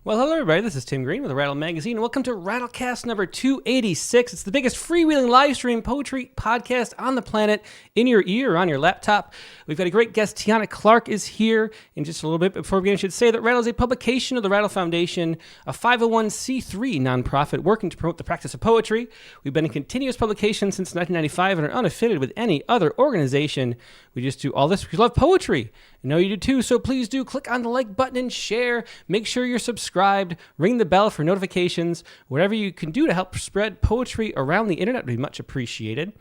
Well, hello, everybody. This is Tim Green with the Rattle Magazine, and welcome to Rattlecast number 286. It's the biggest freewheeling live stream poetry podcast on the planet, in your ear or on your laptop. We've got a great guest. Tiana Clark is here in just a little bit. Before we begin, I should say that Rattle is a publication of the Rattle Foundation, a 501c3 nonprofit working to promote the practice of poetry. We've been in continuous publication since 1995 and are unaffiliated with any other organization. We just do all this because we love poetry. I know you do too, so please do click on the like button and share. Make sure you're subscribed. Ring the bell for notifications. Whatever you can do to help spread poetry around the internet would be much appreciated.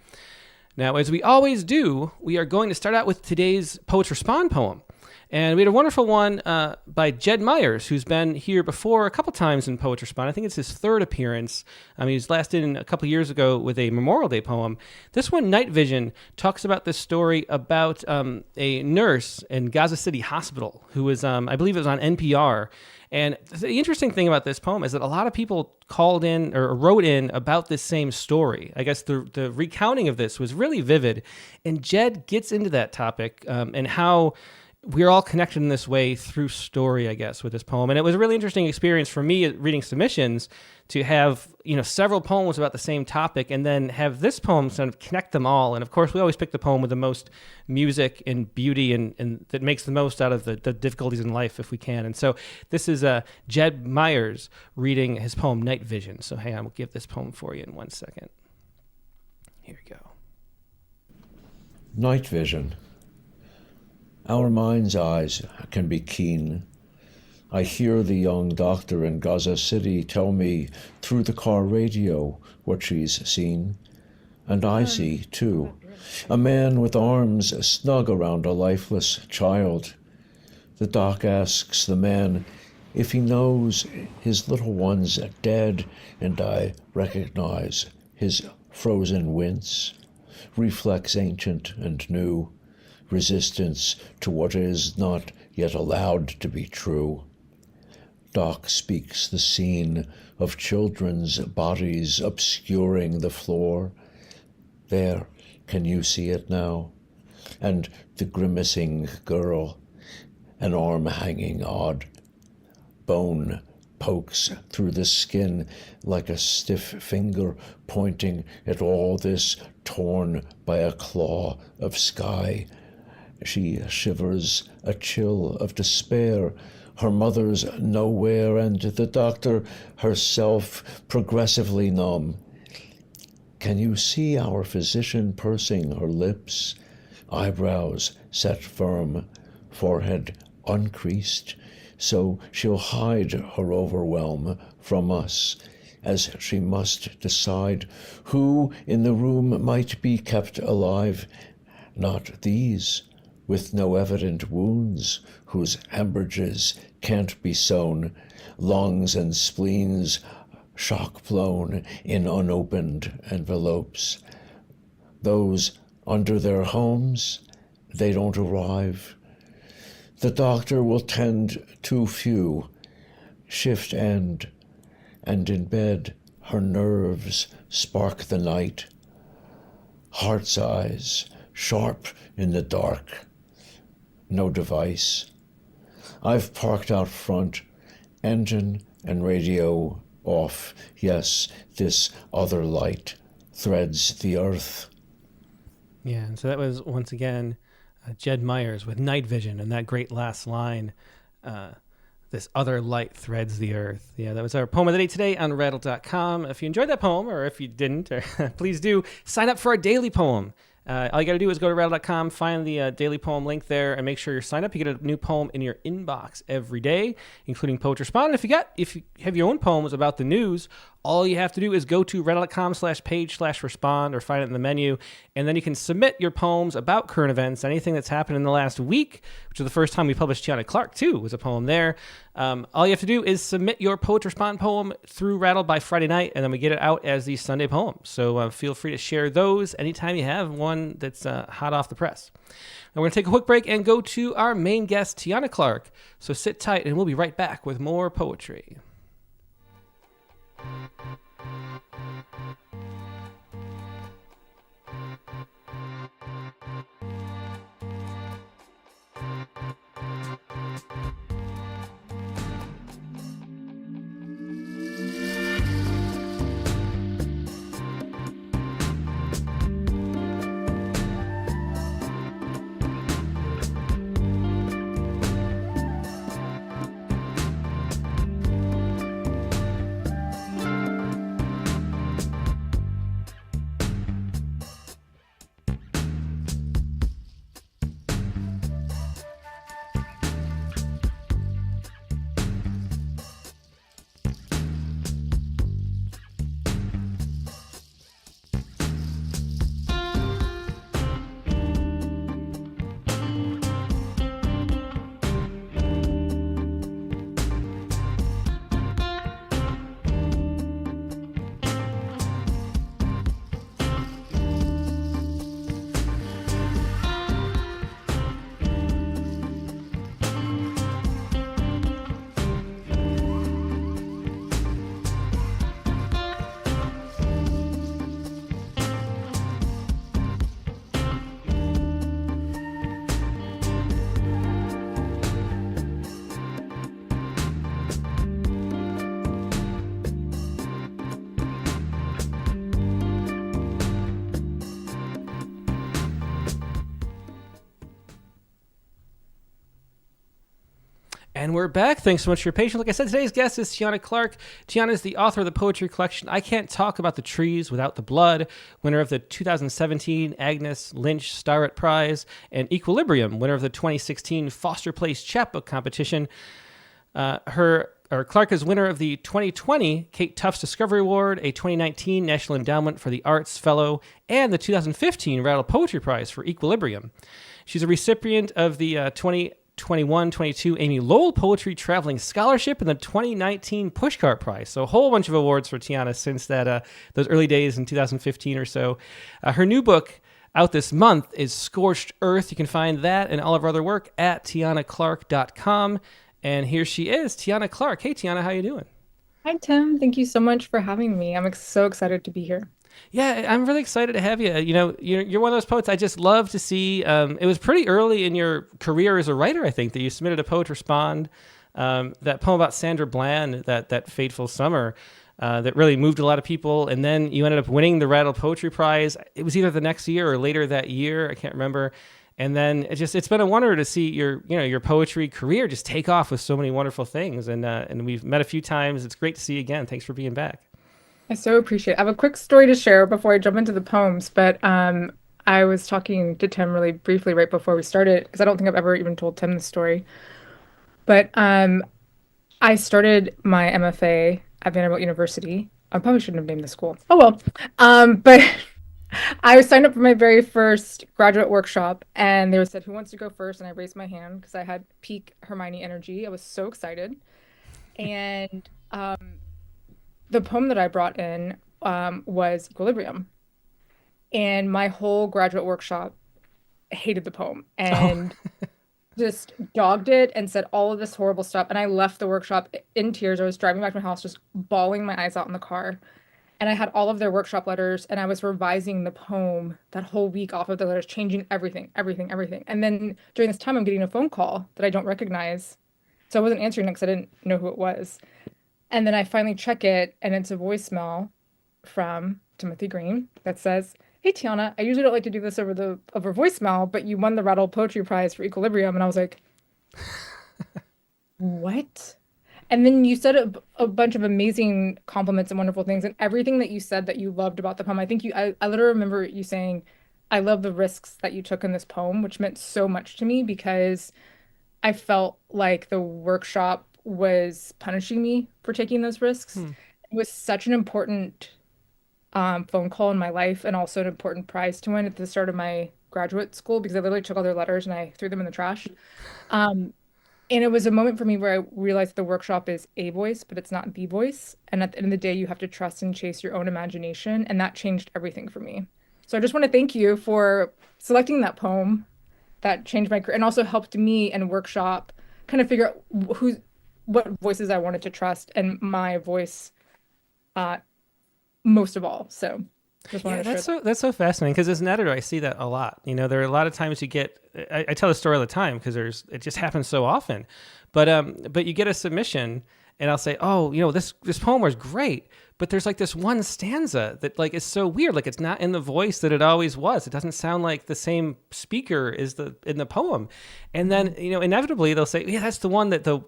Now, as we always do, we are going to start out with today's Poets Respond poem. And we had a wonderful one by Jed Myers, who's been here before a couple times in Poets Respond. I think it's his third appearance. He was last in a couple years ago with a Memorial Day poem. This one, Night Vision, talks about this story about a nurse in Gaza City Hospital who was, I believe it was on NPR. And the interesting thing about this poem is that a lot of people called in or wrote in about this same story. I guess the recounting of this was really vivid. And Jed gets into that topic and how we're all connected in this way through story, I guess, with this poem. And it was a really interesting experience for me reading submissions to have, several poems about the same topic and then have this poem sort of connect them all. And of course, we always pick the poem with the most music and beauty and that makes the most out of the difficulties in life if we can. And so this is Jed Myers reading his poem, Night Vision. So hang on, we'll give this poem for you in 1 second. Here we go. Night Vision. Our mind's eyes can be keen. I hear the young doctor in Gaza City tell me through the car radio what she's seen. And I see, too, a man with arms snug around a lifeless child. The doc asks the man if he knows his little one's dead, and I recognize his frozen wince, reflex ancient and new, resistance to what is not yet allowed to be true. Doc speaks the scene of children's bodies obscuring the floor. There, can you see it now? And the grimacing girl, an arm hanging odd. Bone pokes through the skin like a stiff finger pointing at all this torn by a claw of sky. She shivers a chill of despair. Her mother's nowhere, and the doctor herself progressively numb. Can you see our physician pursing her lips, eyebrows set firm, forehead uncreased, so she'll hide her overwhelm from us, as she must decide who in the room might be kept alive, not these, with no evident wounds, whose hemorrhages can't be sewn, lungs and spleens shock-blown in unopened envelopes. Those under their homes, they don't arrive. The doctor will tend too few, shift end, and in bed her nerves spark the night. Heart's eyes, sharp in the dark. No device. I've parked out front, engine and radio off. Yes, this other light threads the earth. Yeah, and so that was, once again, Jed Myers with Night Vision, and that great last line, this other light threads the earth. Yeah, that was our poem of the day today on Rattle.com. If you enjoyed that poem, or if you didn't, please do sign up for our daily poem. All you got to do is go to Rattle.com, find the daily poem link there, and make sure you're signed up. You get a new poem in your inbox every day, including Poets Respond. And if you have your own poems about the news, all you have to do is go to Rattle.com/page/respond or find it in the menu, and then you can submit your poems about current events, anything that's happened in the last week, which is the first time we published Tiana Clark, too, was a poem there. All you have to do is submit your Poets Respond poem through Rattle by Friday night, and then we get it out as the Sunday poem. So feel free to share those anytime you have one that's hot off the press. Now we're going to take a quick break and go to our main guest, Tiana Clark. So sit tight, and we'll be right back with more poetry. And we're back. Thanks so much for your patience. Like I said, today's guest is Tiana Clark. Tiana is the author of the poetry collection I Can't Talk About the Trees Without the Blood, winner of the 2017 Agnes Lynch Starrett Prize, and Equilibrium, winner of the 2016 Foster Place Chapbook competition. Clark is winner of the 2020 Kate Tufts Discovery Award, a 2019 National Endowment for the Arts Fellow, and the 2015 Rattle Poetry Prize for Equilibrium. She's a recipient of the 2021-22 Amy Lowell Poetry Traveling Scholarship and the 2019 Pushcart Prize. So a whole bunch of awards for Tiana since that those early days in 2015 or so. Her new book out this month is Scorched Earth. You can find that and all of her other work at tianaclark.com. And here she is, Tiana Clark. Hey, Tiana, how you doing? Hi, Tim. Thank you so much for having me. So excited to be here. Yeah, I'm really excited to have you. You know, you're one of those poets I just love to see. It was pretty early in your career as a writer, I think, that you submitted a Poet Respond, that poem about Sandra Bland, that fateful summer, that really moved a lot of people. And then you ended up winning the Rattle Poetry Prize. It was either the next year or later that year. I can't remember. And then it's been a wonder to see your poetry career just take off with so many wonderful things. And we've met a few times. It's great to see you again. Thanks for being back. I so appreciate it. I have a quick story to share before I jump into the poems, but I was talking to Tim really briefly right before we started because I don't think I've ever even told Tim the story. But I started my MFA at Vanderbilt University. I probably shouldn't have named the school. Oh well. But I signed up for my very first graduate workshop, and they said, "Who wants to go first?" And I raised my hand because I had peak Hermione energy. I was so excited, and the poem that I brought in was Equilibrium, and my whole graduate workshop hated the poem Oh, and just dogged it and said all of this horrible stuff. And I left the workshop in tears. I was driving back to my house, just bawling my eyes out in the car. And I had all of their workshop letters, and I was revising the poem that whole week off of the letters, changing everything, everything, everything. And then during this time, I'm getting a phone call that I don't recognize. So I wasn't answering it because I didn't know who it was. And then I finally check it, and it's a voicemail from Timothy Green that says, "Hey Tiana, I usually don't like to do this over voicemail, but you won the Rattle Poetry Prize for Equilibrium." And I was like, "What?" And then you said a bunch of amazing compliments and wonderful things, and everything that you said that you loved about the poem. I literally remember you saying, "I love the risks that you took in this poem," which meant so much to me because I felt like the workshop was punishing me for taking those risks. hmm. It was such an important phone call in my life and also an important prize to win at the start of my graduate school because I literally took all their letters and I threw them in the trash. Um, and it was a moment for me where I realized the workshop is a voice, but it's not the voice. And at the end of the day, you have to trust and chase your own imagination. And that changed everything for me. So I just want to thank you for selecting that poem that changed my career and also helped me and workshop kind of figure out what voices I wanted to trust and my voice uh, most of all. So just wanted Yeah, to share that's that. so fascinating because as an editor, I see that a lot. You know, there are a lot of times you get. I tell the story all the time because it just happens so often. But you get a submission, and I'll say, oh, this poem was great, but there's like this one stanza that like is so weird, like it's not in the voice that it always was. It doesn't sound like the same speaker is in the poem, and then inevitably they'll say, yeah, that's the one that the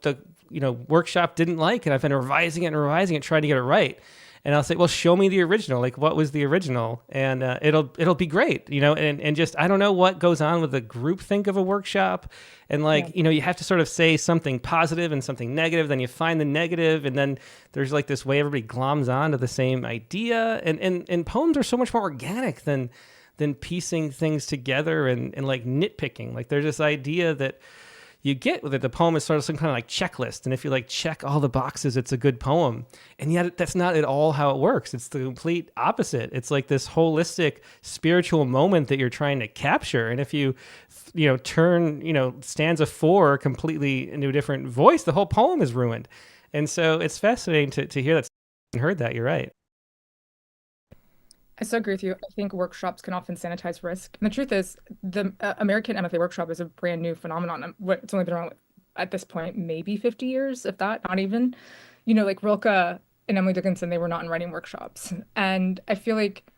workshop didn't like, and I've been revising it, trying to get it right. And I'll say, well, show me the original. Like, what was the original? And it'll be great, And just I don't know what goes on with the group think of a workshop, and Yeah. you have to sort of say something positive and something negative. Then you find the negative, and then there's like this way everybody gloms on to the same idea. And poems are so much more organic than piecing things together and like nitpicking. Like there's this idea that you get that the poem is sort of some kind of like checklist. And if you like check all the boxes, it's a good poem. And yet that's not at all how it works. It's the complete opposite. It's like this holistic spiritual moment that you're trying to capture. And if you, turn, stanza 4 completely into a different voice, the whole poem is ruined. And so it's fascinating to hear that and heard that. You're right. I so agree with you. I think workshops can often sanitize risk. And the truth is, the American MFA workshop is a brand new phenomenon. It's only been around at this point, maybe 50 years, if that, not even. Like Rilke and Emily Dickinson, they were not in writing workshops. And I feel like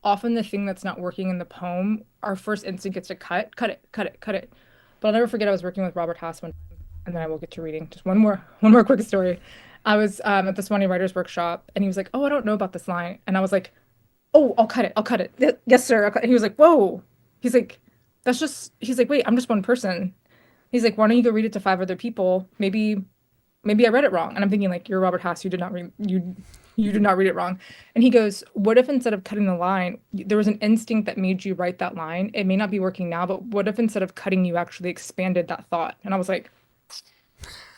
often the thing that's not working in the poem, our first instinct is to cut it, cut it, cut it. But I'll never forget I was working with Robert Hass one time, and then I will get to reading. Just one more quick story. I was at the Swanee Writers Workshop, and he was like, "Oh, I don't know about this line," and I was like, "Oh, I'll cut it. I'll cut it. Yes, sir." He was like, "Whoa." He's like, "That's just." He's like, "Wait, I'm just one person." He's like, "Why don't you go read it to five other people? Maybe I read it wrong." And I'm thinking like, "You're Robert Hass. You did not read it wrong." And he goes, "What if instead of cutting the line, there was an instinct that made you write that line? It may not be working now, but what if instead of cutting, you actually expanded that thought?" And I was like,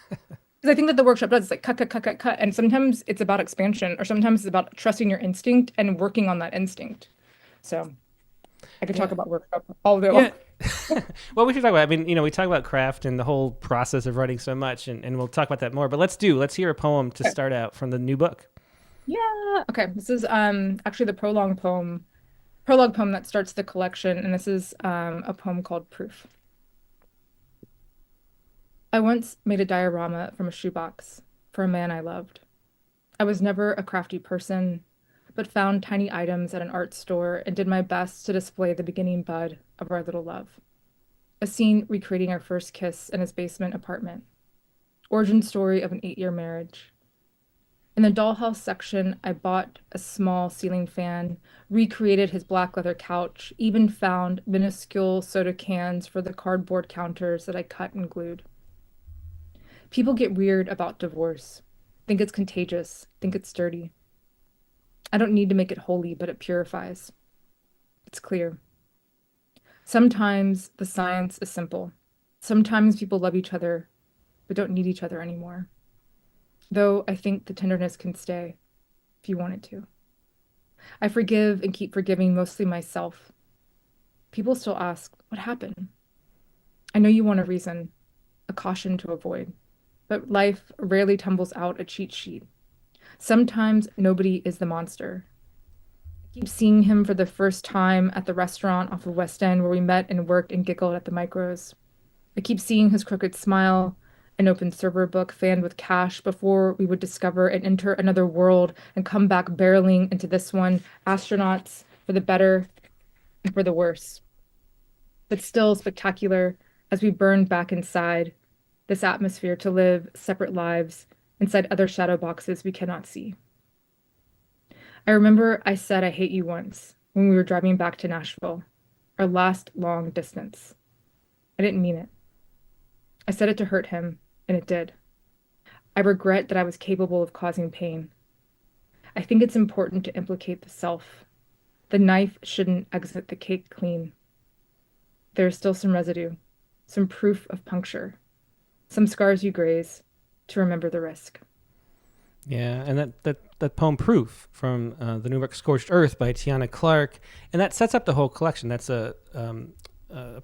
because I think that the workshop does, it's like cut, cut, cut, cut, cut. And sometimes it's about expansion, or sometimes it's about trusting your instinct and working on that instinct. So I could talk Yeah. about workshop all day long. Yeah. Well, we should talk about, I mean, we talk about craft and the whole process of writing so much, and we'll talk about that more. But let's hear a poem to Okay. start out from the new book. Yeah. Okay. This is actually the prologue poem that starts the collection, and this is a poem called Proof. I once made a diorama from a shoebox for a man I loved. I was never a crafty person, but found tiny items at an art store and did my best to display the beginning bud of our little love. A scene recreating our first kiss in his basement apartment. Origin story of an 8-year marriage. In the dollhouse section, I bought a small ceiling fan, recreated his black leather couch, even found minuscule soda cans for the cardboard counters that I cut and glued. People get weird about divorce, think it's contagious, think it's dirty. I don't need to make it holy, but it purifies. It's clear. Sometimes the science is simple. Sometimes people love each other, but don't need each other anymore. Though I think the tenderness can stay if you want it to. I forgive and keep forgiving mostly myself. People still ask, what happened? I know you want a reason, a caution to avoid, but life rarely tumbles out a cheat sheet. Sometimes nobody is the monster. I keep seeing him for the first time at the restaurant off of West End where we met and worked and giggled at the micros. I keep seeing his crooked smile, an open server book fanned with cash before we would discover and enter another world and come back barreling into this one, astronauts for the better and for the worse. But still spectacular as we burn back inside this atmosphere to live separate lives inside other shadow boxes we cannot see. I remember I said I hate you once when we were driving back to Nashville, our last long distance. I didn't mean it. I said it to hurt him, and it did. I regret that I was capable of causing pain. I think it's important to implicate the self. The knife shouldn't exit the cake clean. There is still some residue, some proof of puncture, some scars you graze to remember the risk. Yeah, and that poem Proof from the new book Scorched Earth by Tiana Clark, and that sets up the whole collection. That's a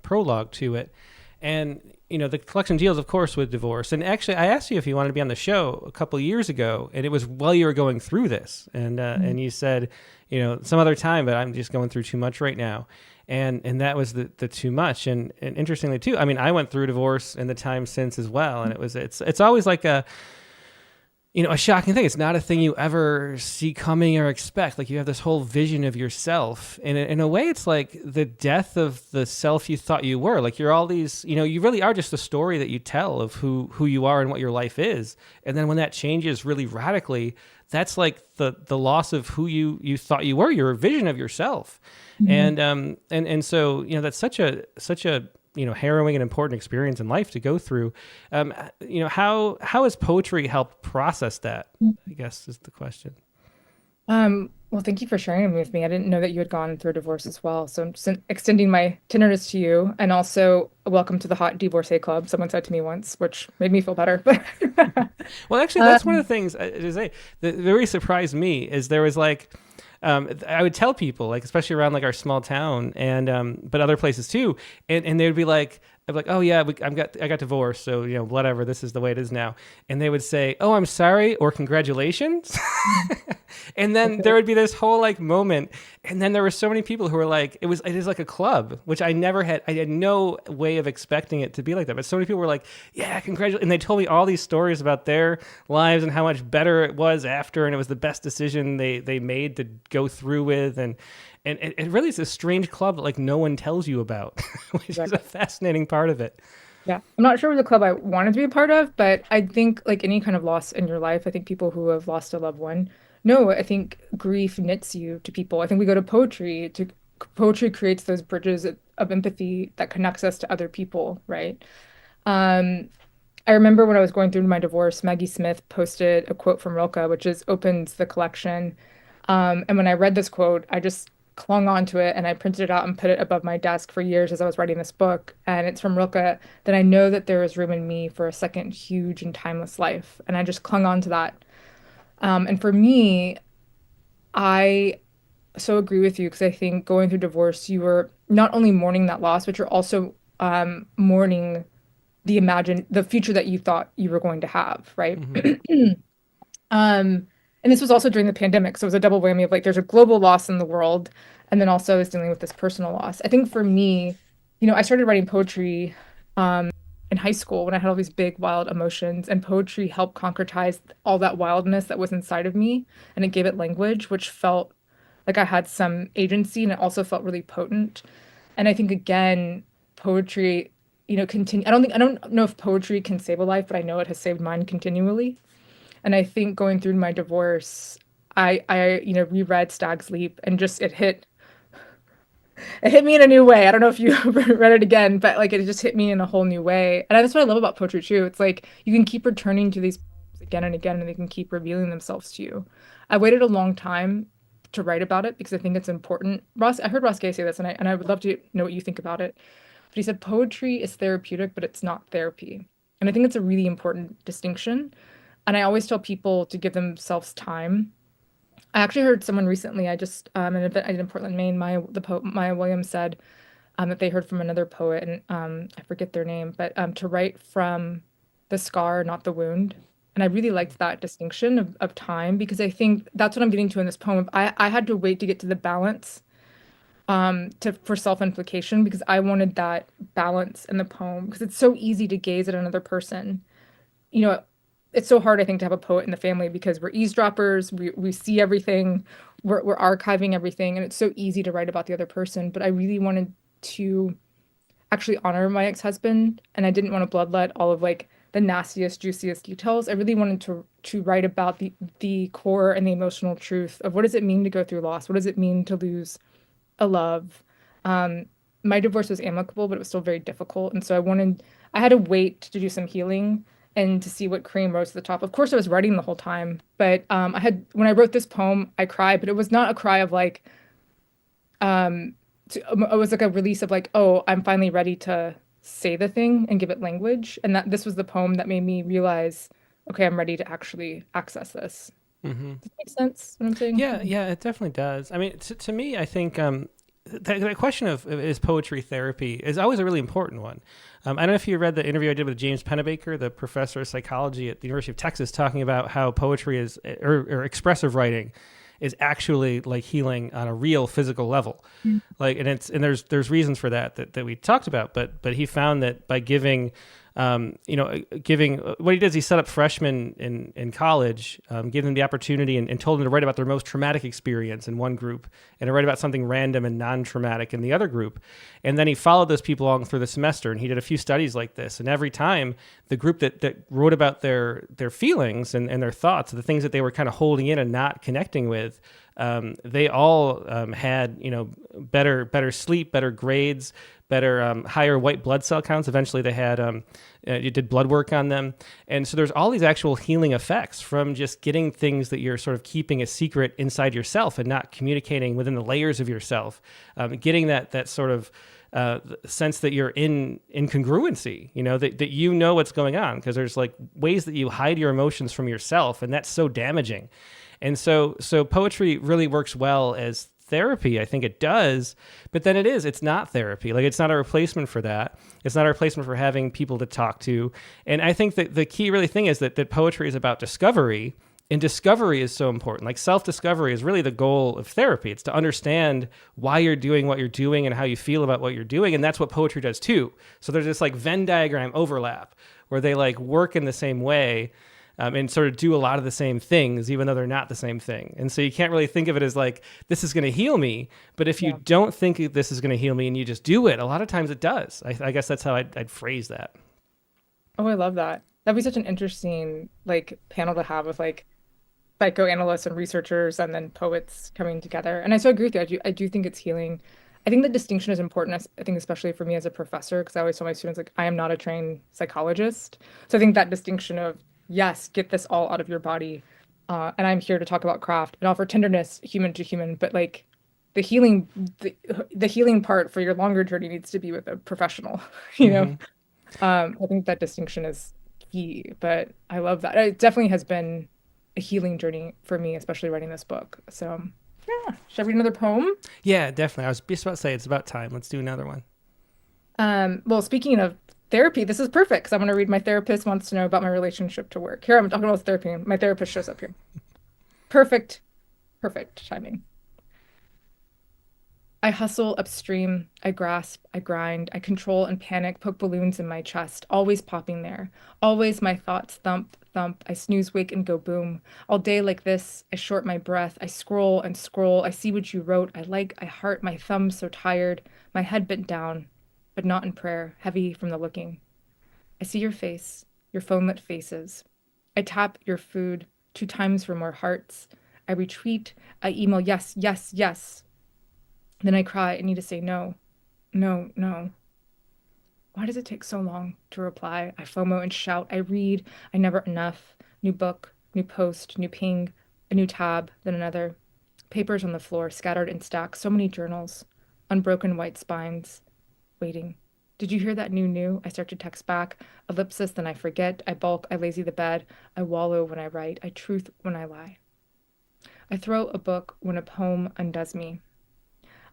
prologue to it. And, the collection deals, of course, with divorce. And actually, I asked you if you wanted to be on the show a couple of years ago, and it was while you were going through this. And you said, some other time, but I'm just going through too much right now. And that was the too much. And interestingly, too, I mean, I went through divorce in the time since as well. And it's always like a shocking thing. It's not a thing you ever see coming or expect. Like you have this whole vision of yourself. And in a way, it's like the death of the self you thought you were. Like you're all these, you really are just a story that you tell of who you are and what your life is. And then when that changes really radically, that's like the loss of who you thought you were, your vision of yourself. Mm-hmm. And so, that's such a harrowing and important experience in life to go through. How has poetry helped process that, I guess is the question. Well, thank you for sharing with me. I didn't know that you had gone through a divorce as well. So I'm just extending my tenderness to you, and also welcome to the hot divorcee club. Someone said to me once, which made me feel better. Well, actually, that's one of the things to say that really surprised me is there was like, I would tell people, like, especially around like our small town and, but other places too. And they would be like, I'd be like, oh yeah, I got divorced. So, whatever, this is the way it is now. And they would say, oh, I'm sorry, or congratulations. And then there would be this whole like moment. And then there were so many people who were like, it is like a club, which I had no way of expecting it to be like that. But so many people were like, yeah, congratulations. And they told me all these stories about their lives and how much better it was after. And it was the best decision they made to go through with. And it really is a strange club that like no one tells you about, which is a fascinating part of it. Yeah. I'm not sure it was a club I wanted to be a part of, but I think like any kind of loss in your life, I think people who have lost a loved one, no, I think grief knits you to people. I think we go to poetry creates those bridges of empathy that connects us to other people, right? Um, I remember when I was going through my divorce, Maggie Smith posted a quote from Rilke, which is opens the collection. And when I read this quote, I just clung on to it and I printed it out and put it above my desk for years as I was writing this book. And it's from Rilke that I know that there is room in me for a second huge and timeless life. And I just clung on to that. And for me, I so agree with you because I think going through divorce, you were not only mourning that loss, but you're also mourning the future that you thought you were going to have, right? Mm-hmm. And this was also during the pandemic, so it was a double whammy of like there's a global loss in the world, and then also I was dealing with this personal loss. I think for me, I started writing poetry in high school when I had all these big wild emotions, and poetry helped concretize all that wildness that was inside of me, and it gave it language, which felt like I had some agency, and it also felt really potent. And I think again, poetry, continue. I don't know if poetry can save a life, but I know it has saved mine continually. And I think going through my divorce, I reread Stag's Leap and just it hit me in a new way. I don't know if you read it again, but like it just hit me in a whole new way. And that's what I love about poetry too. It's like you can keep returning to these poems again and again, and they can keep revealing themselves to you. I waited a long time to write about it because I think it's important. I heard Ross Gay say this, and I would love to know what you think about it. But he said poetry is therapeutic, but it's not therapy. And I think it's a really important distinction. And I always tell people to give themselves time. I actually heard someone recently, I just an event I did in Portland, Maine, the poet Maya Williams said that they heard from another poet, and I forget their name, but to write from the scar, not the wound. And I really liked that distinction of time because I think that's what I'm getting to in this poem. I had to wait to get to the balance for self-implication because I wanted that balance in the poem because it's so easy to gaze at another person. You know, it's so hard, I think, to have a poet in the family because we're eavesdroppers, we see everything, we're archiving everything, and it's so easy to write about the other person. But I really wanted to actually honor my ex-husband, and I didn't want to bloodlet all of like the nastiest, juiciest details. I really wanted to write about the core and the emotional truth of what does it mean to go through loss? What does it mean to lose a love? Um, my divorce was amicable, but it was still very difficult, and so I had to wait to do some healing and to see what cream rose to the top. Of course, I was writing the whole time, but when I wrote this poem, I cried, but it was not a cry of like, it was like a release of like, oh, I'm finally ready to say the thing and give it language. And that this was the poem that made me realize, okay, I'm ready to actually access this. Mm-hmm. Does that make sense what I'm saying? Yeah, it definitely does. I mean, to me, I think that question of is poetry therapy is always a really important one. I don't know if you read the interview I did with James Pennebaker, the professor of psychology at the University of Texas, talking about how poetry is or expressive writing is actually like healing on a real physical level. Mm. Like, and there's reasons for that we talked about, but he found that by giving what he does, he set up freshmen in college, gave them the opportunity and told them to write about their most traumatic experience in one group and to write about something random and non-traumatic in the other group. And then he followed those people along through the semester, and he did a few studies like this. And every time the group that wrote about their feelings and their thoughts, the things that they were kind of holding in and not connecting with, they all had better sleep, better grades, better higher white blood cell counts. Eventually they had you did blood work on them, and so there's all these actual healing effects from just getting things that you're sort of keeping a secret inside yourself and not communicating within the layers of yourself, getting that sort of sense that you're in congruency, that you know what's going on, because there's like ways that you hide your emotions from yourself, and that's so damaging. And so poetry really works well as therapy. I think it does, but then it's not therapy. Like, it's not a replacement for that. It's not a replacement for having people to talk to. And I think that the key really thing is that poetry is about discovery, and discovery is so important. Like, self-discovery is really the goal of therapy. It's to understand why you're doing what you're doing and how you feel about what you're doing. And that's what poetry does too. So there's this like Venn diagram overlap where they like work in the same way, and sort of do a lot of the same things, even though they're not the same thing. And so you can't really think of it as like, this is going to heal me. But if you don't think this is going to heal me and you just do it, a lot of times it does. I guess that's how I'd phrase that. Oh, I love that. That'd be such an interesting like panel to have with like psychoanalysts and researchers and then poets coming together. And I so agree with you. I do think it's healing. I think the distinction is important. I think especially for me as a professor, because I always tell my students like I am not a trained psychologist. So I think that distinction of yes, get this all out of your body. And I'm here to talk about craft and offer tenderness human to human, but like the healing the healing part for your longer journey needs to be with a professional, you know? Hmm. I think that distinction is key, but I love that. It definitely has been a healing journey for me, especially writing this book. So, yeah. Should I read another poem? Yeah, definitely. I was just about to say it's about time. Let's do another one. Well, speaking of therapy, this is perfect because I want to read My Therapist Wants to Know About My Relationship to Work. Here I'm talking about therapy, and my therapist shows up here. Perfect, perfect timing. I hustle upstream. I grasp, I grind, I control and panic, poke balloons in my chest, always popping there. Always my thoughts thump, thump. I snooze, wake, and go boom. All day like this, I short my breath. I scroll and scroll. I see what you wrote. I like, I heart, my thumbs so tired, my head bent down, but not in prayer, heavy from the looking. I see your face, your phone lit faces. I tap your food 2 times for more hearts. I retweet. I email yes, yes, yes. Then I cry and need to say no, no, no. Why does it take so long to reply? I FOMO and shout. I read. I never enough. New book, new post, new ping, a new tab, then another. Papers on the floor, scattered in stacks. So many journals. Unbroken white spines. Waiting. Did you hear that new? I start to text back. Ellipsis, then I forget. I bulk. I lazy the bed. I wallow when I write. I truth when I lie. I throw a book when a poem undoes me.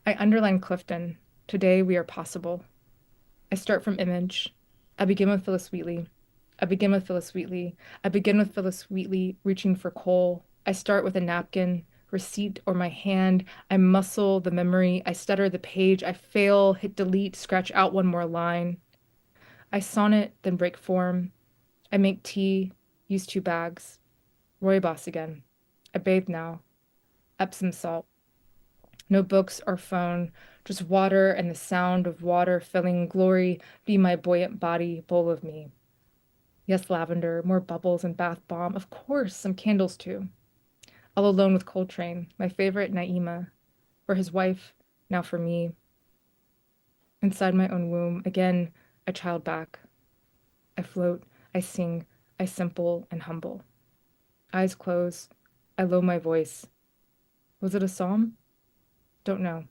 I underline Clifton. Today we are possible. I start from image. I begin with Phyllis Wheatley. I begin with Phyllis Wheatley. I begin with Phyllis Wheatley reaching for coal. I start with a napkin, receipt, or my hand. I muscle the memory. I stutter the page. I fail, hit delete, scratch out one more line. I sonnet, then break form. I make tea, use 2 bags. Rooibos again. I bathe now. Epsom salt. No books or phone, just water and the sound of water filling glory be my buoyant body, bowl of me. Yes, lavender, more bubbles and bath bomb. Of course, some candles too. All alone with Coltrane, my favorite Naima. For his wife, now for me. Inside my own womb, again, a child back. I float, I sing, I simple and humble. Eyes close, I lower my voice. Was it a psalm? Don't know,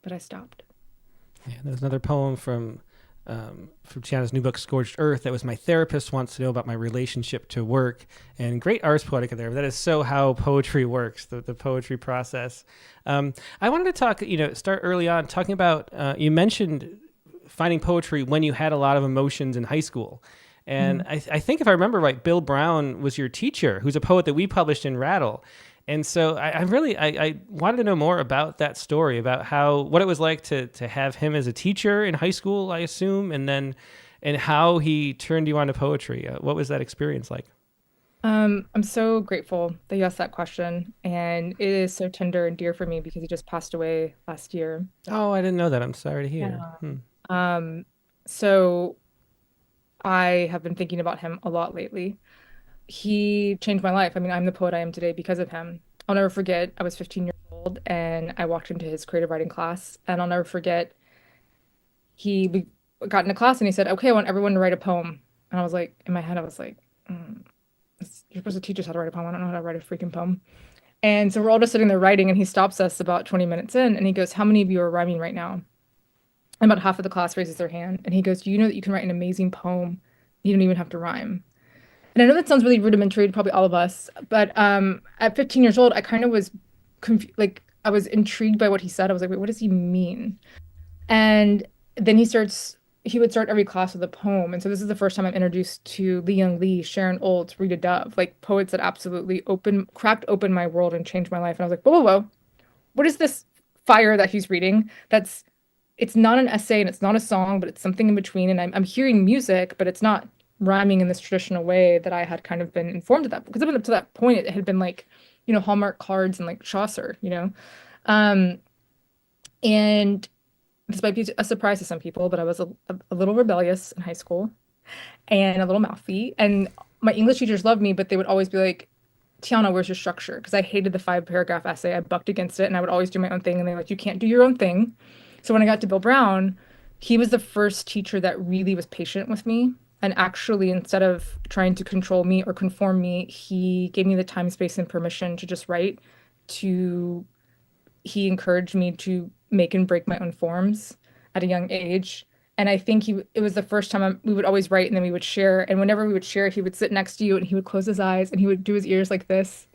but I stopped. Yeah, there's another poem from Tiana's new book, Scorched Earth. That was My Therapist Wants to Know About My Relationship to Work. And great ars poetica there. That is so how poetry works, the poetry process. I wanted to talk, start early on talking about, you mentioned finding poetry when you had a lot of emotions in high school. And Mhm. I think if I remember right, Bill Brown was your teacher, who's a poet that we published in Rattle. And so I wanted to know more about that story, about what it was like to have him as a teacher in high school, I assume, and how he turned you on to poetry. What was that experience like? I'm so grateful that you asked that question, and it is so tender and dear for me because he just passed away last year. Oh, I didn't know that. I'm sorry to hear. Yeah. So I have been thinking about him a lot lately. He changed my life. I mean, I'm the poet I am today because of him. I'll never forget, I was 15 years old and I walked into his creative writing class, and I'll never forget, we got into class and he said, "Okay, I want everyone to write a poem." And I was like, in my head, I was like, you're supposed to teach us how to write a poem. I don't know how to write a freaking poem. And so we're all just sitting there writing, and he stops us about 20 minutes in and he goes, "How many of you are rhyming right now?" And about half of the class raises their hand. And he goes, "Do you know that you can write an amazing poem? You don't even have to rhyme." And I know that sounds really rudimentary to probably all of us, but at 15 years old, I kind of was like, I was intrigued by what he said. I was like, wait, what does he mean? And then he would start every class with a poem. And so this is the first time I'm introduced to Lee Young Lee, Sharon Olds, Rita Dove, like poets that absolutely cracked open my world and changed my life. And I was like, whoa, whoa, whoa, what is this fire that he's reading? It's not an essay and it's not a song, but it's something in between. And I'm hearing music, but it's not rhyming in this traditional way that I had kind of been informed of that. Because up to that point, it had been like, Hallmark cards and like Chaucer. Um, and this might be a surprise to some people, but I was a little rebellious in high school. and a little mouthy. And my English teachers loved me, but they would always be like, Tiana, where's your structure? Because I hated the 5 paragraph essay. I bucked against it and I would always do my own thing. And they're like, you can't do your own thing. So when I got to Bill Brown, he was the first teacher that really was patient with me. And actually, instead of trying to control me or conform me, he gave me the time, space, and permission to just write. To He encouraged me to make and break my own forms at a young age. And I think it was the first time we would always write and then we would share. And whenever we would share, he would sit next to you and he would close his eyes and he would do his ears like this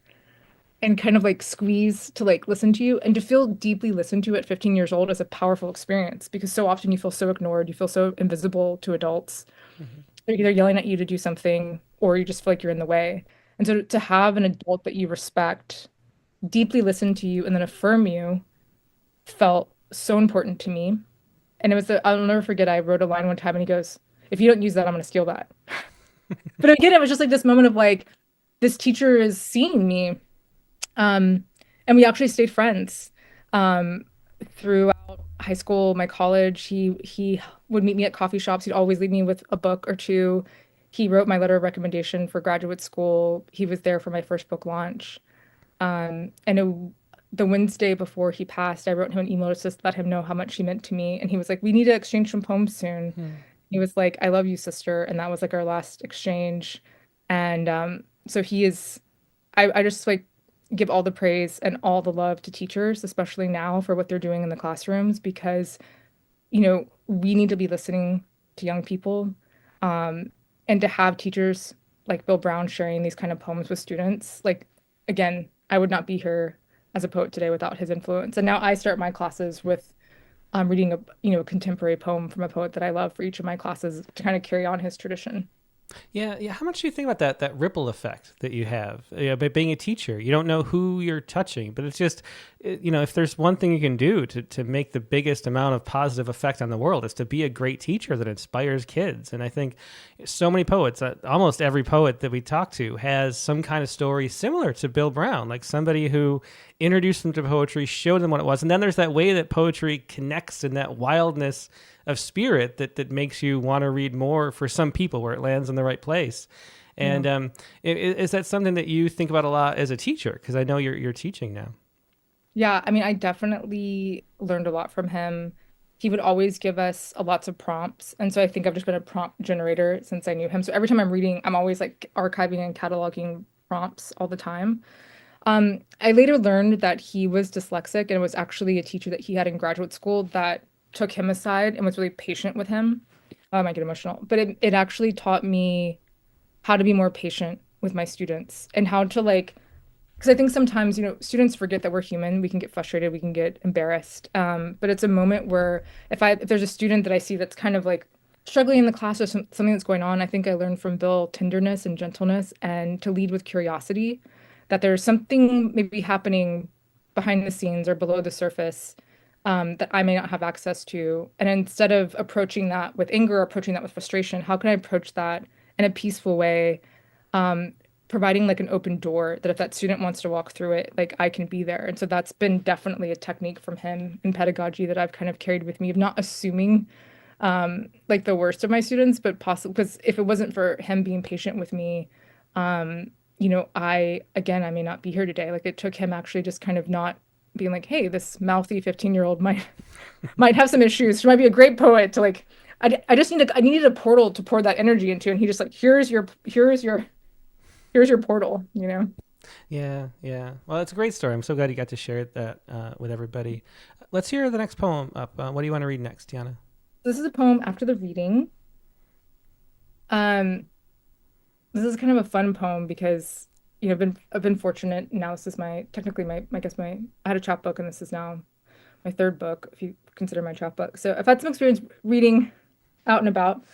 and kind of like squeeze to like listen to you. And to feel deeply listened to at 15 years old is a powerful experience because so often you feel so ignored, you feel so invisible to adults. Mhm. They're either yelling at you to do something or you just feel like you're in the way. And so to have an adult that you respect deeply listen to you and then affirm you felt so important to me. And I'll never forget, I wrote a line one time and he goes, if you don't use that, I'm going to steal that. But again, it was just like this moment of like, this teacher is seeing me. Um, and we actually stayed friends throughout high school, my college. He would meet me at coffee shops. He'd always leave me with a book or two. He wrote my letter of recommendation for graduate school. He was there for my first book launch. The Wednesday before he passed, I wrote him an email just to let him know how much he meant to me. And he was like, we need to exchange some poems soon. Hmm. He was like, I love you, sister. And that was like our last exchange. And so he is, I just like give all the praise and all the love to teachers, especially now for what they're doing in the classrooms, because, we need to be listening to young people. And to have teachers like Bill Brown sharing these kind of poems with students, like, again, I would not be here as a poet today without his influence. And now I start my classes with reading a contemporary poem from a poet that I love for each of my classes to kind of carry on his tradition. Yeah, yeah. How much do you think about that ripple effect that you have by being a teacher? You don't know who you're touching, but it's just, if there's one thing you can do to make the biggest amount of positive effect on the world, is to be a great teacher that inspires kids. And I think so many poets, almost every poet that we talk to, has some kind of story similar to Bill Brown, like somebody who introduced them to poetry, showed them what it was, and then there's that way that poetry connects in that wildness of spirit that makes you want to read more for some people where it lands in the right place. And Yeah. is that something that you think about a lot as a teacher? Because I know you're teaching now. Yeah, I mean, I definitely learned a lot from him. He would always give us lots of prompts. And so I think I've just been a prompt generator since I knew him. So every time I'm reading, I'm always like archiving and cataloging prompts all the time. I later learned that he was dyslexic and it was actually a teacher that he had in graduate school that took him aside and was really patient with him. I might get emotional, but it actually taught me how to be more patient with my students and how to like, because I think sometimes, students forget that we're human. We can get frustrated, we can get embarrassed. But it's a moment where if there's a student that I see that's kind of like struggling in the class or something that's going on, I think I learned from Bill tenderness and gentleness and to lead with curiosity, that there's something maybe happening behind the scenes or below the surface that I may not have access to. And instead of approaching that with anger or approaching that with frustration, how can I approach that in a peaceful way? Um, Providing like an open door that if that student wants to walk through it, like I can be there. And so that's been definitely a technique from him in pedagogy that I've kind of carried with me of not assuming like the worst of my students, but possibly because if it wasn't for him being patient with me, I may not be here today. Like it took him actually just kind of not being like, hey, this mouthy 15-year-old might have some issues. She might be a great poet to like I needed a portal to pour that energy into. And he just like, here's your portal, you know? Yeah, yeah. Well, it's a great story. I'm so glad you got to share that with everybody. Let's hear the next poem up. What do you want to read next, Tiana? This is a poem after the reading. Um, this is kind of a fun poem because, I've been fortunate. Now this is technically I guess I had a chapbook and this is now my third book, if you consider my chapbook. So I've had some experience reading out and about.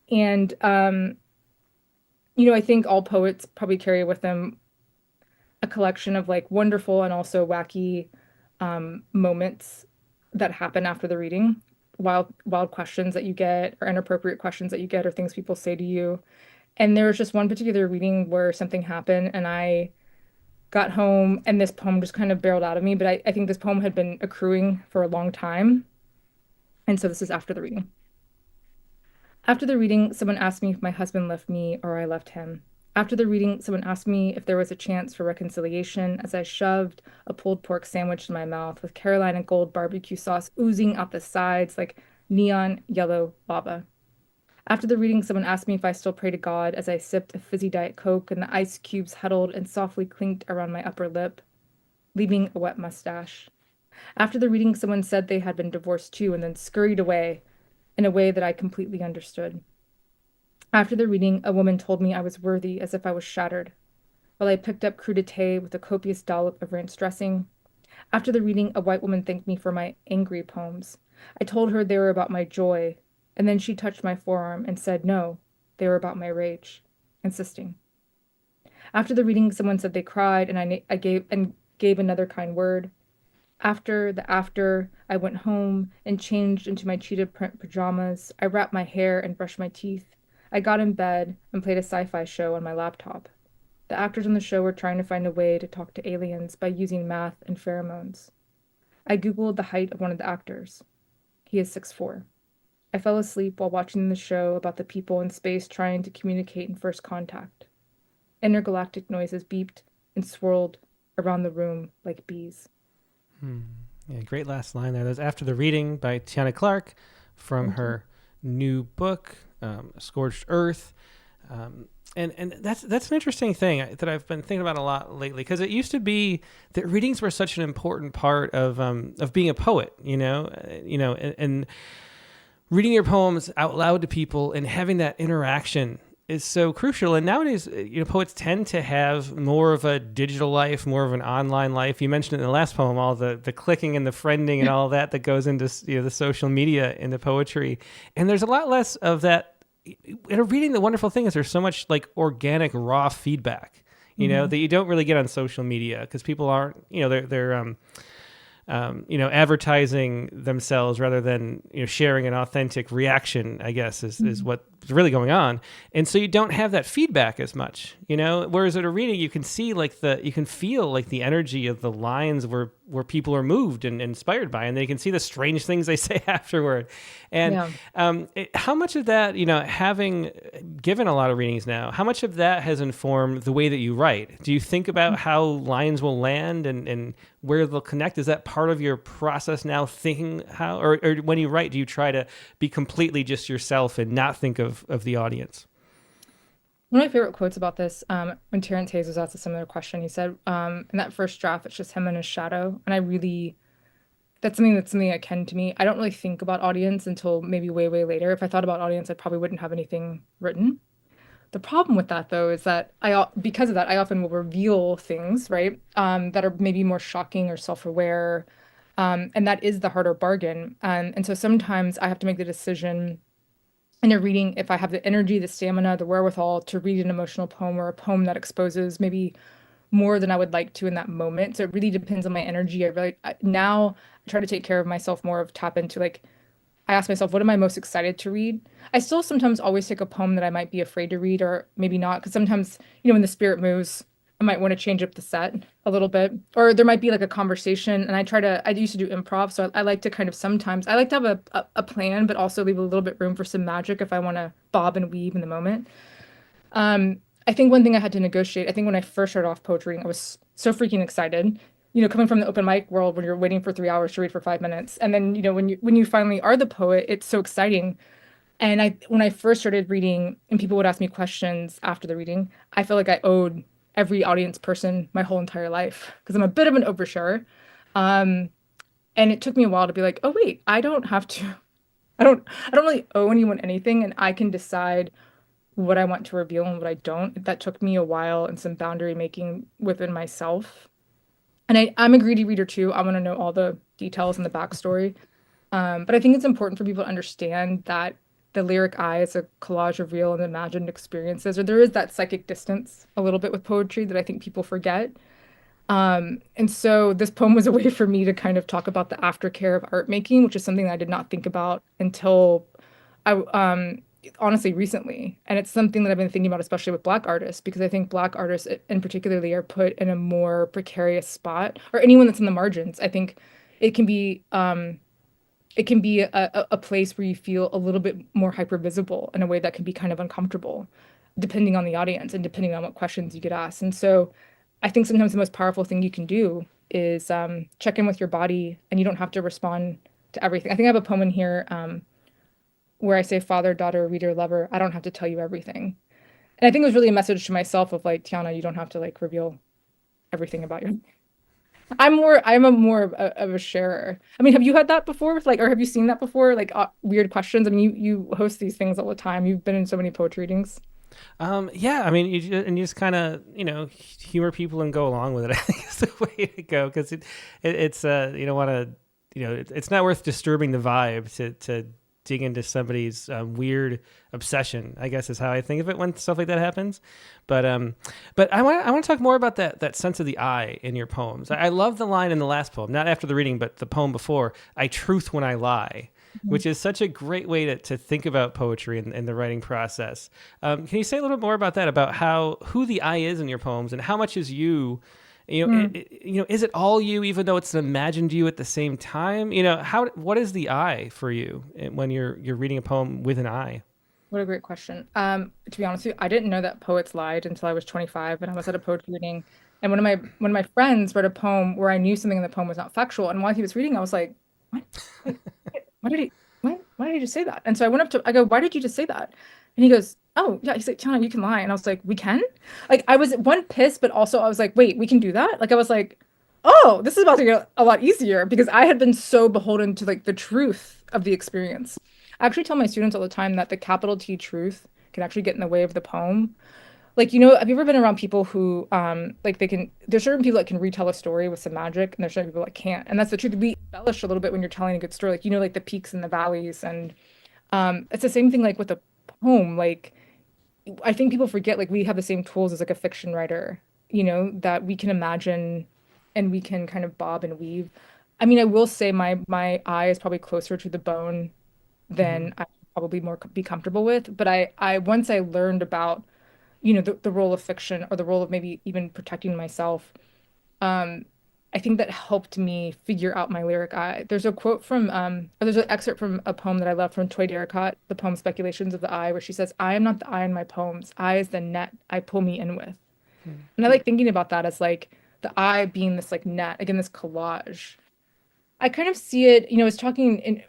And, I think all poets probably carry with them a collection of like wonderful and also wacky moments that happen after the reading. Wild questions that you get, or inappropriate questions that you get, or things people say to you. And there was just one particular reading where something happened, and I got home, and this poem just kind of barreled out of me. But I think this poem had been accruing for a long time. And so this is after the reading. After the reading, someone asked me if my husband left me or I left him. After the reading, someone asked me if there was a chance for reconciliation as I shoved a pulled pork sandwich in my mouth with Carolina Gold barbecue sauce oozing out the sides like neon yellow lava. After the reading, someone asked me if I still pray to God as I sipped a fizzy Diet Coke and the ice cubes huddled and softly clinked around my upper lip, leaving a wet mustache. After the reading, someone said they had been divorced too and then scurried away in a way that I completely understood. After the reading, a woman told me I was worthy as if I was shattered, while I picked up crudité with a copious dollop of ranch dressing. After the reading, a white woman thanked me for my angry poems. I told her they were about my joy, and then she touched my forearm and said no, they were about my rage, insisting. After the reading, someone said they cried, and I gave another kind word. After I went home and changed into my cheetah print pajamas. I wrapped my hair and brushed my teeth. I got in bed and played a sci-fi show on my laptop. The actors on the show were trying to find a way to talk to aliens by using math and pheromones. I Googled the height of one of the actors. He is 6'4". I fell asleep while watching the show about the people in space trying to communicate in first contact. Intergalactic noises beeped and swirled around the room like bees. Yeah, great last line there. That's after the reading by Tiana Clark from her new book, Scorched Earth. And that's an interesting thing that I've been thinking about a lot lately, because it used to be that readings were such an important part of being a poet, and reading your poems out loud to people and having that interaction is so crucial. And nowadays, poets tend to have more of a digital life, more of an online life. You mentioned it in the last poem, all the clicking and the friending and all that goes into the social media in the poetry. And there's a lot less of that. In a reading, the wonderful thing is there's so much like organic, raw feedback, that you don't really get on social media, because people aren't, they're advertising themselves rather than sharing an authentic reaction, I guess, is what's really going on. And so you don't have that feedback as much, whereas at a reading you can see you can feel like the energy of the lines where people are moved and inspired by, and they can see the strange things they say afterward. And how much of that, having given a lot of readings now, how much of that has informed the way that you write? Do you think about how lines will land and where they'll connect? Is that part of your process now, thinking how, or when you write, do you try to be completely just yourself and not think of the audience? One of my favorite quotes about this, when Terrence Hayes was asked a similar question, he said, in that first draft, it's just him and his shadow. And that's something akin to me. I don't really think about audience until maybe way, way later. If I thought about audience, I probably wouldn't have anything written. The problem with that, though, is that because of that, I often will reveal things, right, that are maybe more shocking or self-aware. And that is the harder bargain. And so sometimes I have to make the decision in a reading, if I have the energy, the stamina, the wherewithal to read an emotional poem or a poem that exposes maybe more than I would like to in that moment. So it really depends on my energy. Now I try to take care of myself more, of tap into I ask myself, what am I most excited to read? I still sometimes always take a poem that I might be afraid to read, or maybe not, because sometimes, when the spirit moves, I might want to change up the set a little bit, or there might be like a conversation. And I used to do improv. So I like to I like to have a plan, but also leave a little bit room for some magic if I want to bob and weave in the moment. I think one thing I had to negotiate, I think when I first started off poetry, I was so freaking excited, coming from the open mic world when you're waiting for 3 hours to read for 5 minutes. And then, when you finally are the poet, it's so exciting. And when I first started reading and people would ask me questions after the reading, I felt like I owed every audience person my whole entire life, because I'm a bit of an oversharer. And it took me a while to be like, oh wait, I don't have to, I don't really owe anyone anything, and I can decide what I want to reveal and what I don't. That took me a while and some boundary making within myself. And I'm a greedy reader too. I want to know all the details and the backstory. But I think it's important for people to understand that the lyric eye is a collage of real and imagined experiences, or there is that psychic distance a little bit with poetry that I think people forget. And so this poem was a way for me to kind of talk about the aftercare of art making, which is something that I did not think about until honestly recently. And it's something that I've been thinking about, especially with Black artists, because I think Black artists in particularly are put in a more precarious spot, or anyone that's in the margins. I think it can be it can be a place where you feel a little bit more hypervisible in a way that can be kind of uncomfortable, depending on the audience and depending on what questions you get asked. And so I think sometimes the most powerful thing you can do is check in with your body, and you don't have to respond to everything. I think I have a poem in here where I say, father, daughter, reader, lover, I don't have to tell you everything. And I think it was really a message to myself of like, Tiana, you don't have to like reveal everything about your. I'm a more of a sharer. I mean, have you had that before? Like, or have you seen that before? Like weird questions. I mean, you host these things all the time. You've been in so many poetry readings. Yeah, I mean, you just kind of, humor people and go along with it. I think is the way to go, because it's you don't want to, it's not worth disturbing the vibe to dig into somebody's weird obsession, I guess is how I think of it when stuff like that happens. But I want to talk more about that sense of the I in your poems. I love the line in the last poem, not after the reading, but the poem before, I truth when I lie, which is such a great way to think about poetry and the writing process. Can you say a little bit more about that, about who the I is in your poems and how much is you? Is it all you, even though it's an imagined you at the same time? What is the I for you when you're reading a poem with an I? What a great question. To be honest with you, I didn't know that poets lied until I was 25 and I was at a poetry reading. And one of my friends read a poem where I knew something in the poem was not factual. And while he was reading, I was like, what? Wait, why did he why did he just say that? And so I go, why did you just say that? And he goes, oh yeah, he's like, Tiana, you can lie. And I was like, we can? Like I was one pissed, but also I was like, wait, we can do that? Like I was like, oh, this is about to get a lot easier because I had been so beholden to like the truth of the experience. I actually tell my students all the time that the capital T truth can actually get in the way of the poem. Like, have you ever been around people who, like there's certain people that can retell a story with some magic, and there's certain people that can't. And that's the truth. We embellish a little bit when you're telling a good story, like, like the peaks and the valleys. And it's the same thing like with a poem. Like, I think people forget, like, we have the same tools as like a fiction writer, that we can imagine and we can kind of bob and weave. I mean, I will say my eye is probably closer to the bone than I probably more be comfortable with. But I once I learned about the role of fiction or the role of maybe even protecting myself, I think that helped me figure out my lyric eye. There's a quote from, or there's an excerpt from a poem that I love from Toy Derricott, the poem Speculations of the Eye, where she says, I am not the eye in my poems. I is the net I pull me in with. And I like thinking about that as like the eye being this like net, again, this collage. I kind of see it, I was talking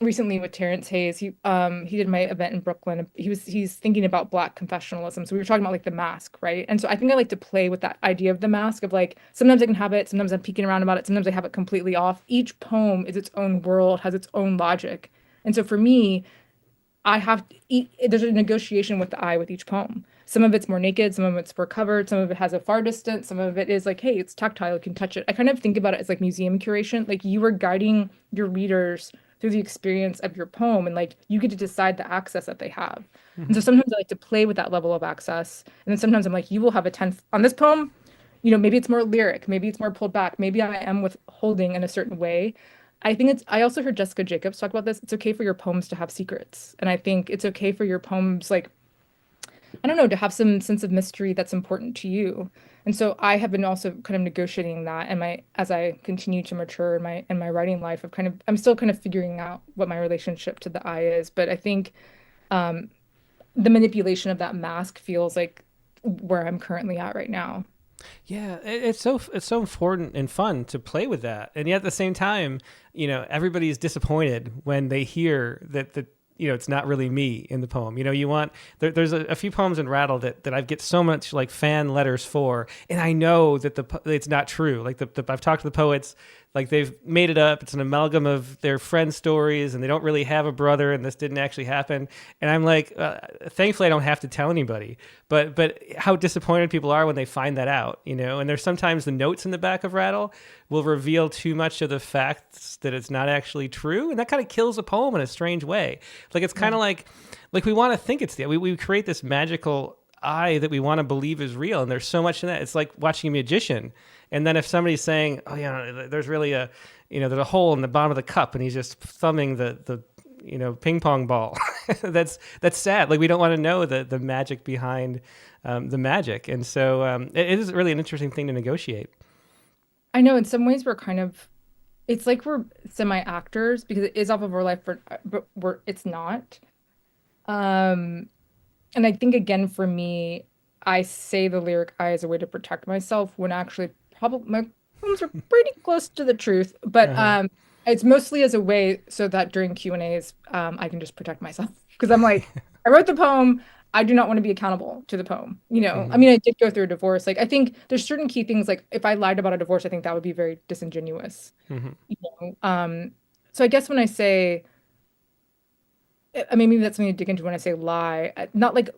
recently with Terrence Hayes. He did my event in Brooklyn. He's thinking about Black confessionalism. So we were talking about like the mask, right? And so I think I like to play with that idea of the mask of like sometimes I can have it, sometimes I'm peeking around about it, sometimes I have it completely off. Each poem is its own world, has its own logic. And so for me, there's a negotiation with the eye with each poem. Some of it's more naked, some of it's more covered, some of it has a far distance, some of it is like, hey, it's tactile, you can touch it. I kind of think about it as like museum curation. Like you are guiding your readers through the experience of your poem, and like you get to decide the access that they have. And so sometimes I like to play with that level of access. And then sometimes I'm like, you will have a 10 on this poem, maybe it's more lyric, maybe it's more pulled back, maybe I am withholding in a certain way. I also heard Jessica Jacobs talk about this. It's okay for your poems to have secrets. And I think it's okay for your poems, like, I don't know, to have some sense of mystery that's important to you. And so I have been also kind of negotiating that, and as I continue to mature in my writing life, I'm still kind of figuring out what my relationship to the eye is. But I think the manipulation of that mask feels like where I'm currently at right now. Yeah, it's so important and fun to play with that, and yet at the same time, everybody's disappointed when they hear that it's not really me in the poem. There's a few poems in Rattle that I get so much like fan letters for, and I know that it's not true. Like I've talked to the poets, like they've made it up. It's an amalgam of their friends' stories, and they don't really have a brother, and this didn't actually happen. And I'm like, thankfully, I don't have to tell anybody. But how disappointed people are when they find that out, And there's sometimes the notes in the back of Rattle will reveal too much of the facts that it's not actually true, and that kind of kills a poem in a strange way. Like it's kind of like we want to think it's we create this magical eye that we want to believe is real, and there's so much in that. It's like watching a magician. And then if somebody's saying, oh, there's really there's a hole in the bottom of the cup and he's just thumbing the ping pong ball, that's sad. Like we don't want to know the magic behind the magic. And so it is really an interesting thing to negotiate. I know in some ways we're kind of it's like we're semi-actors because it is off of our life, but it's not. Um, and I think again for me, I say the lyric I as a way to protect myself when actually probably my poems are pretty close to the truth. But Uh-huh. it's mostly as a way so that during Q&As, I can just protect myself because I'm like, I wrote the poem. I do not want to be accountable to the poem. I Hmm. mean, I did go through a divorce. Like, I think there's certain key things. Like, if I lied about a divorce, I think that would be very disingenuous. Hmm. You know, so I guess when I say I mean, maybe that's something to dig into when I say lie. Not like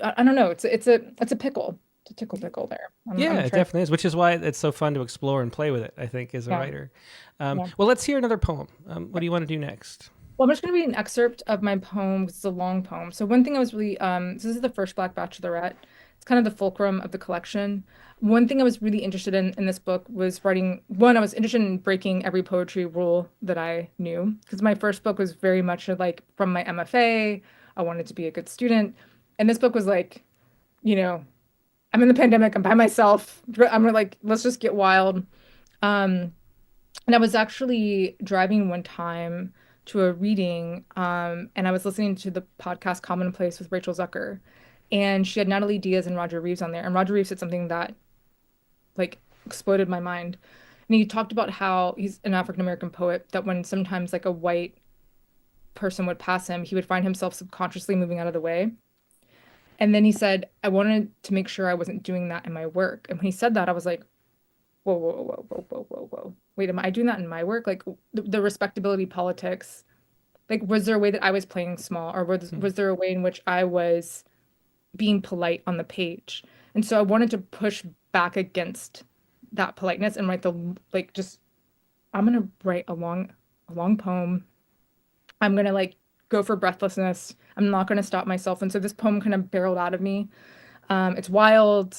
I don't know. It's a pickle. It's a tickle pickle there. Yeah, I'm it trying. definitely is, which is why it's so fun to explore and play with it, I think, as a Yeah, writer. yeah. Well, let's hear another poem. What do you want to do next? Well, I'm just going to read an excerpt of my poem. It's a long poem. So one thing I was really so this is the first Black Bachelorette. It's kind of the fulcrum of the collection. One thing I was really interested in this book was writing. One, I was interested in breaking every poetry rule that I knew because my first book was very much like from my MFA. I wanted to be a good student, and this book was like, you know, I'm in the pandemic. I'm by myself. I'm like, let's just get wild. Um, and I was actually driving one time to a reading, and I was listening to the podcast Commonplace with Rachel Zucker, and she had Natalie Diaz and Roger Reeves on there. And Roger Reeves said something that like exploded my mind. And he talked about how he's an African American poet, that when sometimes like a white person would pass him, he would find himself subconsciously moving out of the way. And then he said, I wanted to make sure I wasn't doing that in my work. And when he said that, I was like, whoa, whoa, whoa, whoa, whoa, whoa, whoa. Wait, am I doing that in my work? Like the respectability politics. Like, was there a way that I was playing small, or Hmm. was there a way in which I was being polite on the page? And so I wanted to push back against that politeness and write the like just I'm gonna write a long poem. I'm gonna like go for breathlessness. I'm not gonna stop myself. And so this poem kind of barreled out of me. It's wild.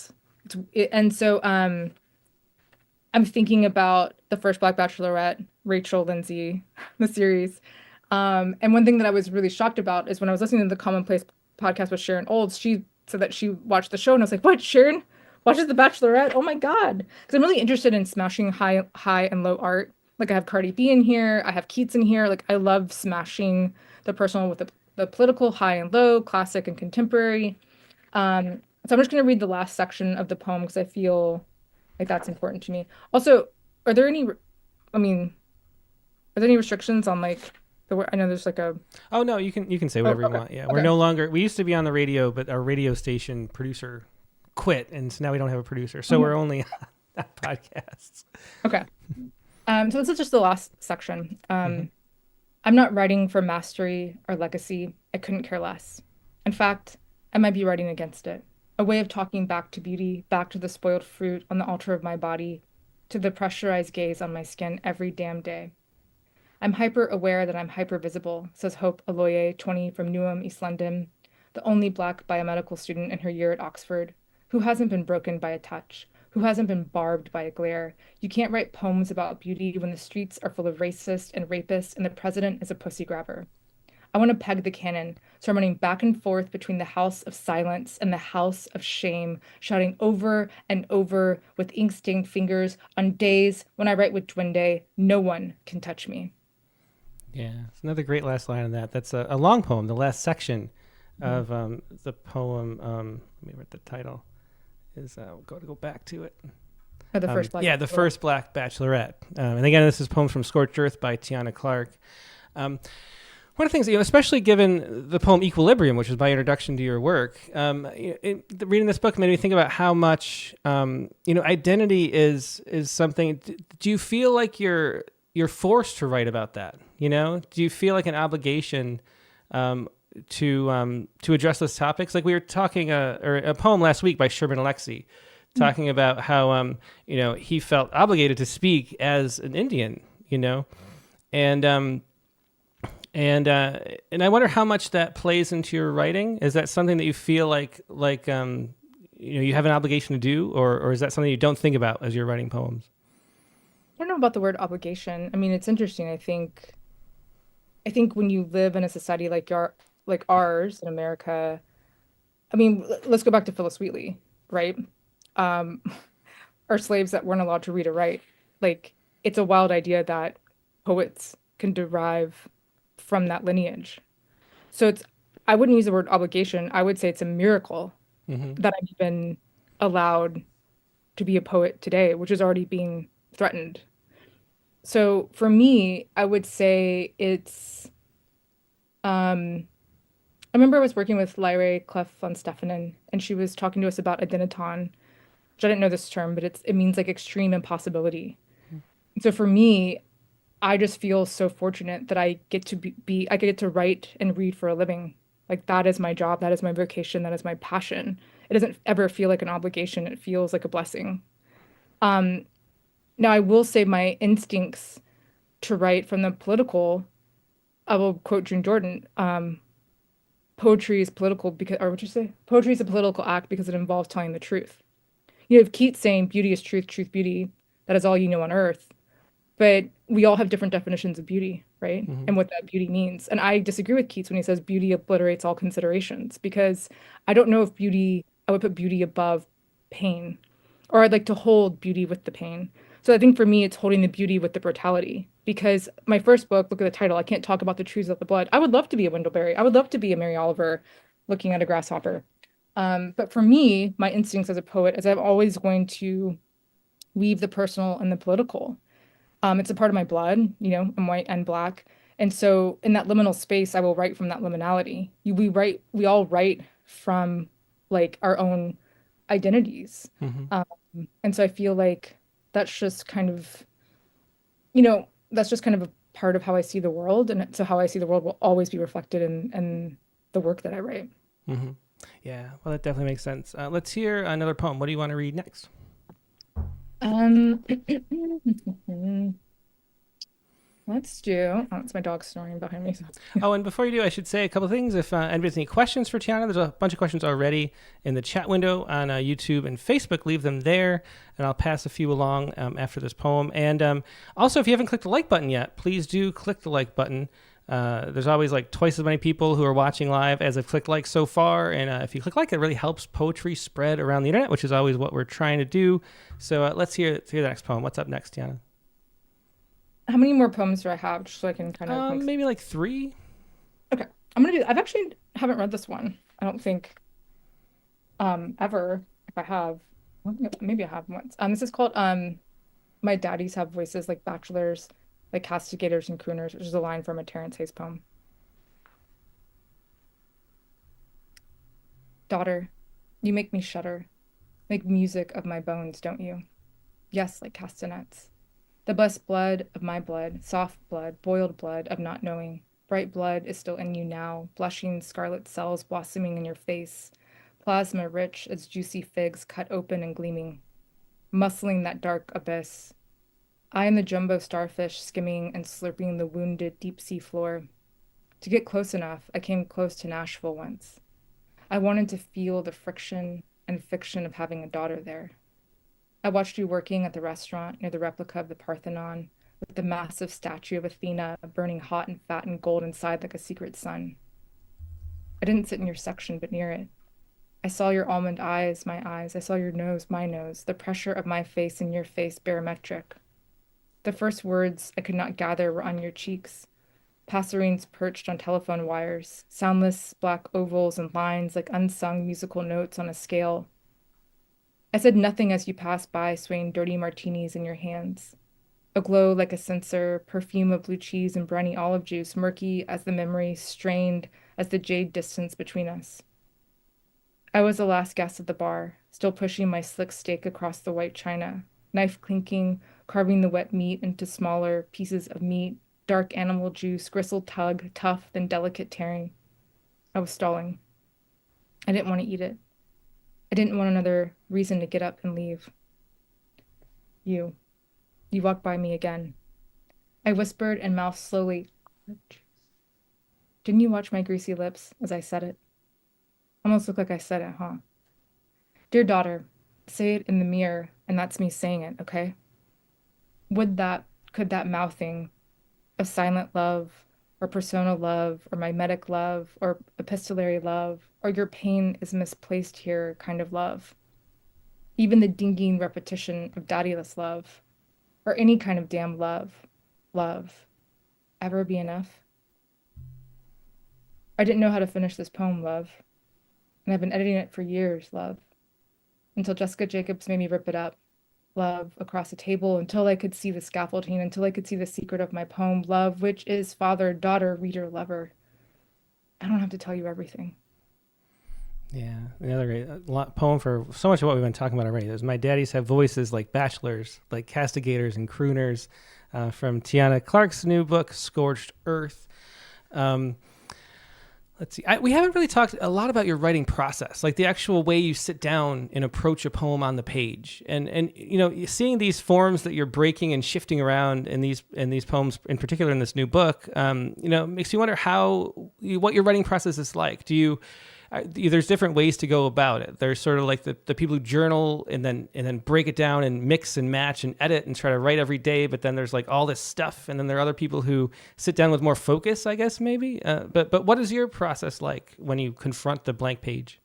And so I'm thinking about the first Black Bachelorette, Rachel Lindsay, the series. And one thing that I was really shocked about is when I was listening to the Commonplace podcast with Sharon Olds, she said that she watched the show, and I was like, "What? Sharon watches The Bachelorette? Oh my God!" Because I'm really interested in smashing high and low art. Like I have Cardi B in here, I have Keats in here. Like I love smashing the personal with the political, high and low, classic and contemporary. So I'm just going to read the last section of the poem because I feel like that's important to me. Also, are there any, I mean, are there any restrictions on like I know there's like a, Oh no, you can say oh, whatever you okay. want. Yeah, we're Okay. no longer. We used to be on the radio, but our radio station producer quit, and so now we don't have a producer, so we're Mhm. only on podcasts. Okay. So this is just the last section. Hmm. I'm not writing for mastery or legacy. I couldn't care less. In fact, I might be writing against it. A way of talking back to beauty, back to the spoiled fruit on the altar of my body, to the pressurized gaze on my skin every damn day. I'm hyper aware that I'm hyper visible, says Hope Aloye, 20, from Newham, East London, the only black biomedical student in her year at Oxford, who hasn't been broken by a touch, who hasn't been barbed by a glare. You can't write poems about beauty when the streets are full of racists and rapists and the president is a pussy grabber. I want to peg the cannon, so I'm running back and forth between the house of silence and the house of shame, shouting over and over with ink-stained fingers on days when I write with Dwinde, no one can touch me. Yeah, it's another great last line of that. That's a long poem. The last section Mhm. of the poem. Let me read the title. Is go back to it. Or the first black. Yeah, the first Black Bachelorette. And again, this is poems from Scorched Earth by Tiana Clark. Um, One of the things, especially given the poem Equilibrium, which is my introduction to your work, reading this book made me think about how much, identity is something. Do you feel like you're forced to write about that? Do you feel like an obligation to address those topics? Like we were talking, or a poem last week by Sherman Alexie, talking about how he felt obligated to speak as an Indian, and and I wonder how much that plays into your writing. Is that something that you feel you have an obligation to do, or is that something you don't think about as you're writing poems? I don't know about the word obligation. I mean, it's interesting. I think when you live in a society like ours in America, I mean, let's go back to Phyllis Wheatley, right? Um, our slaves that weren't allowed to read or write. Like, it's a wild idea that poets can derive from that lineage. So I wouldn't use the word obligation. I would say it's a miracle Hmm. that I'm even allowed to be a poet today, which is already being threatened. So for me, I would say um, I remember I was working with Lyra Clef von Stefanen, and she was talking to us about Adinaton, which I didn't know this term, but it means like extreme impossibility. So for me, I just feel so fortunate that I get to I get to write and read for a living. Like that is my job, that is my vocation, that is my passion. It doesn't ever feel like an obligation. It feels like a blessing. Um, Now I will say my instincts to write from the political, I will quote June Jordan, poetry is political because, or what you say? Poetry is a political act because it involves telling the truth. You have Keats saying beauty is truth, truth, beauty. That is all you know on earth. But we all have different definitions of beauty, right? Hmm. And what that beauty means. And I disagree with Keats when he says beauty obliterates all considerations because I don't know if I would put beauty above pain, or I'd like to hold beauty with the pain. So I think for me, it's holding the beauty with the brutality. Because my first book, look at the title, I can't talk about the trees of the blood. I would love to be a Wendellberry. I would love to be a Mary Oliver looking at a grasshopper. But for me, my instincts as a poet is I'm always going to weave the personal and the political. It's a part of my blood, I'm white and black. And so in that liminal space, I will write from that liminality. We all write from like our own identities. Hmm. Um, and so I feel like that's just kind of, you know, that's just kind of a part of how I see the world. And so how I see the world will always be reflected in the work that I write. Hmm. Yeah, well, that definitely makes sense. Let's hear another poem. What do you want to read next? Um, let's do, oh, it's my dog snoring behind me. Oh, and before you do, I should say a couple of things. If anybody has any questions for Tiana, there's a bunch of questions already in the chat window on YouTube and Facebook. Leave them there, and I'll pass a few along after this poem. And also, if you haven't clicked the like button yet, please do click the like button. There's always like twice as many people who are watching live as have clicked like so far. And if you click like, it really helps poetry spread around the internet, which is always what we're trying to do. So let's hear the next poem. What's up next, Tiana? How many more poems do I have just so I can kind of like, Maybe like three. okay, I've actually haven't read this one. I don't think ever. If I have, I don't think maybe I have once. This is called My Daddies Have Voices Like Bachelors, Like Castigators and Crooners, which is a line from a Terence Hayes poem. Daughter, you make me shudder, make music of my bones, don't you? Yes, like castanets. The blessed blood of my blood, soft blood, boiled blood of not knowing. Bright blood is still in you now, blushing scarlet cells blossoming in your face, plasma rich as juicy figs cut open and gleaming, muscling that dark abyss. I am the jumbo starfish skimming and slurping the wounded deep sea floor. To get close enough, I came close to Nashville once. I wanted to feel the friction and fiction of having a daughter there. I watched you working at the restaurant near the replica of the Parthenon, with the massive statue of Athena burning hot and fat and gold inside like a secret sun. I didn't sit in your section, but near it. I saw your almond eyes, my eyes. I saw your nose, my nose, the pressure of my face in your face barometric. The first words I could not gather were on your cheeks, passerines perched on telephone wires, soundless black ovals and lines like unsung musical notes on a scale. I said nothing as you passed by, swaying dirty martinis in your hands. Aglow like a censer, perfume of blue cheese and briny olive juice, murky as the memory, strained as the jade distance between us. I was the last guest at the bar, still pushing my slick steak across the white china, knife clinking, carving the wet meat into smaller pieces of meat, dark animal juice, gristle tug, tough, then delicate tearing. I was stalling. I didn't want to eat it. I didn't want another reason to get up and leave. You. You walked by me again. I whispered and mouthed slowly. Didn't you watch my greasy lips as I said it? Almost looked like I said it, huh? Dear daughter, say it in the mirror, and that's me saying it, okay? Could that mouthing of silent love, or persona love, or mimetic love, or epistolary love, or your pain is misplaced here kind of love, even the dinging repetition of daddyless love, or any kind of damn love, love, ever be enough? I didn't know how to finish this poem, love, and I've been editing it for years, love, until Jessica Jacobs made me rip it up, love, across the table, until I could see the scaffolding, until I could see the secret of my poem, love, which is father, daughter, reader, lover. I don't have to tell you everything. Yeah, another great poem for so much of what we've been talking about already. There's My Daddies Have Voices Like Bachelors, Like Castigators and Crooners, from Tiana Clark's new book, Scorched Earth. Let's see. We haven't really talked a lot about your writing process, like the actual way you sit down and approach a poem on the page, and seeing these forms that you're breaking and shifting around in these poems, in particular in this new book, makes you wonder what your writing process is like. There's different ways to go about it. There's sort of like the people who journal and then break it down and mix and match and edit and try to write every day. But then there's like all this stuff. And then there are other people who sit down with more focus, I guess, maybe. But what is your process like when you confront the blank page?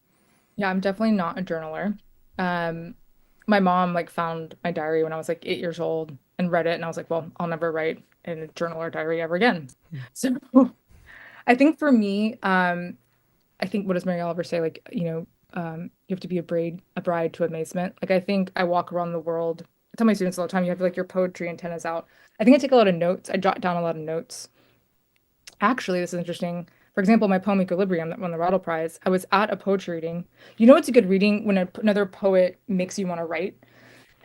Yeah, I'm definitely not a journaler. My mom like found my diary when I was like 8 years old and read it, and I was like, well, I'll never write in a journal or diary ever again. So I think for me, I think what does Mary Oliver say? Like, you have to be a bride to amazement. Like, I think I walk around the world. I tell my students all the time, you have like your poetry antennas out. I think I take a lot of notes. I jot down a lot of notes. Actually, this is interesting. For example, my poem Equilibrium that won the Rattle Prize, I was at a poetry reading. You know, it's a good reading when another poet makes you want to write.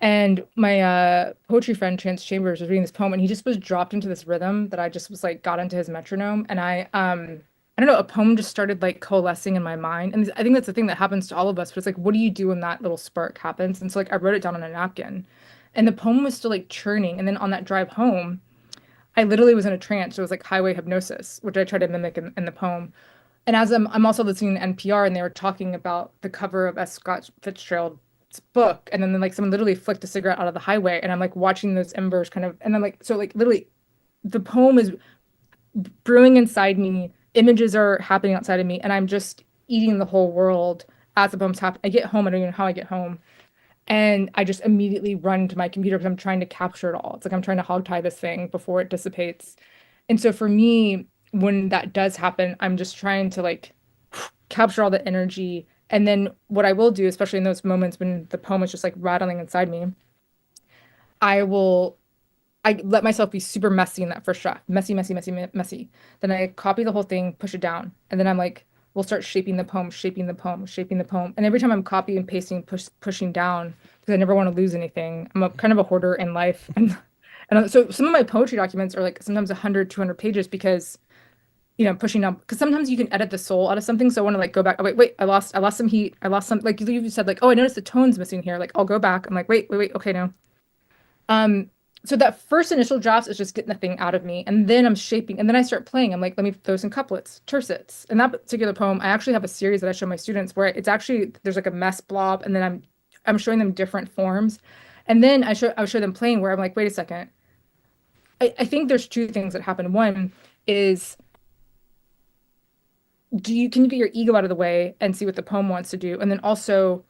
And my poetry friend Chance Chambers was reading this poem, and he just was dropped into this rhythm that I just was like got into his metronome, and I don't know, a poem just started like coalescing in my mind. And I think that's the thing that happens to all of us, but it's like, what do you do when that little spark happens? And so like I wrote it down on a napkin, and the poem was still like churning. And then on that drive home, I literally was in a trance. It was like highway hypnosis, which I tried to mimic in the poem. And as I'm also listening to NPR, and they were talking about the cover of S. Scott Fitzgerald's book, and then like someone literally flicked a cigarette out of the highway, and I'm like watching those embers kind of, and then like so like literally, the poem is brewing inside me. Images are happening outside of me, and I'm just eating the whole world as the poem's happen. I get home, I don't even know how I get home, and I just immediately run to my computer because I'm trying to capture it all. It's like I'm trying to hogtie this thing before it dissipates. And so for me, when that does happen, I'm just trying to like capture all the energy. And then what I will do, especially in those moments when the poem is just like rattling inside me, I will I let myself be super messy in that first draft. Messy, messy, messy, messy. Then I copy the whole thing, push it down. And then I'm like, we'll start shaping the poem, shaping the poem, shaping the poem. And every time I'm copying and pasting, pushing down, because I never want to lose anything. I'm a kind of a hoarder in life. And so some of my poetry documents are like sometimes 100, 200 pages because, pushing down. Because sometimes you can edit the soul out of something. So I want to like go back. Oh, wait, I lost some heat. I lost some, like you said, like, oh, I noticed the tone's missing here. Like I'll go back. I'm like, wait. Okay, no. Um, so that first initial draft is just getting the thing out of me, and then I'm shaping, and then I start playing. I'm like, let me throw some couplets, tercets. In that particular poem, I actually have a series that I show my students where it's actually there's like a mess blob, and then I'm showing them different forms, and then I show them playing where I'm like, wait a second. I think there's two things that happen. One is can you get your ego out of the way and see what the poem wants to do, and then also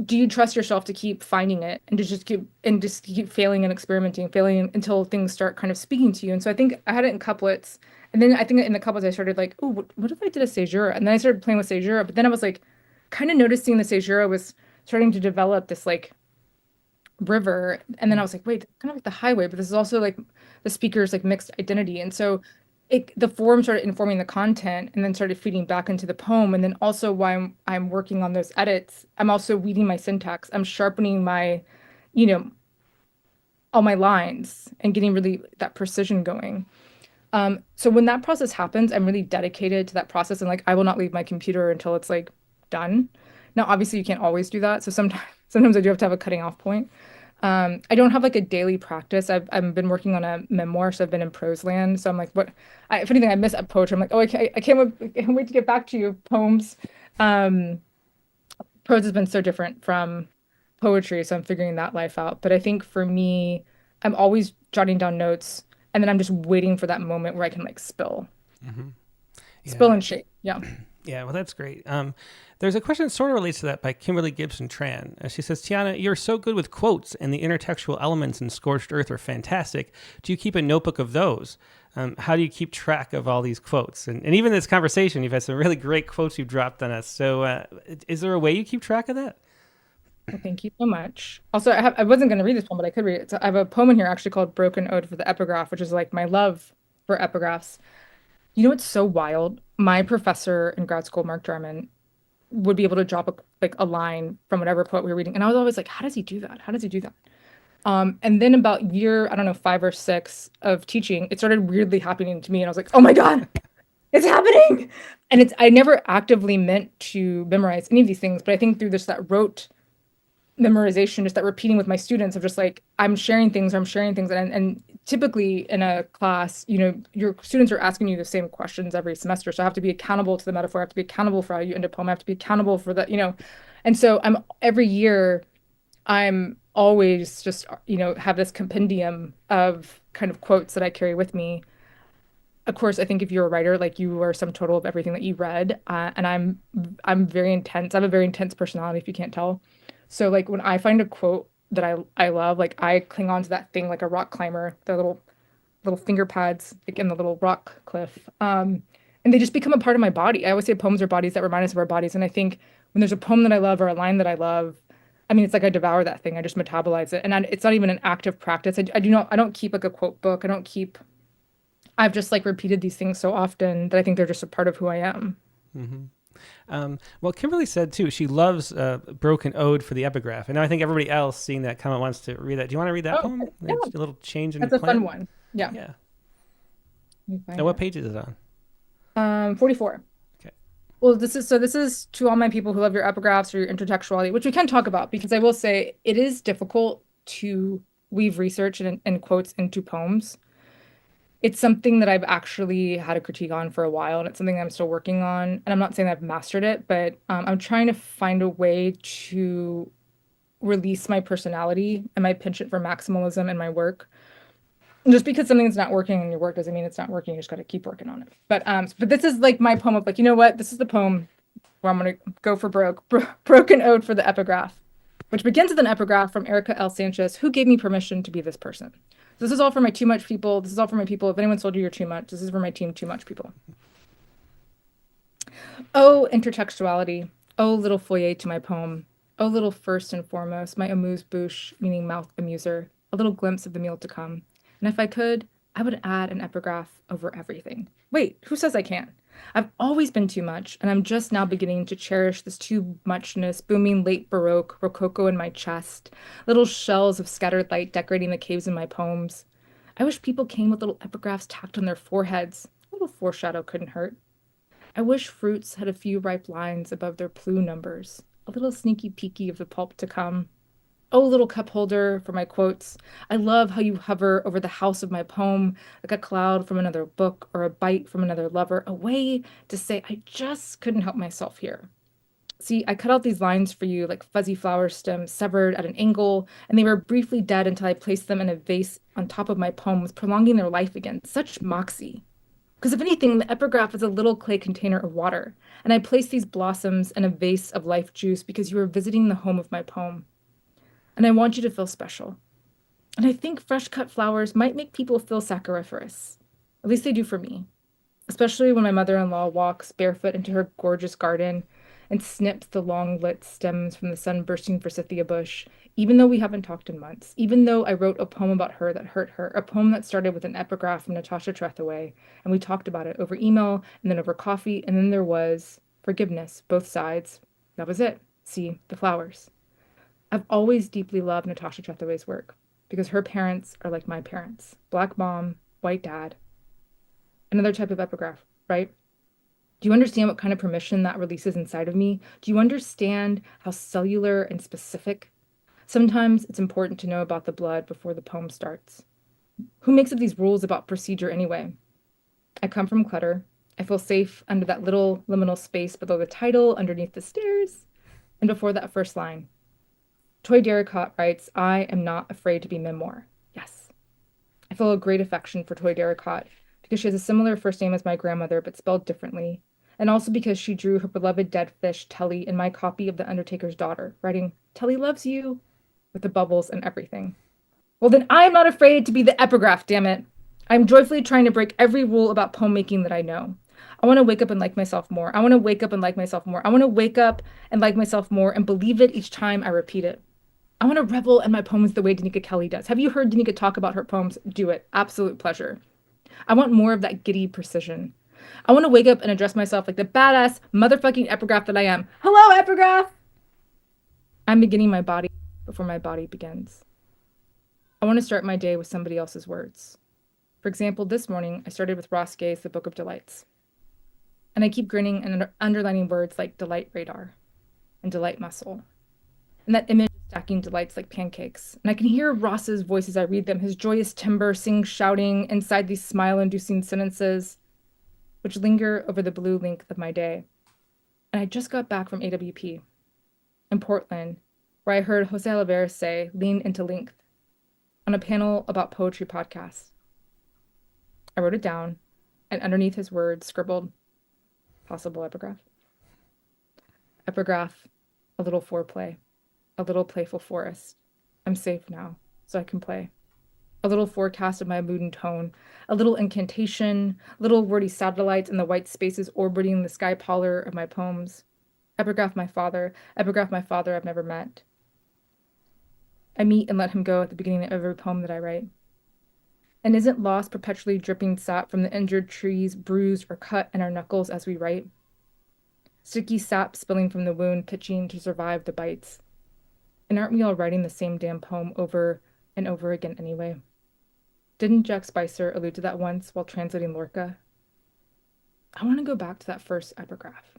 do you trust yourself to keep finding it and to just keep failing and experimenting, failing until things start kind of speaking to you? And so I think I had it in couplets, and then I think in the couplets I started like, oh, what if I did a caesura? And then I started playing with caesura, but then I was like, kind of noticing the caesura was starting to develop this like river, and then I was like, wait, kind of like the highway, but this is also like the speaker's like mixed identity, and so the form started informing the content and then started feeding back into the poem. And then also while I'm working on those edits, I'm also weeding my syntax. I'm sharpening my, you know, all my lines and getting really that precision going. So when that process happens, I'm really dedicated to that process, and like I will not leave my computer until it's like done. Now, obviously, you can't always do that. So sometimes I do have to have a cutting off point. I don't have like a daily practice. I've been working on a memoir, so I've been in prose land. So I'm like, if anything, I miss up poetry. I'm like, oh, I can't wait to get back to you, poems. Um, Prose has been so different from poetry, so I'm figuring that life out. But I think for me, I'm always jotting down notes, and then I'm just waiting for that moment where I can like spill Mm-hmm. spill Yeah. and shape. Yeah. Yeah, well, that's great. There's a question that sort of relates to that by Kimberly Gibson Tran. She says, Tiana, you're so good with quotes, and the intertextual elements in Scorched Earth are fantastic. Do you keep a notebook of those? How do you keep track of all these quotes? And even this conversation, you've had some really great quotes you've dropped on us. So is there a way you keep track of that? Well, thank you so much. Also, I wasn't going to read this poem, but I could read it. So I have a poem in here actually called Broken Ode for the Epigraph, which is like my love for epigraphs. You know what's so wild? My professor in grad school, Mark Jarman, would be able to drop a line from whatever poet we were reading. And I was always like, how does he do that? How does he do that? And then about year, I don't know, 5 or 6 of teaching, it started weirdly happening to me. And I was like, oh my God, it's happening. And I never actively meant to memorize any of these things, but I think through this, that rote memorization, just that repeating with my students of just like, I'm sharing things or I'm sharing things. And typically in a class, your students are asking you the same questions every semester. So I have to be accountable to the metaphor. I have to be accountable for how you end a poem. I have to be accountable for that. And so every year I'm always just, have this compendium of kind of quotes that I carry with me. Of course, I think if you're a writer, like you are some total of everything that you read. And I'm very intense. I have a very intense personality, if you can't tell. So like when I find a quote that I love, like I cling on to that thing like a rock climber, the little finger pads like in the little rock cliff. And they just become a part of my body. I always say poems are bodies that remind us of our bodies. And I think when there's a poem that I love or a line that I love, I mean, it's like I devour that thing. I just metabolize it. And it's not even an active practice. I don't keep like a quote book. I've just like repeated these things so often that I think they're just a part of who I am. Mm-hmm. Well, Kimberly said too, she loves Broken Ode for the Epigraph. And now I think everybody else seeing that comment wants to read that. Do you want to read that poem? Yeah. A little change in That's a plan? fun one. Yeah. Yeah. Let me find And what it. page is it on? 44. Okay. Well, this is to all my people who love your epigraphs or your intertextuality, which we can talk about because I will say it is difficult to weave research and quotes into poems. It's something that I've actually had a critique on for a while, and it's something I'm still working on. And I'm not saying I've mastered it, but I'm trying to find a way to release my personality and my penchant for maximalism in my work. And just because something's not working in your work doesn't mean it's not working. You just got to keep working on it. But this is like my poem of like, you know what? This is the poem where I'm gonna go for broken ode for the epigraph, which begins with an epigraph from Erica L. Sanchez, who gave me permission to be this person. This is all for my too much people. This is all for my people. If anyone told you you're too much, this is for my team too much people. Oh, intertextuality. Oh, little foyer to my poem. Oh, little first and foremost, my amuse-bouche, meaning mouth amuser, a little glimpse of the meal to come. And if I could, I would add an epigraph over everything. Wait, who says I can't? I've always been too much, and I'm just now beginning to cherish this too muchness, booming late Baroque, Rococo in my chest, little shells of scattered light decorating the caves in my poems. I wish people came with little epigraphs tacked on their foreheads. A little foreshadow couldn't hurt. I wish fruits had a few ripe lines above their plue numbers, a little sneaky peeky of the pulp to come. Oh, little cup holder for my quotes. I love how you hover over the house of my poem like a cloud from another book or a bite from another lover, a way to say I just couldn't help myself here. See, I cut out these lines for you like fuzzy flower stems severed at an angle, and they were briefly dead until I placed them in a vase on top of my poems, prolonging their life again. Such moxie. Because if anything, the epigraph is a little clay container of water, and I placed these blossoms in a vase of life juice because you were visiting the home of my poem. And I want you to feel special. And I think fresh cut flowers might make people feel sacchariferous. At least they do for me. Especially when my mother-in-law walks barefoot into her gorgeous garden and snips the long lit stems from the sun-bursting forsythia bush, even though we haven't talked in months, even though I wrote a poem about her that hurt her, a poem that started with an epigraph from Natasha Trethewey, and we talked about it over email and then over coffee, and then there was forgiveness, both sides. That was it. See, the flowers. I've always deeply loved Natasha Trethewey's work because her parents are like my parents. Black mom, white dad. Another type of epigraph, right? Do you understand what kind of permission that releases inside of me? Do you understand how cellular and specific? Sometimes it's important to know about the blood before the poem starts. Who makes up these rules about procedure anyway? I come from clutter. I feel safe under that little liminal space below the title, underneath the stairs, and before that first line. Toy Derricott writes, I am not afraid to be memoir. Yes. I feel a great affection for Toy Derricott because she has a similar first name as my grandmother, but spelled differently. and also because she drew her beloved dead fish, Telly, in my copy of The Undertaker's Daughter, writing, Telly loves you, with the bubbles and everything. Well, then I am not afraid to be the epigraph, damn it. I'm joyfully trying to break every rule about poem making that I know. I want to wake up and like myself more. I want to wake up and like myself more. I want to wake up and like myself more and believe it each time I repeat it. I want to revel in my poems the way Danica Kelly does. Have you heard Danica talk about her poems? Do it. Absolute pleasure. I want more of that giddy precision. I want to wake up and address myself like the badass motherfucking epigraph that I am. Hello, epigraph! I'm beginning my body before my body begins. I want to start my day with somebody else's words. For example, this morning, I started with Ross Gay's The Book of Delights. And I keep grinning and underlining words like delight radar and delight muscle. And that image of stacking delights like pancakes. And I can hear Ross's voice as I read them, his joyous timbre shouting inside these smile-inducing sentences, which linger over the blue length of my day. And I just got back from AWP in Portland, where I heard Jose Oliveira say, lean into length, on a panel about poetry podcasts. I wrote it down, and underneath his words scribbled, possible epigraph. Epigraph, a little foreplay, a little playful forest. I'm safe now, so I can play. A little forecast of my mood and tone, a little incantation, little wordy satellites in the white spaces orbiting the sky pallor of my poems. Epigraph my father I've never met. I meet and let him go at the beginning of every poem that I write. And isn't loss perpetually dripping sap from the injured trees, bruised or cut in our knuckles as we write? Sticky sap spilling from the wound, pitching to survive the bites. And aren't we all writing the same damn poem over and over again anyway? Didn't Jack Spicer allude to that once while translating Lorca? I want to go back to that first epigraph.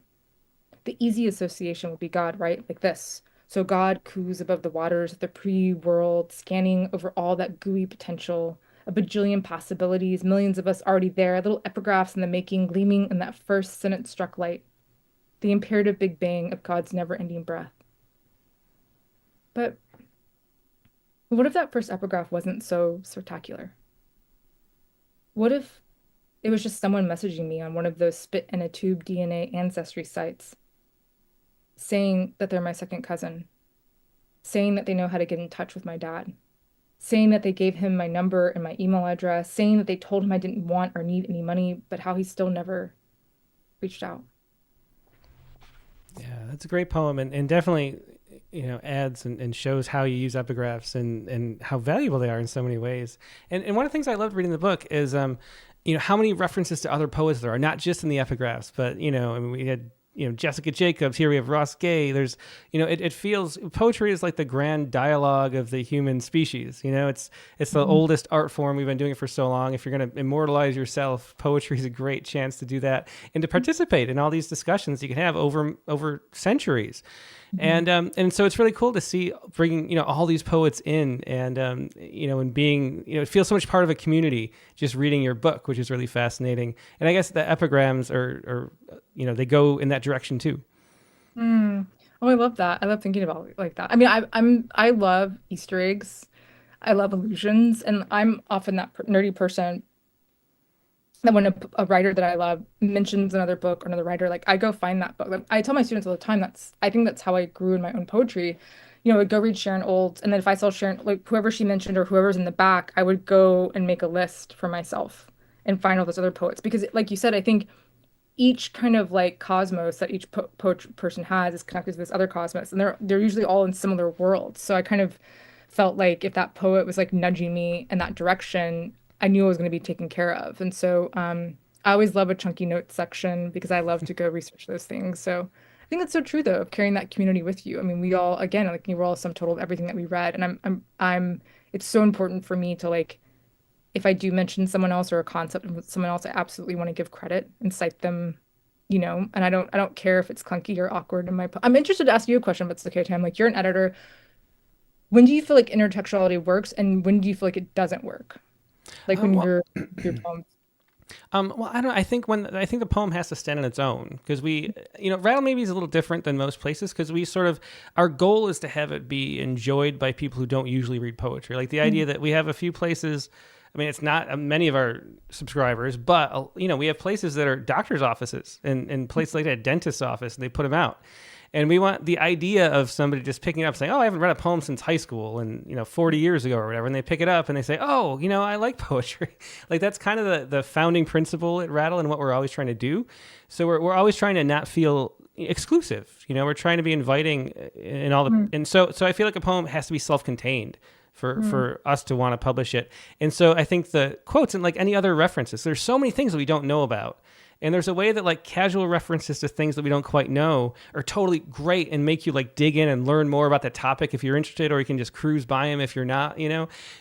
The easy association would be God, right? Like this. So God coos above the waters of the pre-world, scanning over all that gooey potential, a bajillion possibilities, millions of us already there, little epigraphs in the making, gleaming in that first sentence struck light, the imperative big bang of God's never-ending breath. But what if that first epigraph wasn't so spectacular? What if it was just someone messaging me on one of those spit in a tube DNA ancestry sites, saying that they're my second cousin, saying that they know how to get in touch with my dad, saying that they gave him my number and my email address, saying that they told him I didn't want or need any money, but how he still never reached out. Yeah, that's a great poem, and definitely, adds and shows how you use epigraphs and how valuable they are in so many ways. And one of the things I loved reading the book is, how many references to other poets there are, not just in the epigraphs, but, we had, Jessica Jacobs, here we have Ross Gay. There's, it feels, poetry is like the grand dialogue of the human species. It's the oldest art form. We've been doing it for so long. If you're going to immortalize yourself, poetry is a great chance to do that and to participate in all these discussions you can have over centuries. And so it's really cool to see bringing, all these poets in and being, it feels so much part of a community just reading your book, which is really fascinating. And I guess the epigrams are they go in that direction too. Oh, I love that. I love thinking about it like that. I mean, I love Easter eggs. I love illusions, and I'm often that nerdy person that when a writer that I love mentions another book or another writer, like I go find that book. Like, I tell my students all the time I think that's how I grew in my own poetry. I would go read Sharon Olds, and then if I saw Sharon, like whoever she mentioned or whoever's in the back, I would go and make a list for myself and find all those other poets. Because like you said, I think each kind of like cosmos that each person has is connected to this other cosmos, and they're usually all in similar worlds. So I kind of felt like if that poet was like nudging me in that direction, I knew I was going to be taken care of. And so I always love a chunky notes section because I love to go research those things. So I think that's so true though, of carrying that community with you. I mean, we all, again, like we're all a sum total of everything that we read. And I'm it's so important for me to like, if I do mention someone else or a concept of someone else, I absolutely want to give credit and cite them, and I don't care if it's clunky or awkward in my, I'm interested to ask you a question, but it's okay, Tam. Like you're an editor. When do you feel like intertextuality works and when do you feel like it doesn't work? Like when your poems. Well, I don't. I think the poem has to stand on its own because we, Rattle maybe is a little different than most places because we sort of, our goal is to have it be enjoyed by people who don't usually read poetry. Like the idea that we have a few places, I mean, it's not many of our subscribers, but we have places that are doctors' offices and places like that, dentist's office, and they put them out. And we want the idea of somebody just picking it up saying, oh, I haven't read a poem since high school and, 40 years ago or whatever. And they pick it up and they say, oh, I like poetry. Like that's kind of the founding principle at Rattle and what we're always trying to do. So we're always trying to not feel exclusive. We're trying to be inviting in all the, and so I feel like a poem has to be self-contained for us to want to publish it. And so I think the quotes and like any other references, there's so many things that we don't know about. And there's a way that like casual references to things that we don't quite know are totally great and make you like dig in and learn more about the topic if you're interested, or you can just cruise by them if you're not,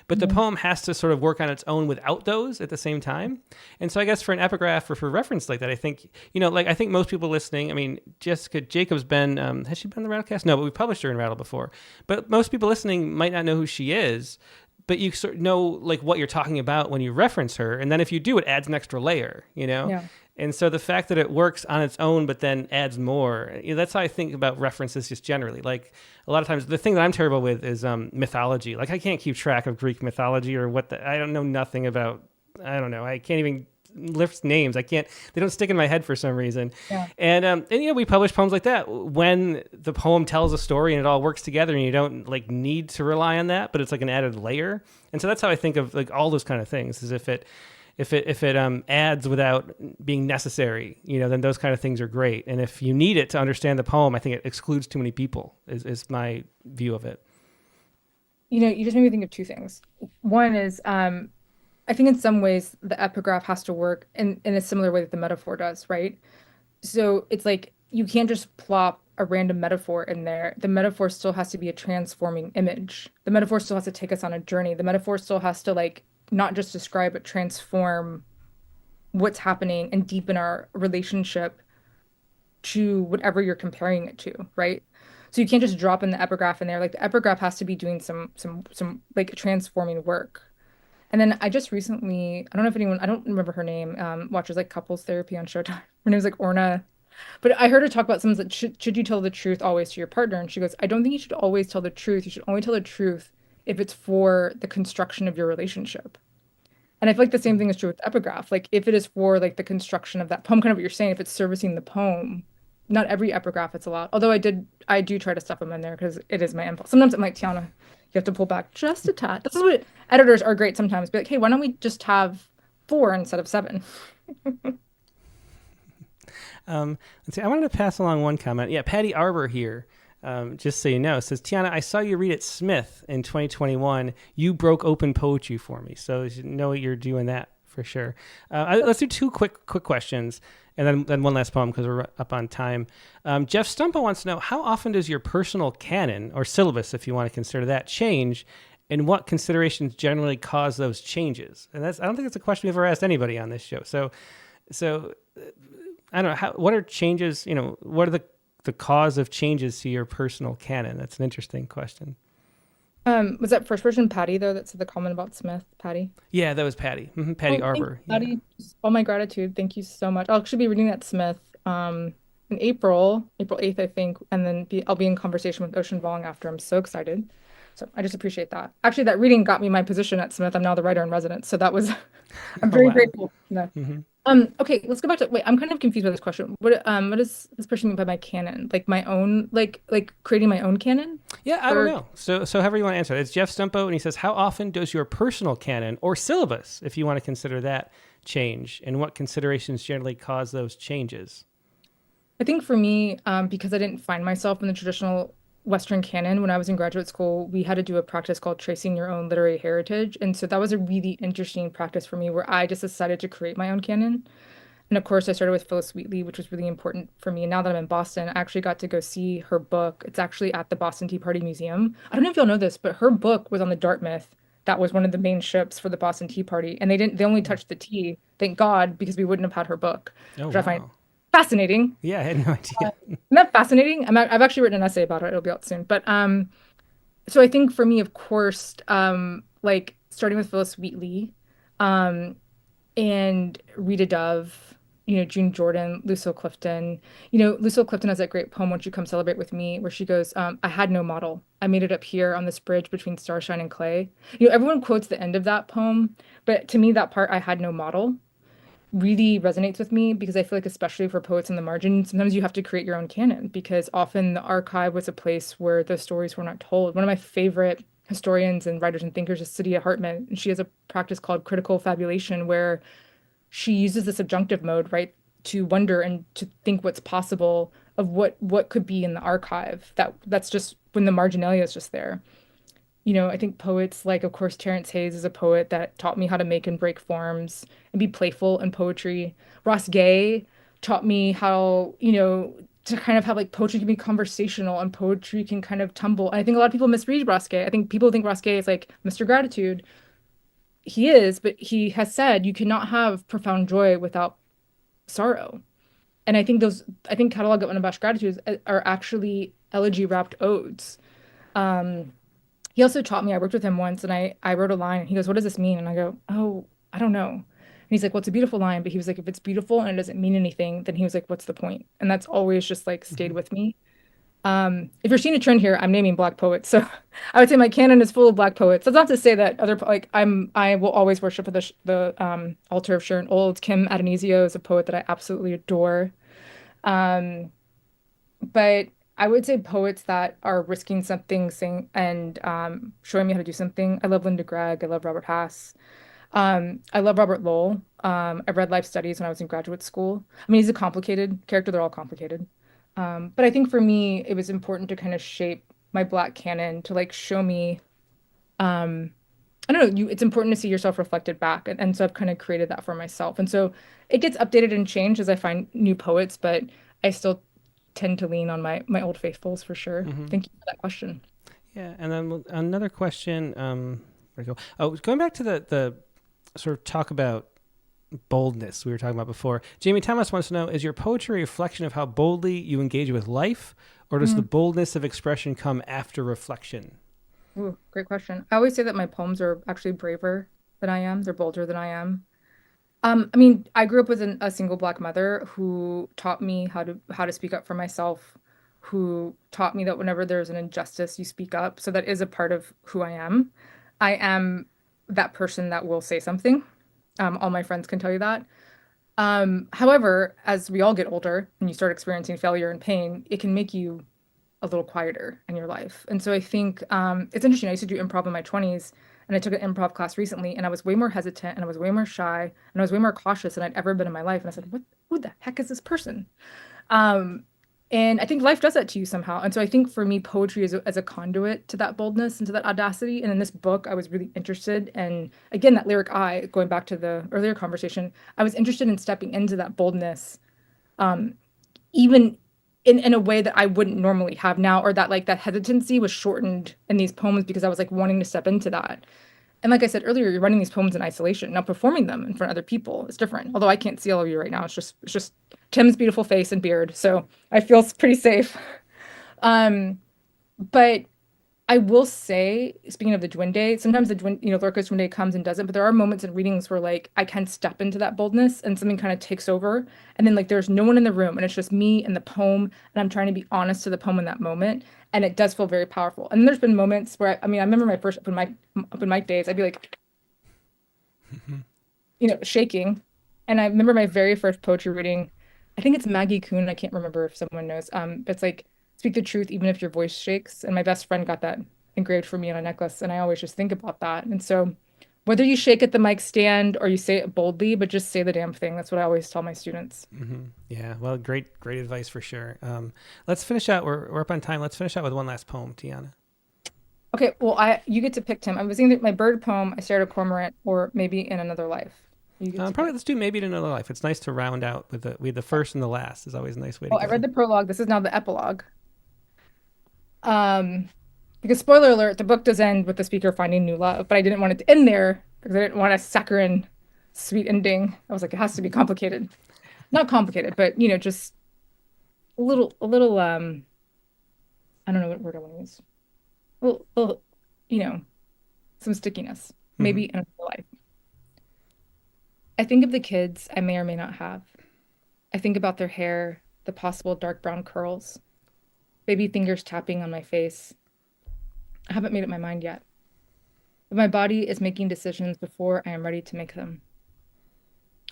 But the poem has to sort of work on its own without those at the same time. And so I guess for an epigraph or for reference like that, I think, I think most people listening, I mean, Jessica Jacobs been, has she been on the Rattlecast? No, but we published her in Rattle before. But most people listening might not know who she is. But you sort of know like what you're talking about when you reference her. And then if you do, it adds an extra layer, Yeah. And so the fact that it works on its own, but then adds more, that's how I think about references just generally. Like a lot of times, the thing that I'm terrible with is mythology. Like I can't keep track of Greek mythology or I don't know nothing about, I don't know. I can't even lift names. They don't stick in my head for some reason. Yeah. And we publish poems like that when the poem tells a story and it all works together and you don't like need to rely on that, but it's like an added layer. And so that's how I think of like all those kind of things is if it adds without being necessary, then those kind of things are great. And if you need it to understand the poem, I think it excludes too many people is my view of it. You just made me think of two things. One is, I think in some ways the epigraph has to work in a similar way that the metaphor does, right? So it's like you can't just plop a random metaphor in there. The metaphor still has to be a transforming image. The metaphor still has to take us on a journey. The metaphor still has to like not just describe, but transform what's happening and deepen our relationship to whatever you're comparing it to, right? So you can't just drop in the epigraph in there. Like the epigraph has to be doing some like transforming work. And then I just recently, I don't know if anyone, I don't remember her name, watches like couples therapy on Showtime. Her name's like Orna. But I heard her talk about someone's like, should you tell the truth always to your partner? And she goes, I don't think you should always tell the truth. You should only tell the truth if it's for the construction of your relationship. And I feel like the same thing is true with epigraph. Like if it is for like the construction of that poem, kind of what you're saying, if it's servicing the poem, not every epigraph it's allowed. Although I do try to stuff them in there because it is my impulse. Sometimes I'm like, Tiana, you have to pull back just a tad. This is what editors are great sometimes. Be like, hey, why don't we just have 4 instead of 7? Let's see. I wanted to pass along one comment. Yeah, Patty Arbor here. Just so you know, says, Tiana, I saw you read at Smith in 2021. You broke open poetry for me. So you know you're doing that for sure. Let's do 2 quick questions and then one last poem because we're up on time. Jeff Stumpa wants to know, how often does your personal canon or syllabus, if you want to consider that, change, and what considerations generally cause those changes? And I don't think that's a question we've ever asked anybody on this show. So I don't know, what are changes, what are the cause of changes to your personal canon? That's an interesting question. Was that first person Patty though that said the comment about Smith? Patty? Yeah, that was Patty. Mm-hmm. Patty Arbor. Patty, all my gratitude. Thank you so much. I'll actually be reading that Smith in April 8th, I think, and then I'll be in conversation with Ocean Vuong after. I'm so excited. So I just appreciate that. Actually, that reading got me my position at Smith. I'm now the writer in residence. So that was, I'm very grateful. Yeah. Mm-hmm. Okay, let's go back to, wait, I'm kind of confused by this question. What does this person mean by my canon? Like my own, like creating my own canon? Yeah, I don't know. So however you want to answer it. It's Jeff Stumpo, and he says, how often does your personal canon or syllabus, if you want to consider that, change? And what considerations generally cause those changes? I think for me, because I didn't find myself in the traditional Western canon, when I was in graduate school, we had to do a practice called tracing your own literary heritage. And so that was a really interesting practice for me where I just decided to create my own canon. And of course, I started with Phyllis Wheatley, which was really important for me. And now that I'm in Boston, I actually got to go see her book. It's actually at the Boston Tea Party Museum. I don't know if y'all know this, but her book was on the Dartmouth. That was one of the main ships for the Boston Tea Party. And they only touched the tea, thank God, because we wouldn't have had her book, which I find fascinating. Yeah, I had no idea. Isn't that fascinating? I've actually written an essay about it. It'll be out soon. But so I think for me, of course, like starting with Phyllis Wheatley, and Rita Dove, June Jordan, Lucille Clifton. Lucille Clifton has that great poem, Won't You Come Celebrate With Me, where she goes, I had no model. I made it up here on this bridge between starshine and clay. Everyone quotes the end of that poem, but to me, that part, I had no model, really resonates with me because I feel like, especially for poets in the margin, sometimes you have to create your own canon because often the archive was a place where the stories were not told. One of my favorite historians and writers and thinkers is Saidiya Hartman, and she has a practice called critical fabulation where she uses the subjunctive mode, right, to wonder and to think what's possible of what could be in the archive. That's just when the marginalia is just there. I think poets like, of course, Terence Hayes is a poet that taught me how to make and break forms and be playful in poetry. Ross Gay taught me how, to kind of have like poetry can be conversational and poetry can kind of tumble. And I think a lot of people misread Ross Gay. I think people think Ross Gay is like Mr. Gratitude. He is, but he has said you cannot have profound joy without sorrow. And I think Catalog of Unabashed Gratitude are actually elegy wrapped odes. Um, he also taught me, I worked with him once and I wrote a line and he goes, what does this mean? And I go, oh, I don't know. And he's like, well, it's a beautiful line. But he was like, if it's beautiful and it doesn't mean anything, then he was like, what's the point? And that's always just like stayed Hmm. with me. If you're seeing a trend here, I'm naming Black poets. So I would say my canon is full of Black poets. That's not to say that like I will always worship at the altar of Sharon Olds. Kim Adonisio is a poet that I absolutely adore. Um, but I would say poets that are risking something, saying and showing me how to do something. I love Linda Gregg. I love Robert Hass. I love Robert Lowell. I read Life Studies when I was in graduate school. I mean, he's a complicated character. They're all complicated. But I think for me, it was important to kind of shape my Black canon to like show me, um, I don't know, it's important to see yourself reflected back. And so I've kind of created that for myself. And so it gets updated and changed as I find new poets, but I still tend to lean on my old faithfuls for sure. Hmm. Thank you for that question. Yeah, and then another question. Where to go? Oh, going back to the sort of talk about boldness we were talking about before. Jamie Thomas wants to know: is your poetry a reflection of how boldly you engage with life, or does the Mm. boldness of expression come after reflection? Ooh, great question. I always say that my poems are actually braver than I am. They're bolder than I am. I mean, I grew up with a single Black mother who taught me how to speak up for myself, who taught me that whenever there's an injustice, you speak up. So that is a part of who I am. I am that person that will say something. All my friends can tell you that. However, as we all get older and you start experiencing failure and pain, it can make you a little quieter in your life. And so I think it's interesting. I used to do improv in my 20s, and I took an improv class recently, and I was way more hesitant, and I was way more shy, and I was way more cautious than I'd ever been in my life. And I said, who the heck is this person? Um, and I think life does that to you somehow. And so I think for me, poetry is as a conduit to that boldness and to that audacity. And in this book, I was really interested. And again, that lyric I, going back to the earlier conversation, I was interested in stepping into that boldness, um, even in a way that I wouldn't normally have now, or that like that hesitancy was shortened in these poems because I was like wanting to step into that. And like I said earlier, you're writing these poems in isolation. Now performing them in front of other people is different. Although I can't see all of you right now. It's just Tim's beautiful face and beard. So I feel pretty safe. Um, but I will say, speaking of the Dwinde, sometimes Lorca's Dwinde comes and doesn't, but there are moments in readings where like I can step into that boldness and something kind of takes over. And then like there's no one in the room and it's just me and the poem, and I'm trying to be honest to the poem in that moment. And it does feel very powerful. And then there's been moments where I mean, I remember my first open mic days, I'd be like, shaking. And I remember my very first poetry reading. I think it's Maggie Kuhn. I can't remember if someone knows. But it's like speak the truth even if your voice shakes. And my best friend got that engraved for me on a necklace, and I always just think about that. And so whether you shake at the mic stand or you say it boldly, but just say the damn thing. That's what I always tell my students. Hmm. Yeah, well, great advice for sure. Let's finish out. We're up on time. Let's finish out with one last poem, Tiana. Okay, well, I you get to pick, Tim. I was thinking that my bird poem, I stared at a cormorant, or maybe in another life. You get to Probably pick. let's do maybe in another life. It's nice to round out with the first and the last is always a nice way to Oh, I read go. the prologue. This is now the epilogue. Um, because spoiler alert, the book does end with the speaker finding new love, but I didn't want it to end there because I didn't want a saccharine sweet ending. I was like, it has to be complicated. Not complicated, but just a little I don't know what word I want to use. A little, you know, some stickiness. Hmm. Maybe in another life. I think of the kids I may or may not have. I think about their hair, the possible dark brown curls, baby fingers tapping on my face. I haven't made up my mind yet, but my body is making decisions before I am ready to make them.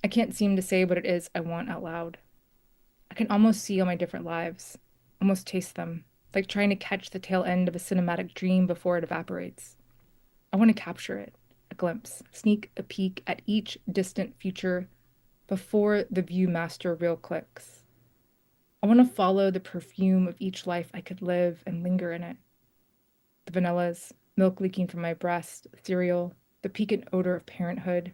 I can't seem to say what it is I want out loud. I can almost see all my different lives, almost taste them, like trying to catch the tail end of a cinematic dream before it evaporates. I want to capture it, a glimpse, sneak a peek at each distant future before the Viewmaster reel clicks. I want to follow the perfume of each life I could live and linger in it. The vanillas, milk leaking from my breast, cereal, the piquant odor of parenthood,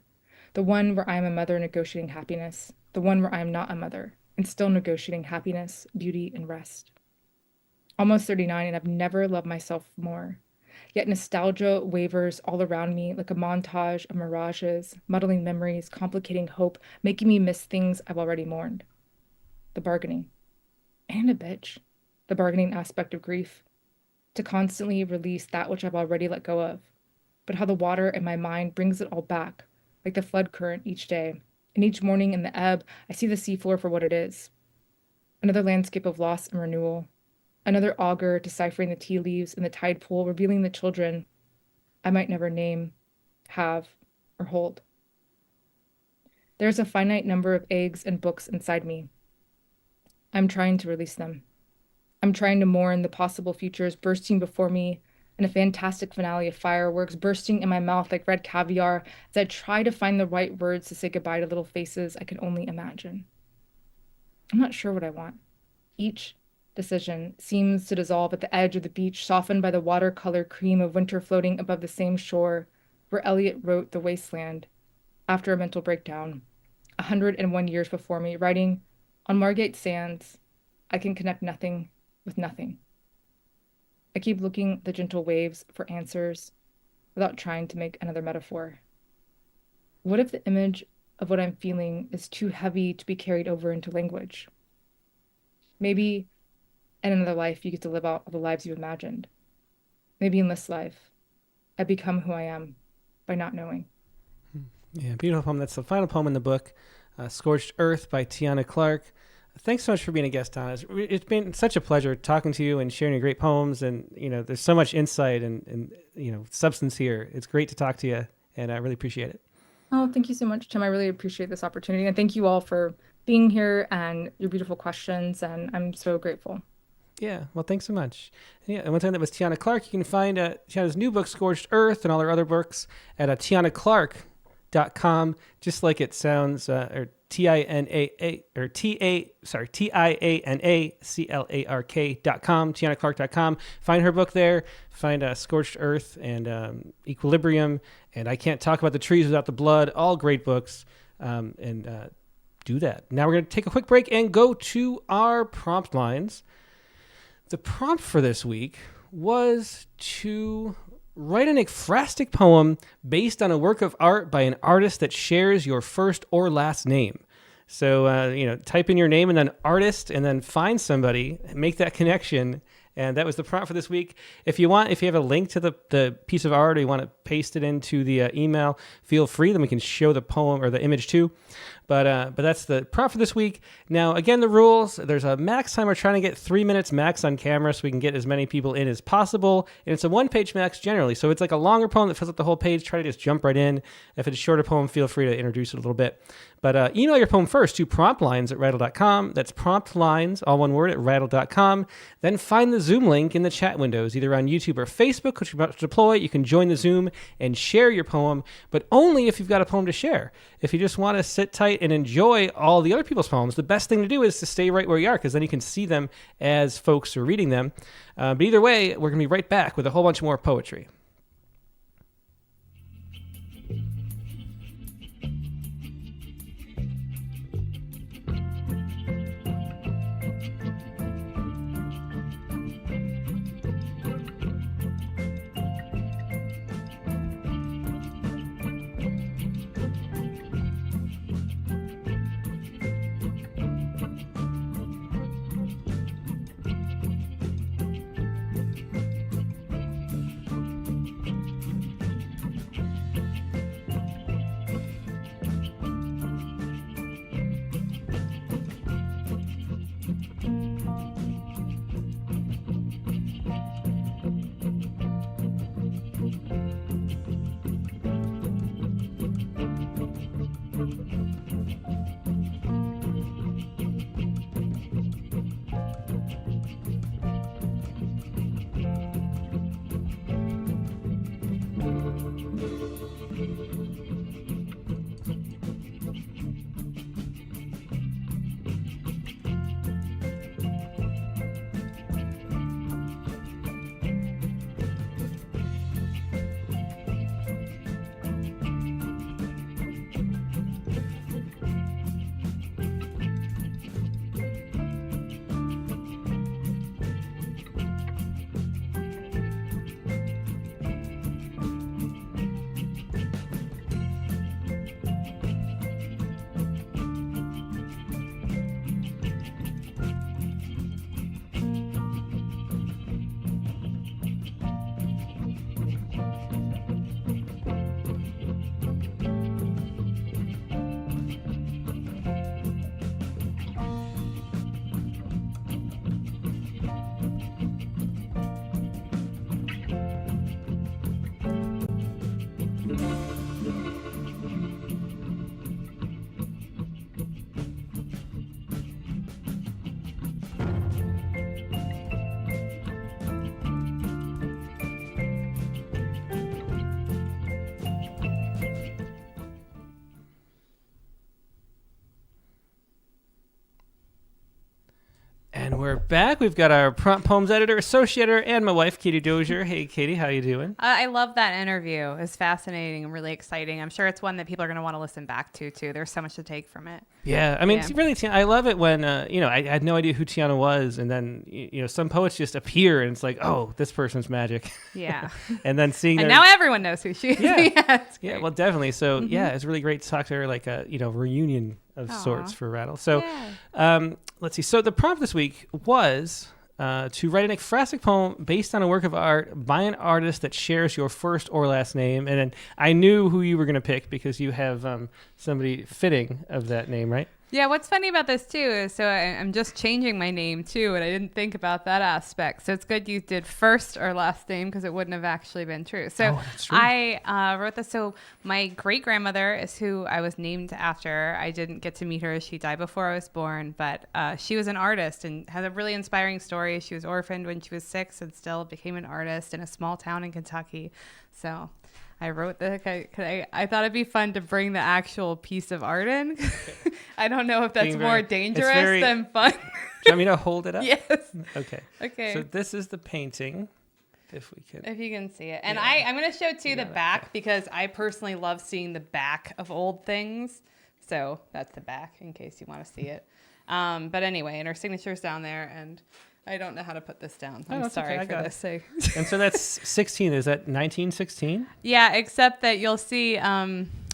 the one where I am a mother negotiating happiness, the one where I am not a mother and still negotiating happiness, beauty, and rest. Almost 39, and I've never loved myself more. Yet nostalgia wavers all around me like a montage of mirages, muddling memories, complicating hope, making me miss things I've already mourned. The bargaining. And a bitch. The bargaining aspect of grief. To constantly release that which I've already let go of. But how the water in my mind brings it all back, like the flood current each day. And each morning in the ebb, I see the seafloor for what it is. Another landscape of loss and renewal. Another augur deciphering the tea leaves in the tide pool, revealing the children I might never name, have, or hold. There's a finite number of eggs and books inside me. I'm trying to release them. I'm trying to mourn the possible futures bursting before me in a fantastic finale of fireworks bursting in my mouth like red caviar as I try to find the right words to say goodbye to little faces I can only imagine. I'm not sure what I want. Each decision seems to dissolve at the edge of the beach, softened by the watercolor cream of winter floating above the same shore where Eliot wrote The Wasteland after a mental breakdown, 101 years before me, writing, on Margate sands, I can connect nothing with nothing. I keep looking at the gentle waves for answers without trying to make another metaphor. What if the image of what I'm feeling is too heavy to be carried over into language? Maybe in another life, you get to live out the lives you imagined. Maybe in this life, I become who I am by not knowing. Yeah, beautiful poem. That's the final poem in the book, Scorched Earth by Tiana Clark. Thanks so much for being a guest on. It's been such a pleasure talking to you and sharing your great poems. And, there's so much insight and substance here. It's great to talk to you, and I really appreciate it. Oh, thank you so much, Tim. I really appreciate this opportunity. And thank you all for being here and your beautiful questions. And I'm so grateful. Yeah, well, thanks so much. And one time that was Tiana Clark. You can find Tiana's new book, Scorched Earth, and all her other books at tianaclark.com, just like it sounds, or Tianaclark.com, tianaclark.com. Find her book there. Find Scorched Earth and Equilibrium, and I Can't Talk About the Trees Without the Blood. All great books, and do that. Now we're going to take a quick break and go to our prompt lines. The prompt for this week was to write an ekphrastic poem based on a work of art by an artist that shares your first or last name. So, type in your name and then artist and then find somebody, make that connection. And that was the prompt for this week. If you have a link to the piece of art or you want to paste it into the email, feel free. Then we can show the poem or the image too. But that's the prompt for this week. Now, again, the rules. There's a max time. We're trying to get 3 minutes max on camera so we can get as many people in as possible. And it's a one-page max generally. So it's like a longer poem that fills up the whole page. Try to just jump right in. If it's a shorter poem, feel free to introduce it a little bit. But email your poem first to promptlines@rattle.com. That's promptlines, all one word, at rattle.com. Then find the Zoom link in the chat windows, either on YouTube or Facebook, which you're about to deploy. You can join the Zoom and share your poem, but only if you've got a poem to share. If you just want to sit tight and enjoy all the other people's poems, the best thing to do is to stay right where you are, because then you can see them as folks are reading them. But either way, we're going to be right back with a whole bunch more poetry. We're back. We've got our prompt poems editor, associator, and my wife, Katie Dozier. Hey, Katie, how you doing? I love that interview. It's fascinating and really exciting. I'm sure it's one that people are going to want to listen back to, too. There's so much to take from it. Yeah, I mean, really, I love it when, I had no idea who Tiana was, and then, some poets just appear, and it's like, oh, this person's magic. Yeah. And then seeing and now everyone knows who she is. Yeah, well, definitely. So, it's really great to talk to her, like a, reunion of sorts for Rattle. So, let's see. So the prompt this week was to write an ekphrastic poem based on a work of art by an artist that shares your first or last name. And then I knew who you were going to pick because you have somebody fitting of that name, right? Yeah, what's funny about this, too, is so I'm just changing my name, too, and I didn't think about that aspect. So it's good you did first or last name because it wouldn't have actually been true. So that's true. I wrote this. So my great-grandmother is who I was named after. I didn't get to meet her. She died before I was born, but she was an artist and had a really inspiring story. She was orphaned when she was 6 and still became an artist in a small town in Kentucky. So I wrote I thought it'd be fun to bring the actual piece of art in. I don't know if that's more dangerous than fun. Do you want me to hold it up? Yes. Okay. Okay. So this is the painting, if we can. If you can see it. And I'm going to show, too, the back because I personally love seeing the back of old things. So that's the back in case you want to see it. But anyway, and her signature's down there, and I don't know how to put this down. I'm sorry for this. And so that's 16. Is that 1916? Yeah, except that you'll see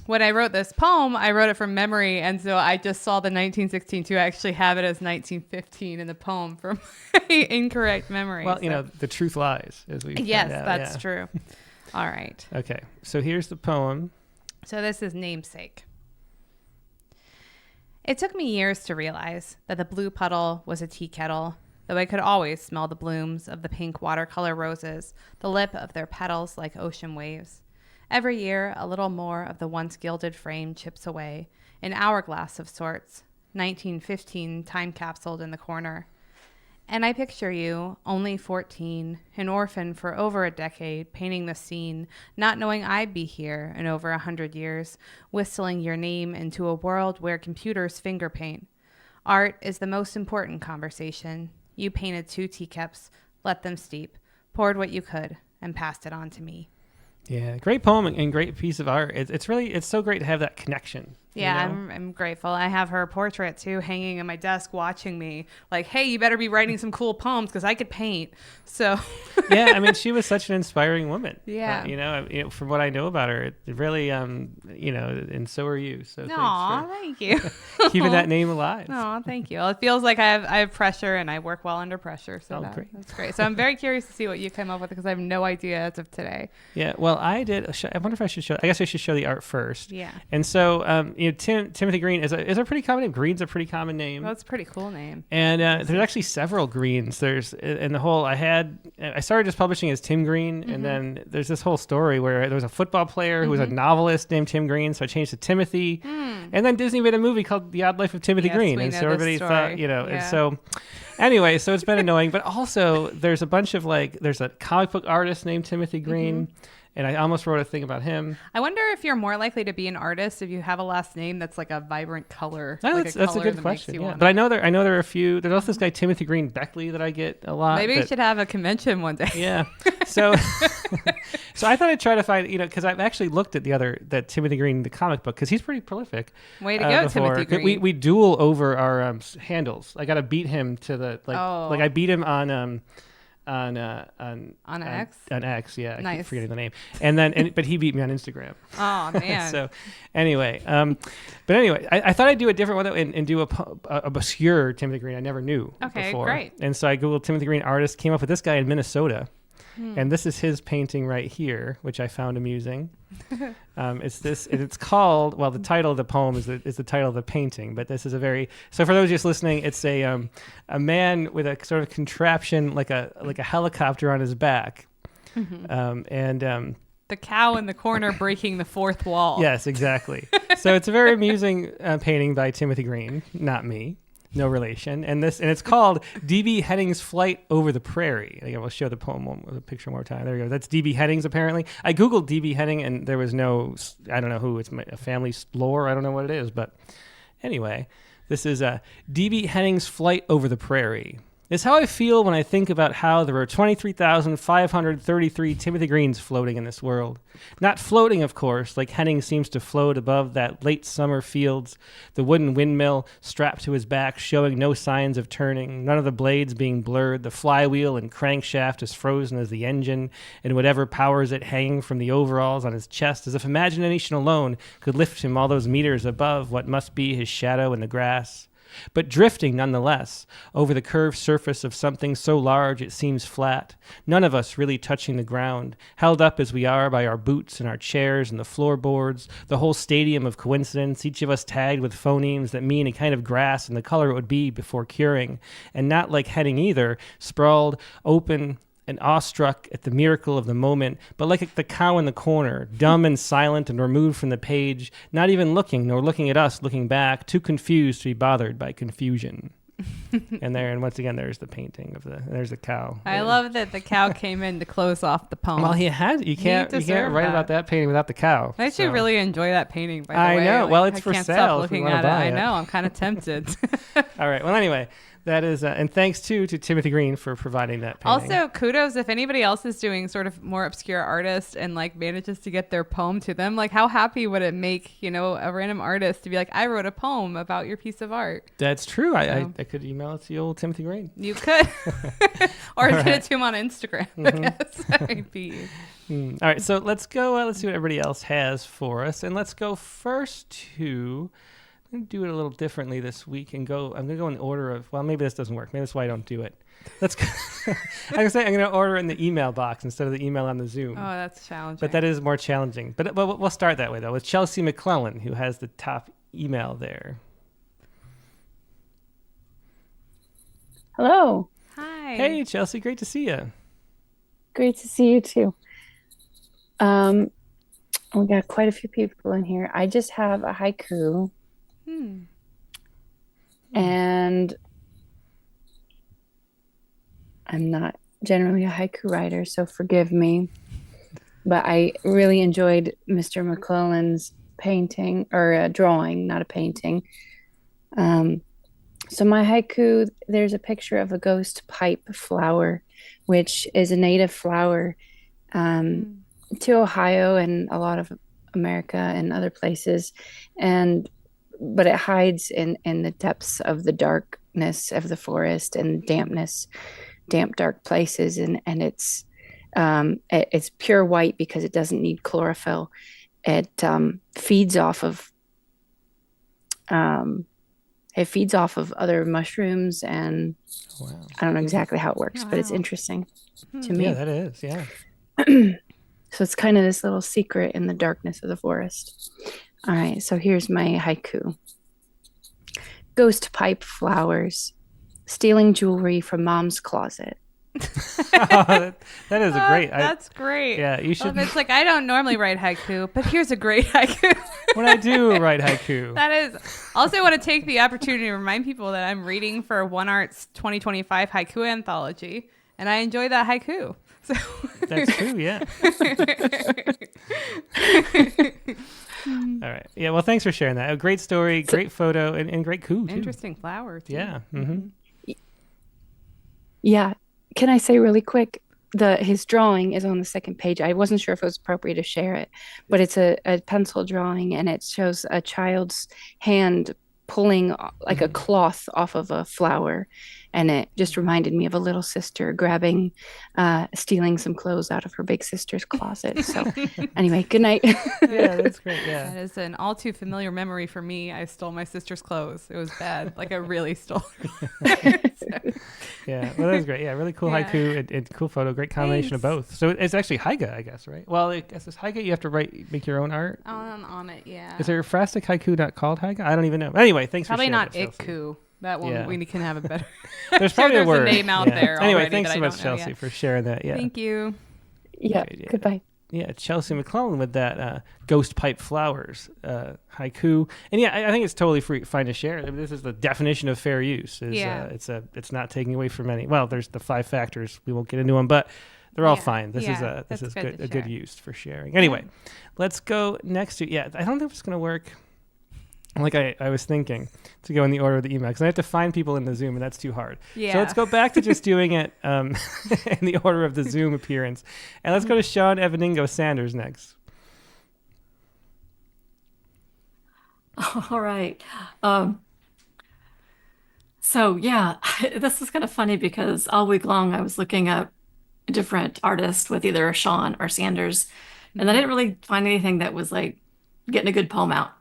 when I wrote this poem, I wrote it from memory. And so I just saw the 1916 too. I actually have it as 1915 in the poem from my incorrect memory. Well, the truth lies, as we Yes, found out. that's true. All right. Okay. So here's the poem. So this is Namesake. It took me years to realize that the blue puddle was a tea kettle, though I could always smell the blooms of the pink watercolor roses, the lip of their petals like ocean waves. Every year, a little more of the once gilded frame chips away, an hourglass of sorts, 1915 time capsuled in the corner. And I picture you, only 14, an orphan for over a decade, painting the scene, not knowing I'd be here in over 100 years, whistling your name into a world where computers finger paint. Art is the most important conversation. You painted 2 teacups, let them steep, poured what you could, and passed it on to me. Yeah, great poem and great piece of art. It's so great to have that connection. Yeah, I'm grateful. I have her portrait too hanging in my desk watching me like, hey, you better be writing some cool poems because I could paint. So yeah, I mean, she was such an inspiring woman. Yeah. From what I know about her, it really, and so are you. So thank you. Keeping that name alive. Oh, thank you. Well, it feels like I have pressure and I work well under pressure. So that's great. So I'm very curious to see what you come up with because I have no idea as of today. Yeah, well, I did. I wonder if I should show. I guess I should show the art first. Yeah. And so, Timothy Green is a pretty common name. Green's a pretty common name. Well, that's a pretty cool name. And there's actually several Greens. There's in the whole. I started just publishing as Tim Green, and then there's this whole story where there was a football player who was a novelist named Tim Green, so I changed to Timothy. And then Disney made a movie called The Odd Life of Timothy Green, and so everybody thought, and so. Anyway, so it's been annoying, but also there's a bunch of there's a comic book artist named Timothy Green. And I almost wrote a thing about him. I wonder if you're more likely to be an artist if you have a last name that's like a vibrant color. That's a good question. Yeah. But I know there are a few. There's also this guy Timothy Green Beckley that I get a lot. Maybe we should have a convention one day. Yeah. So, so I thought I'd try to find because I've actually looked at that Timothy Green the comic book because he's pretty prolific. Way to go, before. Timothy Green. We duel over our handles. I got to beat him to the I beat him on X. On X, yeah. Nice. I keep forgetting the name. And then, but he beat me on Instagram. Oh man. So, anyway, I thought I'd do a different one and do a obscure Timothy Green I never knew before. Great. And so I googled Timothy Green artist, came up with this guy in Minnesota. And this is his painting right here, which I found amusing. It's called, the title of the poem is the title of the painting, but this is so for those just listening, it's a man with a sort of contraption like a helicopter on his back. The cow in the corner breaking the fourth wall. Yes, exactly. So it's a very amusing painting by Timothy Green, not me. No relation. And it's called D.B. Heading's Flight Over the Prairie. I will show the poem with a picture one more time. There we go. That's D.B. Heading's apparently. I Googled D.B. Heading and there was no, I don't know who, it's a family lore. I don't know what it is. But anyway, this is D.B. Heading's Flight Over the Prairie. It's how I feel when I think about how there are 23,533 Timothy Greens floating in this world. Not floating, of course, like Henning seems to float above that late summer fields, the wooden windmill strapped to his back showing no signs of turning, none of the blades being blurred, the flywheel and crankshaft as frozen as the engine, and whatever powers it hanging from the overalls on his chest, as if imagination alone could lift him all those meters above what must be his shadow in the grass. But drifting nonetheless, over the curved surface of something so large it seems flat, none of us really touching the ground, held up as we are by our boots and our chairs and the floorboards, the whole stadium of coincidence, each of us tagged with phonemes that mean a kind of grass and the color it would be before curing, and not like Henning either, sprawled, open, and awestruck at the miracle of the moment, but like the cow in the corner, dumb and silent and removed from the page, not even looking, nor looking at us, looking back, too confused to be bothered by confusion. And once again, there's the painting there's the cow. I love that the cow came in to close off the poem. Well, you can't write about that painting without the cow. I actually really enjoy that painting, by the way. I know. Like, well, it's I for can't sale. stop looking at it. I know. I'm kind of tempted. All right. Well, anyway. That is, and thanks to Timothy Green for providing that painting. Also, kudos if anybody else is doing sort of more obscure artist and like manages to get their poem to them. Like, how happy would it make a random artist to be like, I wrote a poem about your piece of art? That's true. I could email it to the old Timothy Green. You could, or send it to him on Instagram. I guess that might be. All right, so let's go. Let's see what everybody else has for us, and let's go first to. I'm going to do it a little differently this week and I'm going to go in the order of, well, maybe this doesn't work. Maybe that's why I don't do it. Let's go. I'm going to order in the email box instead of the email on the Zoom. Oh, that's challenging. But that is more challenging. But we'll start that way, though, with Chelsea McClellan, who has the top email there. Hello. Hi. Hey, Chelsea. Great to see you. Great to see you, too. We got quite a few people in here. I just have a haiku. And I'm not generally a haiku writer, so forgive me. But I really enjoyed Mr. McClellan's painting, or a drawing, not a painting. So my haiku, there's a picture of a ghost pipe flower, which is a native flower to Ohio and a lot of America and other places. But it hides in the depths of the darkness of the forest and damp, dark places. And it's pure white because it doesn't need chlorophyll. It feeds off of other mushrooms, and I don't know exactly how it works, but it's interesting to me. Yeah, that is. Yeah. So it's kind of this little secret in the darkness of the forest. All right, so here's my haiku. Ghost pipe flowers, stealing jewelry from mom's closet. That is a great. That's great. Yeah, you should. It's like, I don't normally write haiku, but here's a great haiku. When I do write haiku. That is. Also, want to take the opportunity to remind people that I'm reading for One Art's 2025 haiku anthology, and I enjoy that haiku. So. That's true. Yeah. All right. Yeah. Well, thanks for sharing that. A great story, great photo, and great coup, too. Interesting flower, too. Yeah. Mm-hmm. Yeah. Can I say really quick, his drawing is on the second page. I wasn't sure if it was appropriate to share it, but it's a pencil drawing, and it shows a child's hand pulling like a cloth off of a flower, and it just reminded me of a little sister stealing some clothes out of her big sister's closet. So anyway, good night. Yeah, that's great. Yeah, that is an all too familiar memory for me. I stole my sister's clothes. It was bad. Like, I really stole her. Yeah, well, that was great. Yeah, really cool haiku and cool photo. Great combination of both. So it's actually haiku, I guess, right? Well, I guess it's haiku. You have to make your own art. On it, yeah. Is there a phrastic haiku not called haiku? I don't even know. Anyway, thanks probably for sharing. Probably not ikku. That one we can have a better. There's probably a word. There's a name out there. Anyway, thanks so much, Chelsea, for sharing that. Yeah. Thank you. Yeah. Goodbye. Yeah, Chelsea McClellan with that ghost pipe flowers haiku, and I think it's totally fine to share. I mean, this is the definition of fair use. It's not taking away from any. Well, there's the 5 factors. We won't get into them, but they're all fine. This is good use for sharing. Anyway, let's go next to I don't think it's gonna work. like I was thinking to go in the order of the email because I have to find people in the Zoom and that's too hard. Yeah. So let's go back to just doing it in the order of the Zoom appearance. And let's go to Sean Evaningo Sanders next. All right. So yeah, this is kind of funny because all week long I was looking up different artists with either Sean or Sanders, and I didn't really find anything that was like getting a good poem out.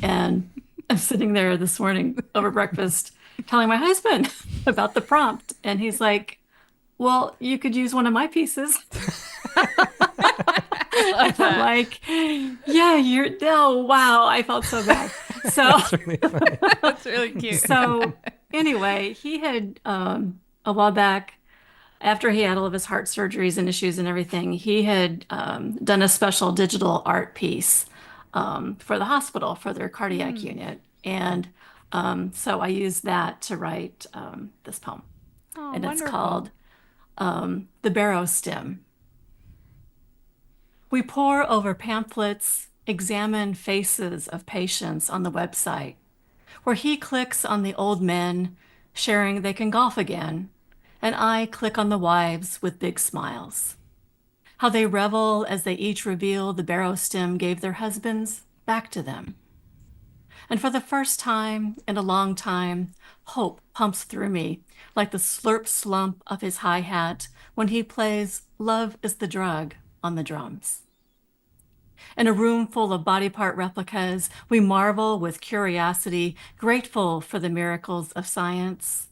And I'm sitting there this morning over breakfast telling my husband about the prompt, and he's like, "Well, you could use one of my pieces." I'm like, "Yeah, oh wow, I felt so bad." So That's really funny. That's really cute. so anyway, he had a while back, after he had all of his heart surgeries and issues and everything, he had done a special digital art piece for the hospital for their cardiac unit. And so I used that to write this poem. Oh, And it's wonderful. called The Barrow Stem. We pore over pamphlets, examine faces of patients on the website, where he clicks on the old men sharing they can golf again, and I click on the wives with big smiles. How they revel as they each reveal the barrow stem gave their husbands back to them. And for the first time in a long time, hope pumps through me like the slurp slump of his hi-hat when he plays Love is the Drug on the drums. In a room full of body part replicas, we marvel with curiosity, grateful for the miracles of science.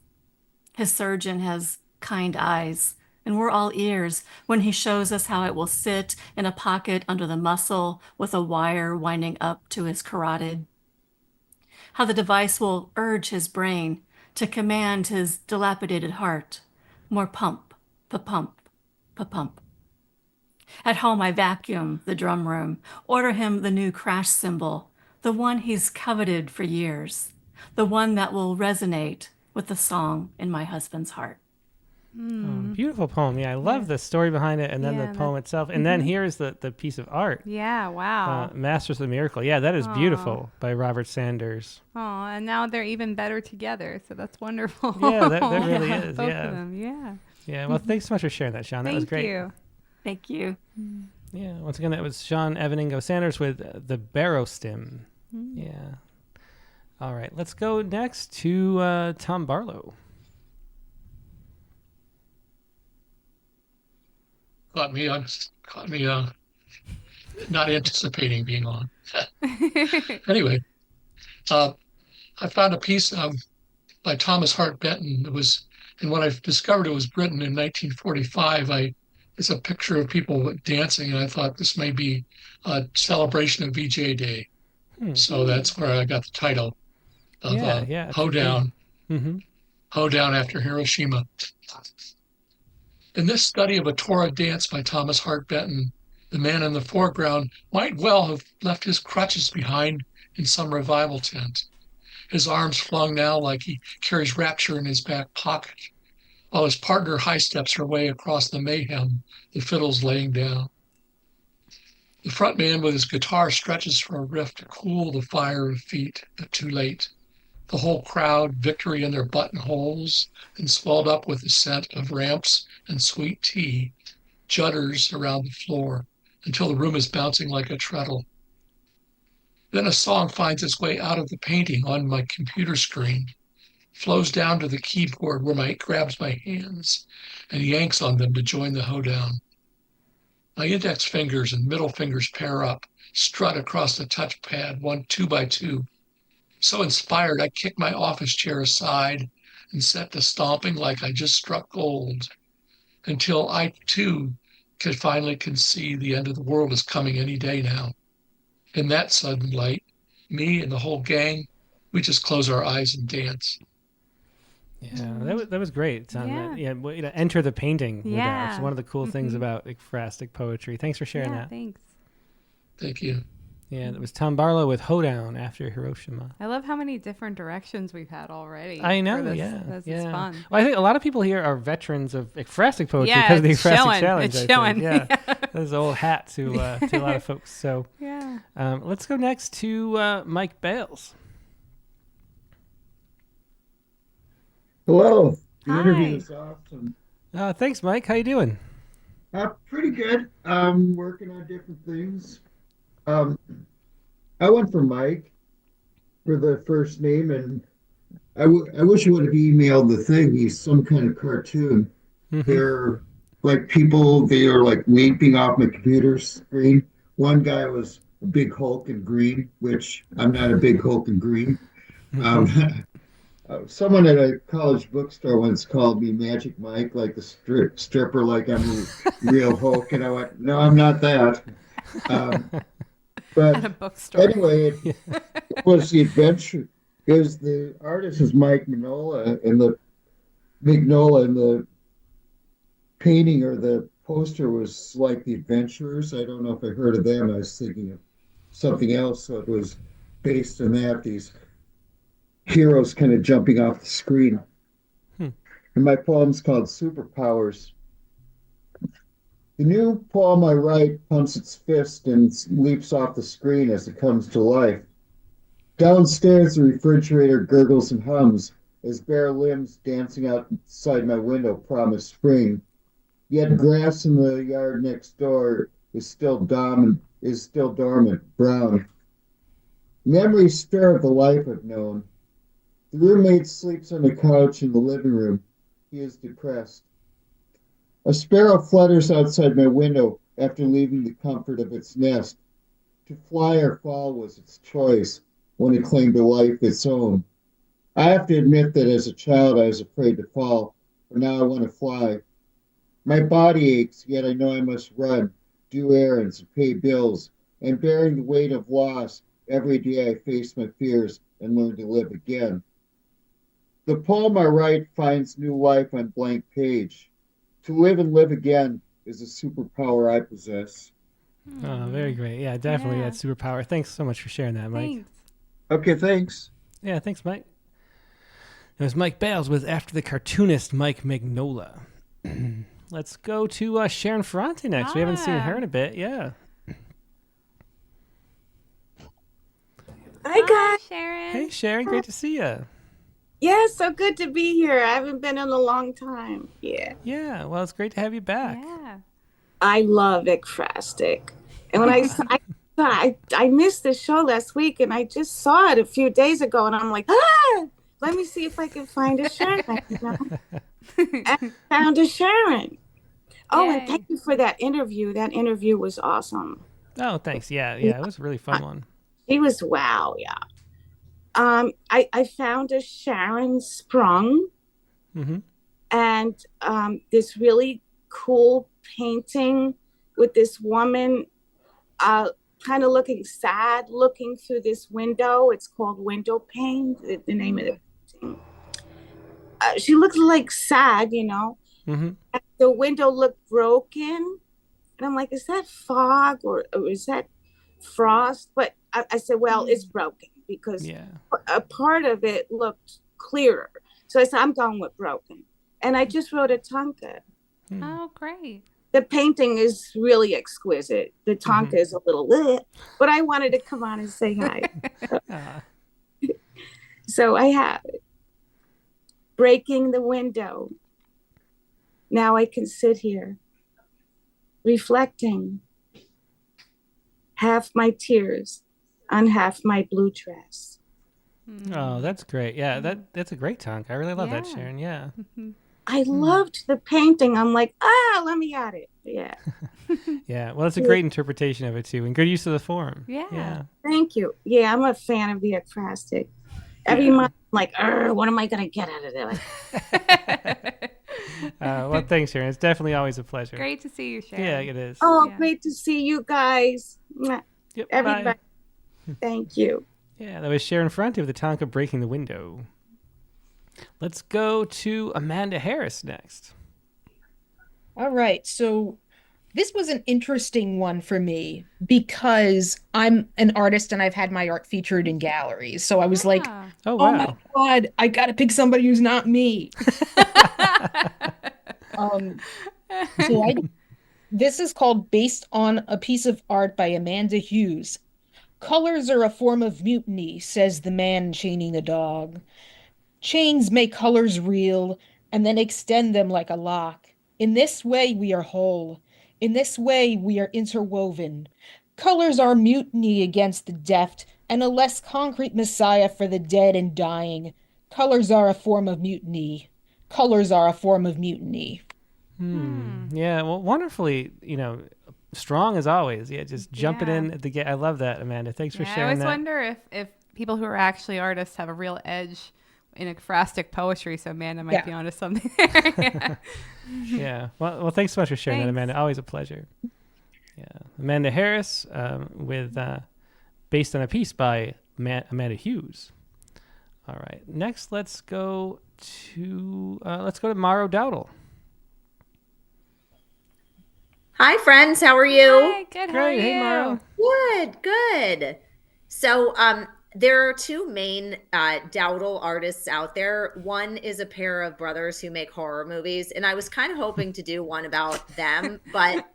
His surgeon has kind eyes, and we're all ears when he shows us how it will sit in a pocket under the muscle with a wire winding up to his carotid. How the device will urge his brain to command his dilapidated heart. More pump, pa-pump, pa-pump. At home, I vacuum the drum room, order him the new crash cymbal, the one he's coveted for years, the one that will resonate with the song in my husband's heart. Beautiful poem. Yeah, I love the story behind it and then Yeah, the poem itself. And then here's the piece of art. Yeah, wow. Masters of the Miracle. Yeah, that is beautiful by Robert Sanders. Oh, and now they're even better together, so that's wonderful. Yeah, that really is. Both Yeah. of them, yeah. Yeah, well, thanks so much for sharing that, Sean. That was Thank great. you. Thank you. Yeah, once again, that was Sean Evaningo Sanders with The Barrow Stem. Yeah. All right, let's go next to Tom Barlow. Caught me not anticipating being on. Anyway, I found a piece by Thomas Hart Benton. And when I discovered it was written in 1945, it's a picture of people dancing, and I thought this may be a celebration of VJ Day. So that's where I got the title of Hoedown. Hoedown after Hiroshima. In this study of a Torah dance by Thomas Hart Benton, the man in the foreground might well have left his crutches behind in some revival tent, his arms flung now like he carries rapture in his back pocket, while his partner high-steps her way across the mayhem the fiddle's laying down. The front man with his guitar stretches for a riff to cool the fire of feet, but too late. The whole crowd, victory in their buttonholes and swelled up with the scent of ramps and sweet tea, judders around the floor until the room is bouncing like a treadle. Then a song finds its way out of the painting on my computer screen, flows down to the keyboard where Mike grabs my hands and yanks on them to join the hoedown. My index fingers and middle fingers pair up, strut across the touchpad, 2 by 2. So inspired, I kick my office chair aside and set to stomping like I just struck gold, until I, too, finally can see the end of the world is coming any day now. In that sudden light, me and the whole gang, we just close our eyes and dance. Yeah, that was great. It's on enter the painting. Yeah. It's one of the cool things about ekphrastic poetry. Thanks for sharing that. Thanks. Thank you. Yeah, that was Tom Barlow with Hoedown after Hiroshima. I love how many different directions we've had already. I know, for this. This It's is fun. Well, I think a lot of people here are veterans of ekphrastic poetry Yeah, because of the it's ekphrastic showing. challenge. It's I showing. think. Yeah, that's an old hat to a lot of folks. So Yeah. let's go next to Mike Bales. Hello. The interview Hi. is awesome. Thanks, Mike. How you doing? Pretty good. Working on different things. Um, I went for Mike for the first name, and I wish I would have emailed the thing. He's some kind of cartoon. Mm-hmm. They're like people, they are like leaping off my computer screen. One guy was a big Hulk in green, which I'm not a big Hulk in green. Mm-hmm. Um, someone at a college bookstore once called me Magic Mike, like the stripper, like I'm a real Hulk, and I went, "No, I'm not that." Um, At but a bookstore. anyway, it was the adventure. Because the artist is Mike Mignola, and the painting or the poster was like the Adventurers. I don't know if I heard of them. I was thinking of something else. So it was based on that. These heroes kind of jumping off the screen. Hmm. And my poem's called Superpowers. The new poem I write pumps its fist and leaps off the screen as it comes to life. Downstairs, the refrigerator gurgles and hums as bare limbs dancing outside my window promise spring. Yet grass in the yard next door is still dormant, brown. Memories stir of the life I've known. The roommate sleeps on the couch in the living room. He is depressed. A sparrow flutters outside my window after leaving the comfort of its nest. To fly or fall was its choice when it claimed a life its own. I have to admit that as a child I was afraid to fall, but now I want to fly. My body aches, yet I know I must run, do errands, and pay bills, and bearing the weight of loss, every day I face my fears and learn to live again. The poem I write finds new life on blank page. To live and live again is a superpower I possess. Oh, very great. Yeah, definitely Yeah. that superpower. Thanks so much for sharing that, Mike. Thanks. Okay, thanks. Yeah, thanks, Mike. It was Mike Bales with After the Cartoonist, Mike Mignola. Let's go to Sharon Ferrante next. We haven't seen her in a bit. Yeah. Hi, Hi, guys. Sharon. Hey, Sharon. Great to see you. Yeah, so good to be here. I haven't been in a long time. Yeah. Yeah. Well, it's great to have you back. Yeah. I love Ekphrastic. And when I missed the show last week and I just saw it a few days ago and I'm like, let me see if I can find a Sharon. And I found a Sharon. Oh, and Yay. thank you for that interview. That interview was awesome. Oh, thanks. Yeah, it was a really fun one. She was wow, yeah. I found a Sharon Sprung Mm-hmm. and this really cool painting with this woman kind of looking sad, looking through this window. It's called Window Pane, the name of the painting. She looks like sad, you know. Mm-hmm. The window looked broken. And I'm like, is that fog or is that frost? But I said, well, it's broken because Yeah. a part of it looked clearer. So I said, I'm going with broken. And I just wrote a tanka. Oh, great. The painting is really exquisite. The tanka is a little lit, but I wanted to come on and say hi. So I have it. Breaking the window. Now I can sit here, reflecting. Half my tears on half my blue dress. Oh, that's great. Yeah, that's a great tongue. I really love that, Yeah. Sharon. Yeah. I loved the painting. I'm like, let me at it. Yeah. Yeah. Well, it's a great interpretation of it too, and good use of the form. Yeah. Yeah. Thank you. Yeah, I'm a fan of the Ekphrastic. Every month, I'm like, what am I going to get out of it? Well, thanks, Sharon. It's definitely always a pleasure. Great to see you, Sharon. Yeah, it is. Oh, Yeah. great to see you guys. Yep, Everybody. bye. Thank you. Yeah, that was Sharon Ferrante with the Tonka Breaking the Window. Let's go to Amanda Harris next. All right. So this was an interesting one for me because I'm an artist and I've had my art featured in galleries. So I was like, Ah. Oh, oh wow. my God, I got to pick somebody who's not me. This is called Based on a Piece of Art by Amanda Hughes. Colors are a form of mutiny, says the man chaining the dog. Chains make colors real and then extend them like a lock. In this way, we are whole. In this way, we are interwoven. Colors are mutiny against the deft and a less concrete messiah for the dead and dying. Colors are a form of mutiny. Colors are a form of mutiny. Yeah, well, wonderfully, strong as always. Yeah, just jumping in at the get. I love that, Amanda. Thanks for I sharing always that. wonder if people who are actually artists have a real edge in ekphrastic poetry, so Amanda might be onto something there. Yeah. Well, thanks so much for sharing that, Amanda. Always a pleasure. Yeah. Amanda Harris with based on a piece by Amanda Hughes. All right. Next, let's go to Maro Dowdle. Hi, friends. How are you? Hi, good. How are you? Hey, Maro. Good. So, there are two main Dowdle artists out there. One is a pair of brothers who make horror movies, and I was kind of hoping to do one about them, but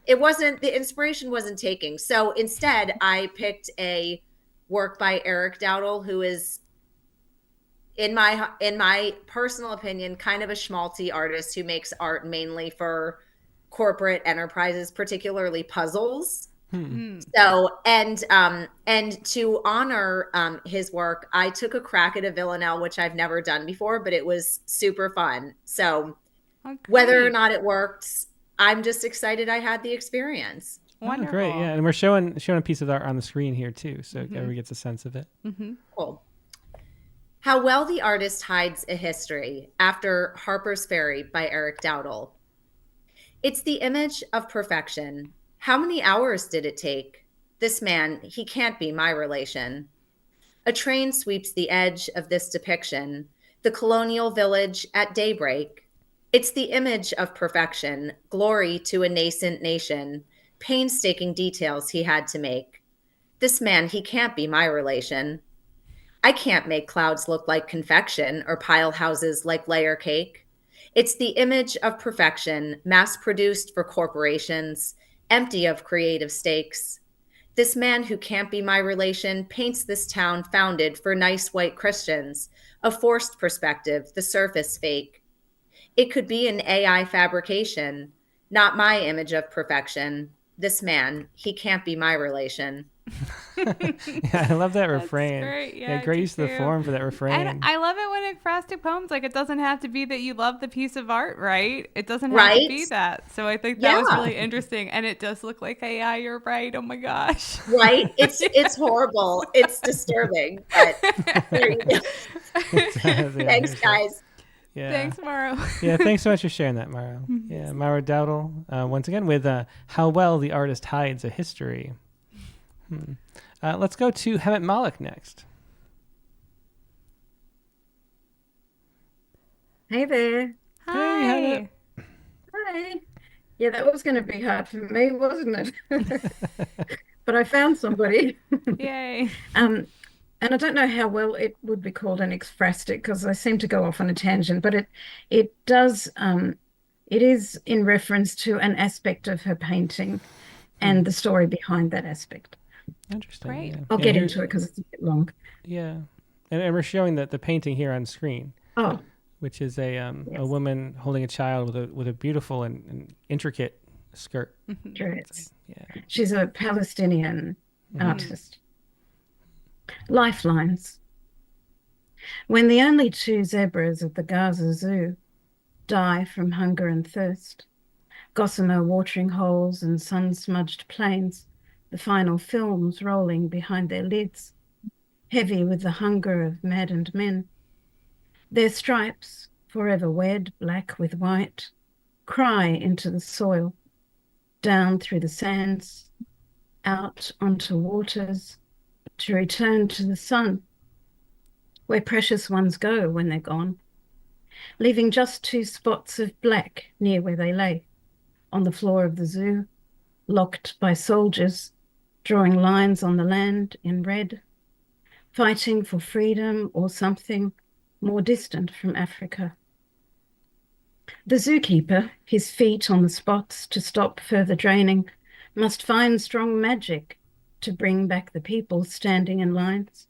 the inspiration wasn't taking. So instead, I picked a work by Eric Dowdle, who is, in my personal opinion, kind of a schmaltzy artist who makes art mainly for corporate enterprises, particularly puzzles. So, and to honor his work, I took a crack at a villanelle, which I've never done before, but it was super fun. So whether or not it worked, I'm just excited I had the experience. Wonderful. Oh, great. Yeah. And we're showing a piece of art on the screen here too. So everyone gets a sense of it. Cool. How Well the Artist Hides a History, after Harper's Ferry by Eric Dowdle. It's the image of perfection. How many hours did it take? This man, he can't be my relation. A train sweeps the edge of this depiction, the colonial village at daybreak. It's the image of perfection, glory to a nascent nation, painstaking details he had to make. This man, he can't be my relation. I can't make clouds look like confection or pile houses like layer cake. It's the image of perfection, mass-produced for corporations, empty of creative stakes. This man who can't be my relation paints this town founded for nice white Christians, a forced perspective, the surface fake. It could be an AI fabrication, not my image of perfection. This man, he can't be my relation. Yeah, I love that refrain. Great. Yeah, great use of the form for that refrain. And I love it when ekphrastic poems, like, it doesn't have to be that you love the piece of art, right? It doesn't have to be that. So I think that was really interesting. And it does look like AI, you're right. Oh my gosh. Right? It's horrible. It's disturbing. But there you go. Thanks, guys. Yeah. Thanks, Maro. Yeah, thanks so much for sharing that, Maro. Yeah, Maro Dowdle, once again, with How Well the Artist Hides a History. Let's go to Hemet Malik next. Hey there. Hi. Hey, Hi. Yeah, that was going to be hard for me, wasn't it? But I found somebody. Yay. And I don't know how well it would be called an ekphrastic because I seem to go off on a tangent, but it does it is in reference to an aspect of her painting and the story behind that aspect. Interesting. Great. Yeah. I'll get into it because it's a bit long. Yeah, and we're showing the painting here on screen. Oh, which is a woman holding a child with a beautiful and intricate skirt. dress. Yeah. She's a Palestinian artist. Lifelines. When the only two zebras at the Gaza Zoo die from hunger and thirst, gossamer watering holes and sun-smudged plains, the final films rolling behind their lids, heavy with the hunger of maddened men. Their stripes, forever wed, black with white, cry into the soil, down through the sands, out onto waters, to return to the sun, where precious ones go when they're gone, leaving just two spots of black near where they lay, on the floor of the zoo, locked by soldiers, drawing lines on the land in red, fighting for freedom or something more distant from Africa. The zookeeper, his feet on the spots to stop further draining, must find strong magic to bring back the people standing in lines,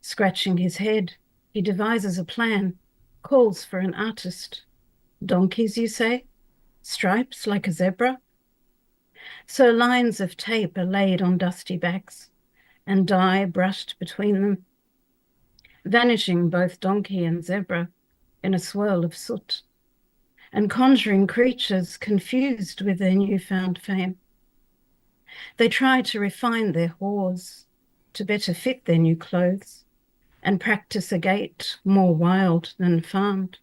scratching his head, He devises a plan, calls for an artist. Donkeys, you say? Stripes like a zebra? So lines of tape are laid on dusty backs, and dye brushed between them, vanishing both donkey and zebra in a swirl of soot, and conjuring creatures confused with their newfound fame. They try to refine their whores to better fit their new clothes, and practice a gait more wild than farmed.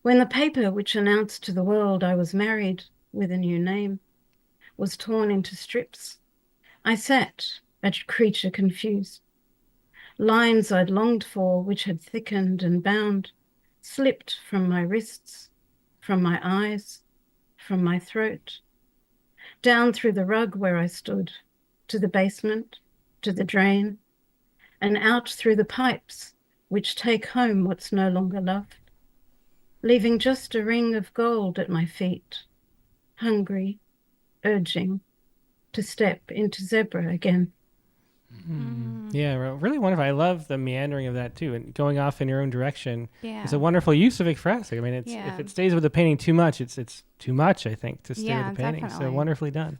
When the paper which announced to the world I was married with a new name was torn into strips, I sat, a creature confused. Lines I'd longed for, which had thickened and bound, slipped from my wrists, from my eyes, from my throat, down through the rug where I stood, to the basement, to the drain, and out through the pipes which take home what's no longer loved, leaving just a ring of gold at my feet, hungry, urging to step into zebra again. Yeah, really wonderful. I love the meandering of that too, and going off in your own direction. Yeah. It's a wonderful use of ekphrastic. I mean, it's if it stays with the painting too much, it's too much. I think to stay with the painting. Definitely. So wonderfully done.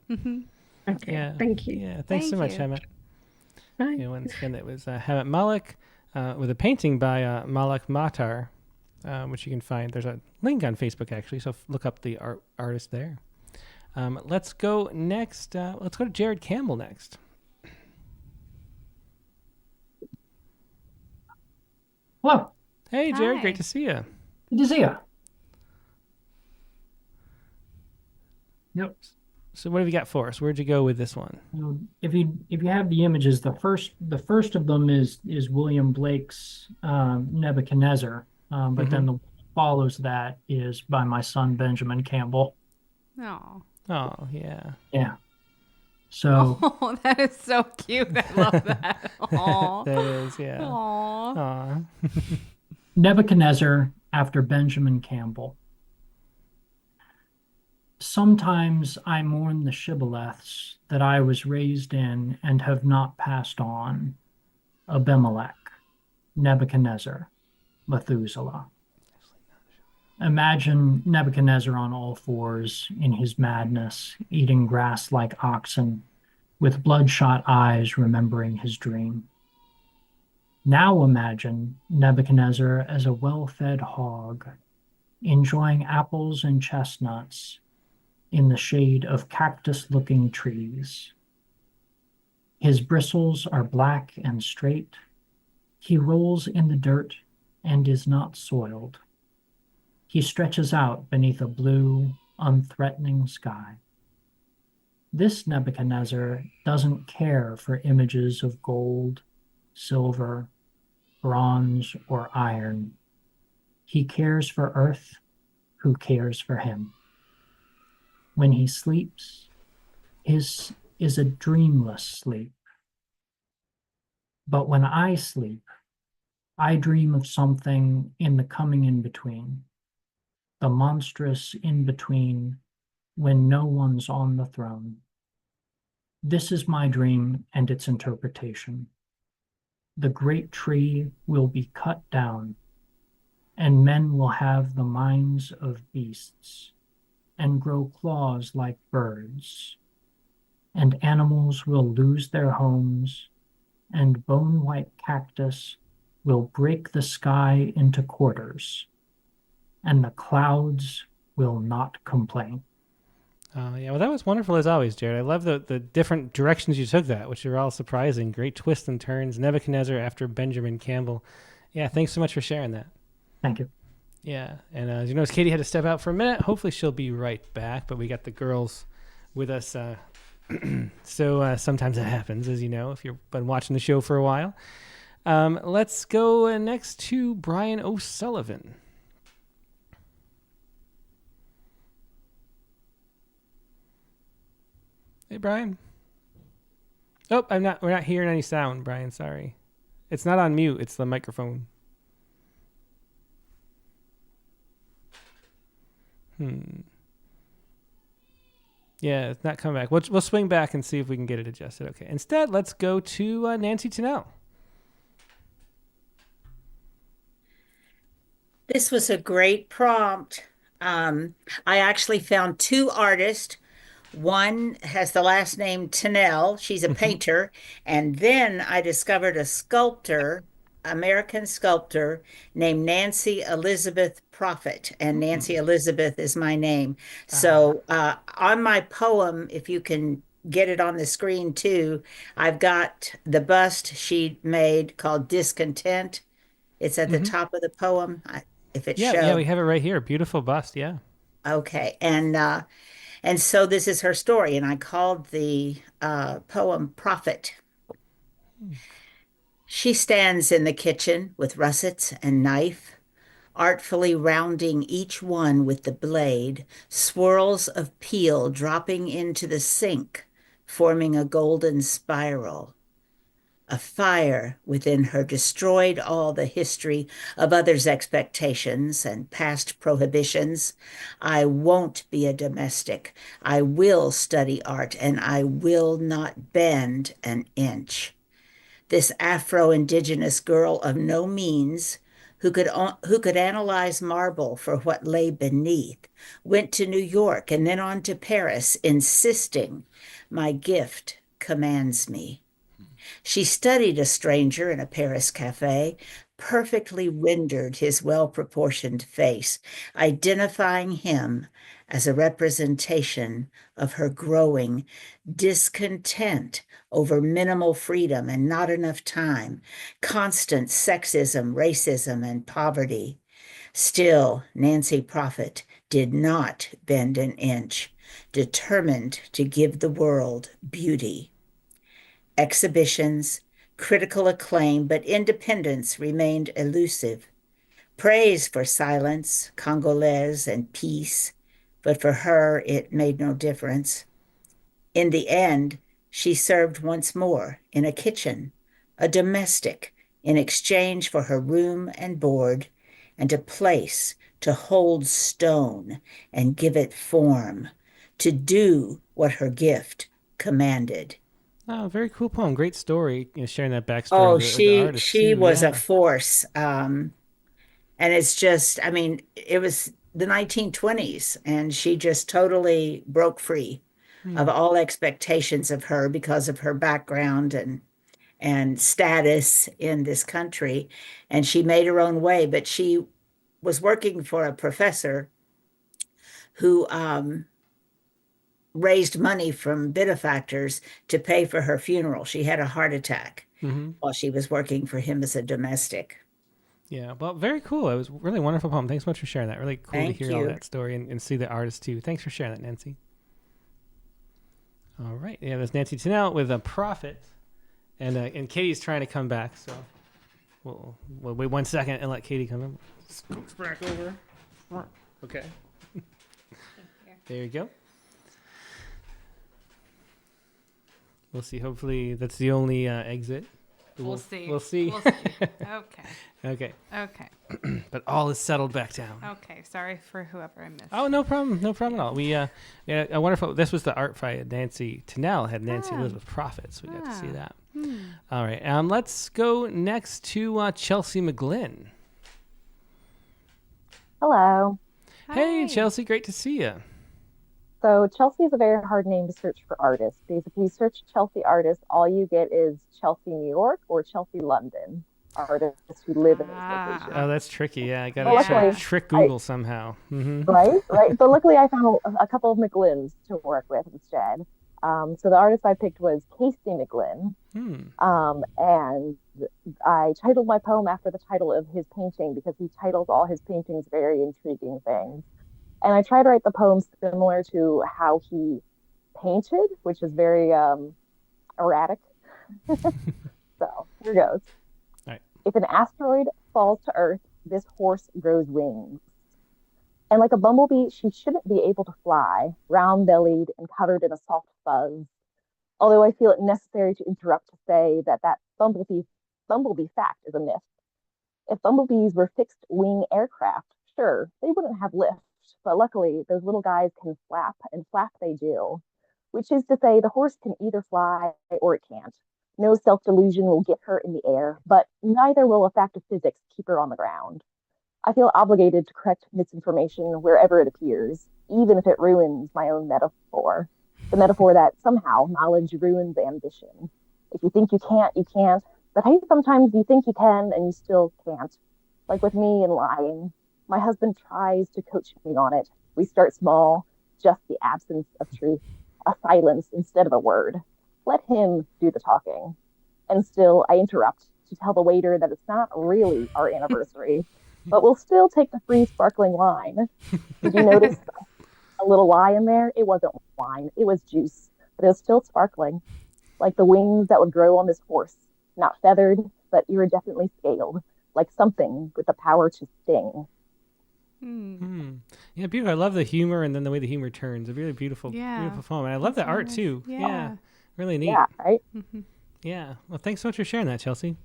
Okay, Yeah. thank you. Yeah, thanks so much, Hamet. Bye. Yeah, once again, that was Hamet Malik with a painting by Malak Matar, which you can find. There's a link on Facebook actually, so look up the artist there. Let's go next. Let's go to Jared Campbell next. Hello. Hey, Jared. Hi. Great to see you. Good to see you. Yep. So what have you got for us? Where'd you go with this one? If you have the images, the first of them is William Blake's Nebuchadnezzar, but then the one that follows that is by my son Benjamin Campbell. Oh. Oh, yeah. Yeah. So Oh, that is so cute. I love that. Aw. That is, yeah. Aw. Aw. Nebuchadnezzar after Benjamin Campbell. Sometimes I mourn the shibboleths that I was raised in and have not passed on. Abimelech, Nebuchadnezzar, Methuselah. Imagine Nebuchadnezzar on all fours in his madness, eating grass like oxen, with bloodshot eyes remembering his dream. Now imagine Nebuchadnezzar as a well-fed hog, enjoying apples and chestnuts in the shade of cactus-looking trees. His bristles are black and straight. He rolls in the dirt and is not soiled. He stretches out beneath a blue, unthreatening sky. This Nebuchadnezzar doesn't care for images of gold, silver, bronze, or iron. He cares for earth, who cares for him. When he sleeps, his is a dreamless sleep. But when I sleep, I dream of something in the coming in between, the monstrous in between when no one's on the throne. This is my dream and its interpretation. The great tree will be cut down, and men will have the minds of beasts, and grow claws like birds, and animals will lose their homes, and bone-white cactus will break the sky into quarters, and the clouds will not complain. Yeah, well, that was wonderful as always, Jared. I love the different directions you took that, which are all surprising. Great twists and turns. Nebuchadnezzar after Benjamin Campbell. Yeah, thanks so much for sharing that. Thank you. Yeah, and as you notice, Katie had to step out for a minute. Hopefully she'll be right back, but we got the girls with us. So sometimes that happens, as you know, if you've been watching the show for a while. Let's go next to Brian O'Sullivan. Hey, Brian. Oh, we're not hearing any sound, Brian. Sorry. It's not on mute. It's the microphone. Yeah, it's not coming back. We'll swing back and see if we can get it adjusted. Okay. Instead, let's go to Nancy Tennell. This was a great prompt. I actually found two artists. One has the last name Tennell. She's a painter. And then I discovered a sculptor, American sculptor named Nancy Elizabeth Prophet. And Nancy Elizabeth is my name. So on my poem, if you can get it on the screen too, I've got the bust she made called Discontent. It's at the top of the poem. If it Yeah, shows. we have it right here. Beautiful bust. Yeah. Okay. And so this is her story, and I called the poem Prophet. She stands in the kitchen with russets and knife, artfully rounding each one with the blade, swirls of peel dropping into the sink, forming a golden spiral. A fire within her destroyed all the history of others' expectations and past prohibitions. I won't be a domestic. I will study art, and I will not bend an inch. This Afro-Indigenous girl of no means, who could analyze marble for what lay beneath, went to New York and then on to Paris, insisting, my gift commands me. She studied a stranger in a Paris cafe, perfectly rendered his well-proportioned face, identifying him as a representation of her growing discontent over minimal freedom and not enough time, constant sexism, racism, and poverty. Still, Nancy Prophet did not bend an inch, determined to give the world beauty. Exhibitions, critical acclaim, but independence remained elusive. Praise for silence, Congolese, and peace, but for her it made no difference. In the end, she served once more in a kitchen, a domestic, in exchange for her room and board, and a place to hold stone and give it form, to do what her gift commanded. Oh, very cool poem. Great story. Sharing that backstory Oh, of the artist she too. was a Yeah. force. And it's just, I mean, it was the 1920s, and she just totally broke free of all expectations of her because of her background and status in this country. And she made her own way, but she was working for a professor who raised money from benefactors to pay for her funeral. She had a heart attack while she was working for him as a domestic. Yeah, well, very cool. It was really wonderful poem. Thanks so much for sharing that. Really cool Thank to hear all you. that story and see the artist too. Thanks for sharing that, Nancy. All right, yeah, there's Nancy Tennell with a Prophet, and Katie's trying to come back, so we'll wait 1 second and let Katie come in. Scooch back over. Okay. There you go. We'll see. Hopefully, that's the only exit. We'll see. We'll see. We'll see. Okay. Okay. Okay. But all is settled back down. Okay. Sorry for whoever I missed. Oh, no problem. No problem at all. We yeah, a wonderful. This was the art fight. Nancy Tennell had Nancy Elizabeth Prophet, so we got to see that. All right. Let's go next to Chelsea McGlynn. Hello. Hey, Chelsea. Great to see you. So Chelsea is a very hard name to search for artists. Because if you search Chelsea artists, all you get is Chelsea, New York or Chelsea, London artists who live in those locations. Oh, that's tricky. Yeah, I got to trick Google somehow. Right. But luckily I found a couple of McGlynns to work with instead. So the artist I picked was Casey McGlynn. And I titled my poem after the title of his painting because he titles all his paintings very intriguing things. And I tried to write the poem similar to how he painted, which is very erratic. So here goes. All right. If an asteroid falls to Earth, this horse grows wings. And like a bumblebee, she shouldn't be able to fly, round-bellied and covered in a soft fuzz. Although I feel it necessary to interrupt to say that bumblebee fact is a myth. If bumblebees were fixed-wing aircraft, sure, they wouldn't have lift. But luckily, those little guys can flap, and flap they do. Which is to say, the horse can either fly or it can't. No self-delusion will get her in the air, but neither will a fact of physics keep her on the ground. I feel obligated to correct misinformation wherever it appears, even if it ruins my own metaphor. The metaphor that somehow knowledge ruins ambition. If you think you can't, you can't. But hey, sometimes you think you can and you still can't. Like with me and lying. My husband tries to coach me on it. We start small, just the absence of truth, a silence instead of a word. Let him do the talking. And still, I interrupt to tell the waiter that it's not really our anniversary, but we'll still take the free sparkling wine. Did you notice a little lie in there? It wasn't wine, it was juice, but it was still sparkling, like the wings that would grow on this horse, not feathered, but iridescently scaled, like something with the power to sting. Yeah, beautiful. I love the humor and then the way the humor turns. A really beautiful, beautiful poem. And I love the art too. Yeah. Really neat. Yeah, right? Yeah. Well, thanks so much for sharing that, Chelsea.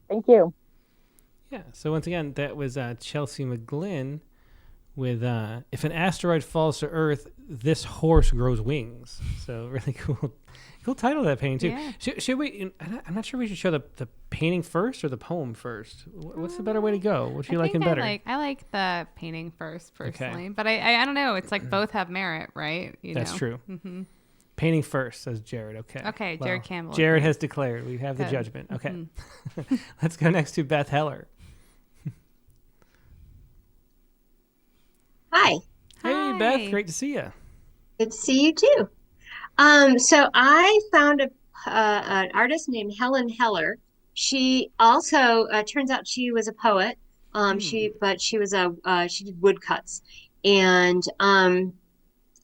Thank you. Yeah. So once again, that was Chelsea McGlynn with "If an asteroid falls to Earth, this horse grows wings." So really cool title of that painting too. Yeah. Should we? I'm not sure we should show the painting first or the poem first. What's the better way to go? What do you liking better? I like the painting first personally, but I don't know. It's like both have merit, right? That's true. Mm-hmm. Painting first, says Jared. Okay. Okay, well, Jared Campbell. Jared has declared. We have the judgment. Okay. Let's go next to Beth Heller. Hi. Hey, Beth. Great to see you. Good to see you too. So I found an artist named Helen Heller. She also turns out she was a poet. She did woodcuts, and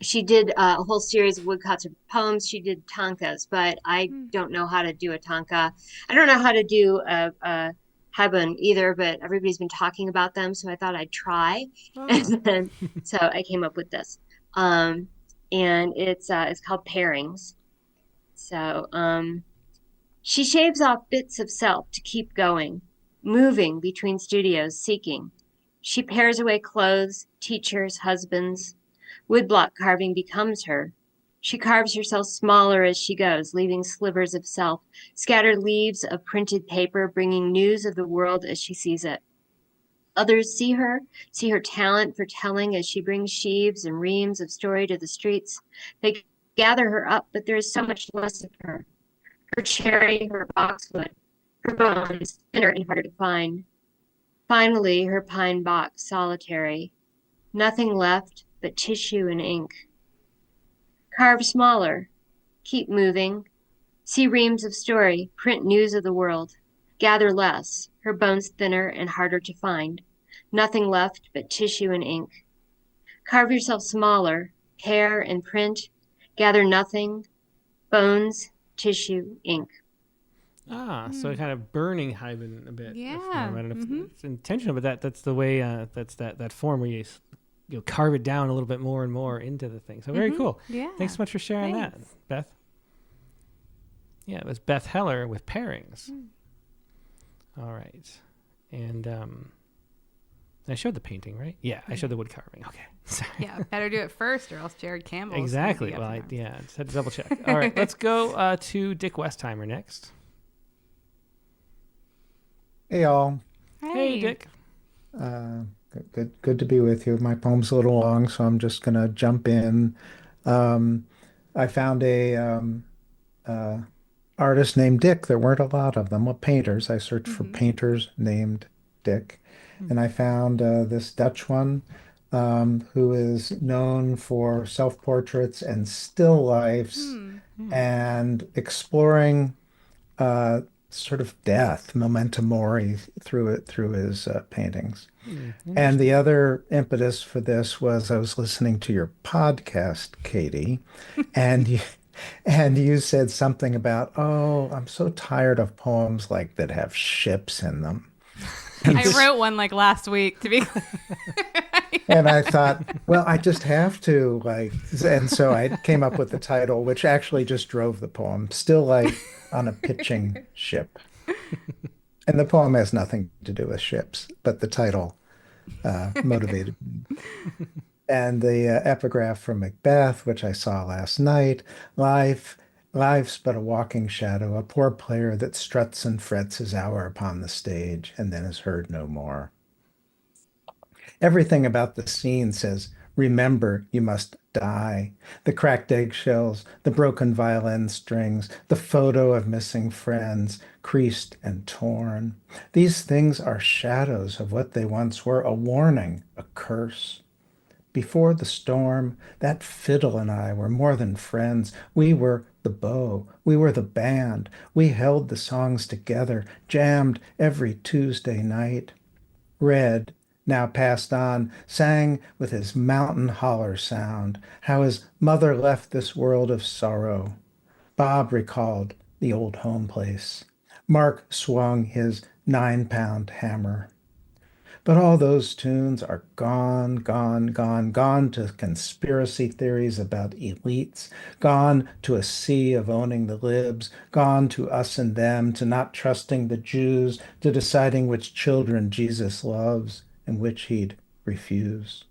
she did a whole series of woodcuts of poems. She did tankas, but I don't know how to do a tanka. I don't know how to do a Hebun either, but everybody's been talking about them, so I thought I'd try. And then, so I came up with this. And it's called Pairings. So she shaves off bits of self to keep going, moving between studios, seeking. She pares away clothes, teachers, husbands. Woodblock carving becomes her. She carves herself smaller as she goes, leaving slivers of self, scattered leaves of printed paper, bringing news of the world as she sees it. Others see her talent for telling as she brings sheaves and reams of story to the streets. They gather her up, but there is so much less of her. Her cherry, her boxwood, her bones, thinner and harder to find. Finally, her pine box, solitary. Nothing left but tissue and ink. Carve smaller, keep moving. See reams of story, print news of the world. Gather less, her bones thinner and harder to find. Nothing left but tissue and ink. Carve yourself smaller, hair and print. Gather nothing, bones, tissue, ink. So kind of burning Hyben a bit. Yeah. I don't know if it's intentional, but that's the way, that's that form where you carve it down a little bit more and more into the thing. So very cool. Yeah. Thanks so much for sharing that, Beth. Yeah, it was Beth Heller with Pairings. All right. And I showed the painting, right? Yeah, I showed the wood carving. Okay. Sorry. Yeah, better do it first or else Jared Campbell. Exactly. Well, I just had to double check. All right, let's go to Dick Westheimer next. Hey, y'all. Hey, Dick. Good to be with you. My poem's a little long, so I'm just going to jump in. I found a artist named Dick. There weren't a lot of them. Well, painters. I searched for painters named Dick, and I found this Dutch one who is known for self-portraits and still lifes and exploring sort of death, memento mori, through his paintings. And the other impetus for this was I was listening to your podcast, Katie, and you said something about, oh, I'm so tired of poems like that have ships in them. I wrote one like last week, to be clear. And I thought, well, I just have to, and so I came up with the title, which actually just drove the poem, Still Life on a Pitching Ship. And the poem has nothing to do with ships, but the title motivated me. And the epigraph from Macbeth, which I saw last night, life's but a walking shadow, a poor player that struts and frets his hour upon the stage and then is heard no more. Everything about the scene says, remember, you must die. The cracked eggshells, the broken violin strings, the photo of missing friends, creased and torn. These things are shadows of what they once were, a warning, a curse. Before the storm, that fiddle and I were more than friends. We were the bow. We were the band. We held the songs together, jammed every Tuesday night. Red, now passed on, sang with his mountain holler sound, how his mother left this world of sorrow. Bob recalled the old home place. Mark swung his 9-pound hammer. But all those tunes are gone, gone, gone, gone to conspiracy theories about elites, gone to a sea of owning the libs, gone to us and them, to not trusting the Jews, to deciding which children Jesus loves and which he'd refuse.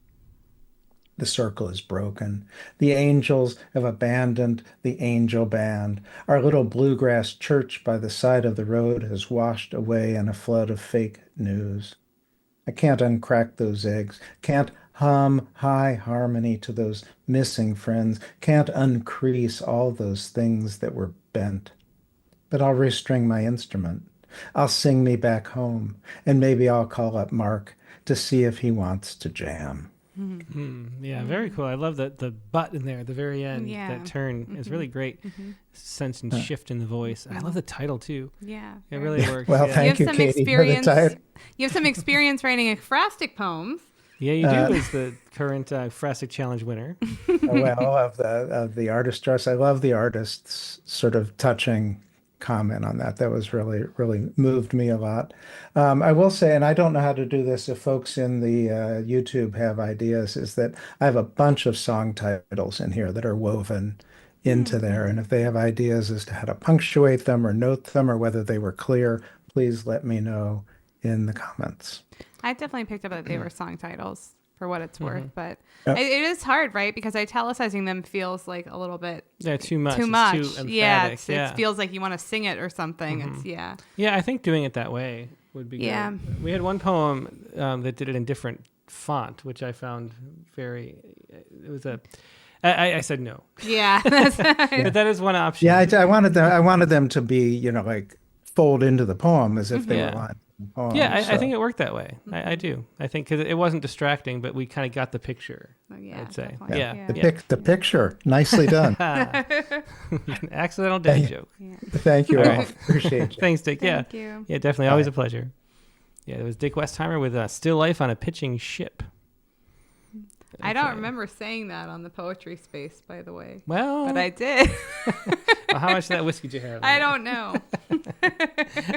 The circle is broken. The angels have abandoned the angel band. Our little bluegrass church by the side of the road has washed away in a flood of fake news. I can't uncrack those eggs, can't hum high harmony to those missing friends, can't uncrease all those things that were bent. But I'll restring my instrument. I'll sing me back home, and maybe I'll call up Mark to see if he wants to jam. Yeah, very cool. I love the butt in there at the very end. Yeah. That turn is really great. Sense and shift in the voice. I love the title too. Yeah. It really works. Well, yeah. thank you, Katie, for the title. You have some experience writing ekphrastic poems. Yeah, you do as the current Ekphrastic Challenge winner. Well, of the artist dress, I love the artist's sort of touching comment on that. That was really, really moved me a lot. I will say, and I don't know how to do this if folks in the YouTube have ideas, is that I have a bunch of song titles in here that are woven into there. And if they have ideas as to how to punctuate them or note them or whether they were clear, please let me know in the comments. I definitely picked up that they were song titles for what it's worth, but Yep. it is hard, right? Because italicizing them feels like a little bit too much. Too It's much. too emphatic. Yeah, Yeah. it feels like you want to sing it or something. It's Yeah, I think doing it that way would be Yeah. good. We had one poem that did it in different font, which I found very. It was a. I said no. Yeah, but that is one option. Yeah, I wanted them to be, like fold into the poem as if they were lines in the poem. Yeah, so. I think it worked that way. I do. I think because it wasn't distracting, but we kind of got the picture. Yeah, I'd say. definitely. Yeah. The picture, nicely done. Accidental dad joke. Thank you all. right. Appreciate you. Thanks, Dick. Thank yeah. you. Yeah, definitely. Always a pleasure. Yeah, it was Dick Westheimer with Still Life on a Pitching Ship. I don't remember saying that on the poetry space, by the way. Well, but I did. Well, how much of that whiskey did you have? I don't know.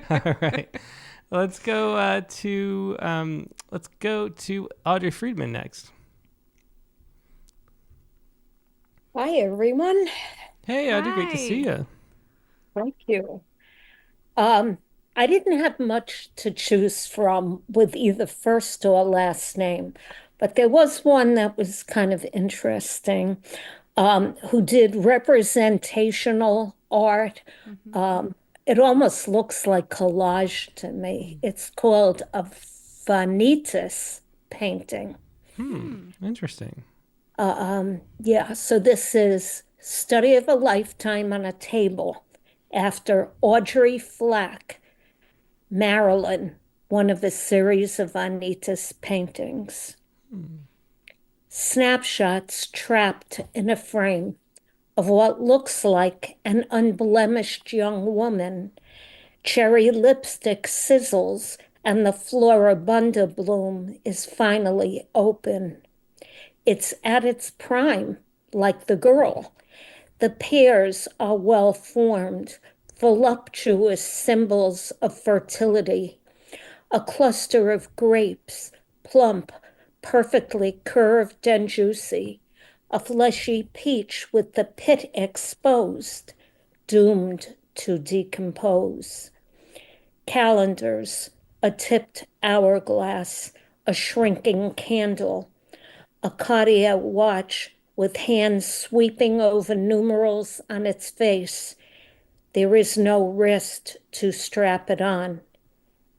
All right, let's go to Audrey Friedman next. Hi, everyone. Hey, Audrey, great to see you. Thank you. I didn't have much to choose from with either first or last name, but there was one that was kind of interesting, who did representational art. It almost looks like collage to me. It's called a vanitas painting. Interesting. Yeah, so this is Study of a Lifetime on a Table after Audrey Flack, Marilyn, one of a series of Anita's paintings. Snapshots trapped in a frame of what looks like an unblemished young woman. Cherry lipstick sizzles and the floribunda bloom is finally open. It's at its prime, like the girl. The pears are well formed, voluptuous symbols of fertility. A cluster of grapes, plump, perfectly curved and juicy. A fleshy peach with the pit exposed, doomed to decompose. Calendars, a tipped hourglass, a shrinking candle. A Cartier watch with hands sweeping over numerals on its face. There is no wrist to strap it on.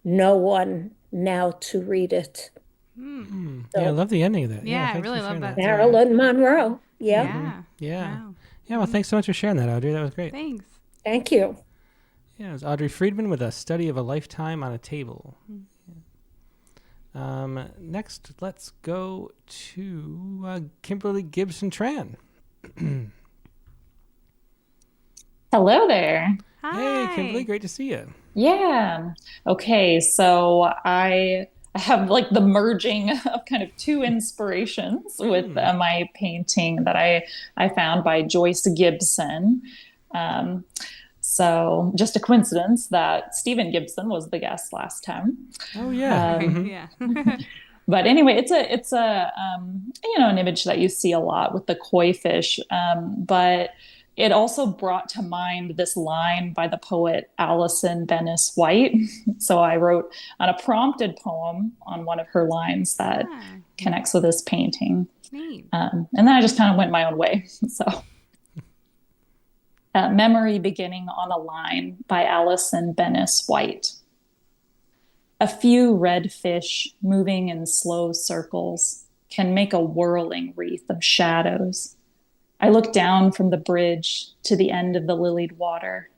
No one now to read it. Yeah, I love the ending of that. Yeah, I thanks really for love sharing that. Marilyn Monroe. Yeah. Yeah. Yeah. Wow. Yeah, well, thanks so much for sharing that, Audrey. That was great. Thanks. Thank you. Yeah, it was Audrey Friedman with A Study of a Lifetime on a Table. Next, let's go to Kimberly Gibson Tran. Hello there. Hey, Kimberly, great to see you. Yeah. Okay, so I have like the merging of kind of two inspirations with my painting that I found by Joyce Gibson. So just a coincidence that Stephen Gibson was the guest last time. Oh yeah. Yeah. But anyway, it's a an image that you see a lot with the koi fish. But it also brought to mind this line by the poet Allison Bennis White. So I wrote on a prompted poem on one of her lines that connects with this painting. Neat. And then I just kind of went my own way. So Memory Beginning on a Line by Allison Bennis White. A few red fish moving in slow circles can make a whirling wreath of shadows. I look down from the bridge to the end of the lilied water.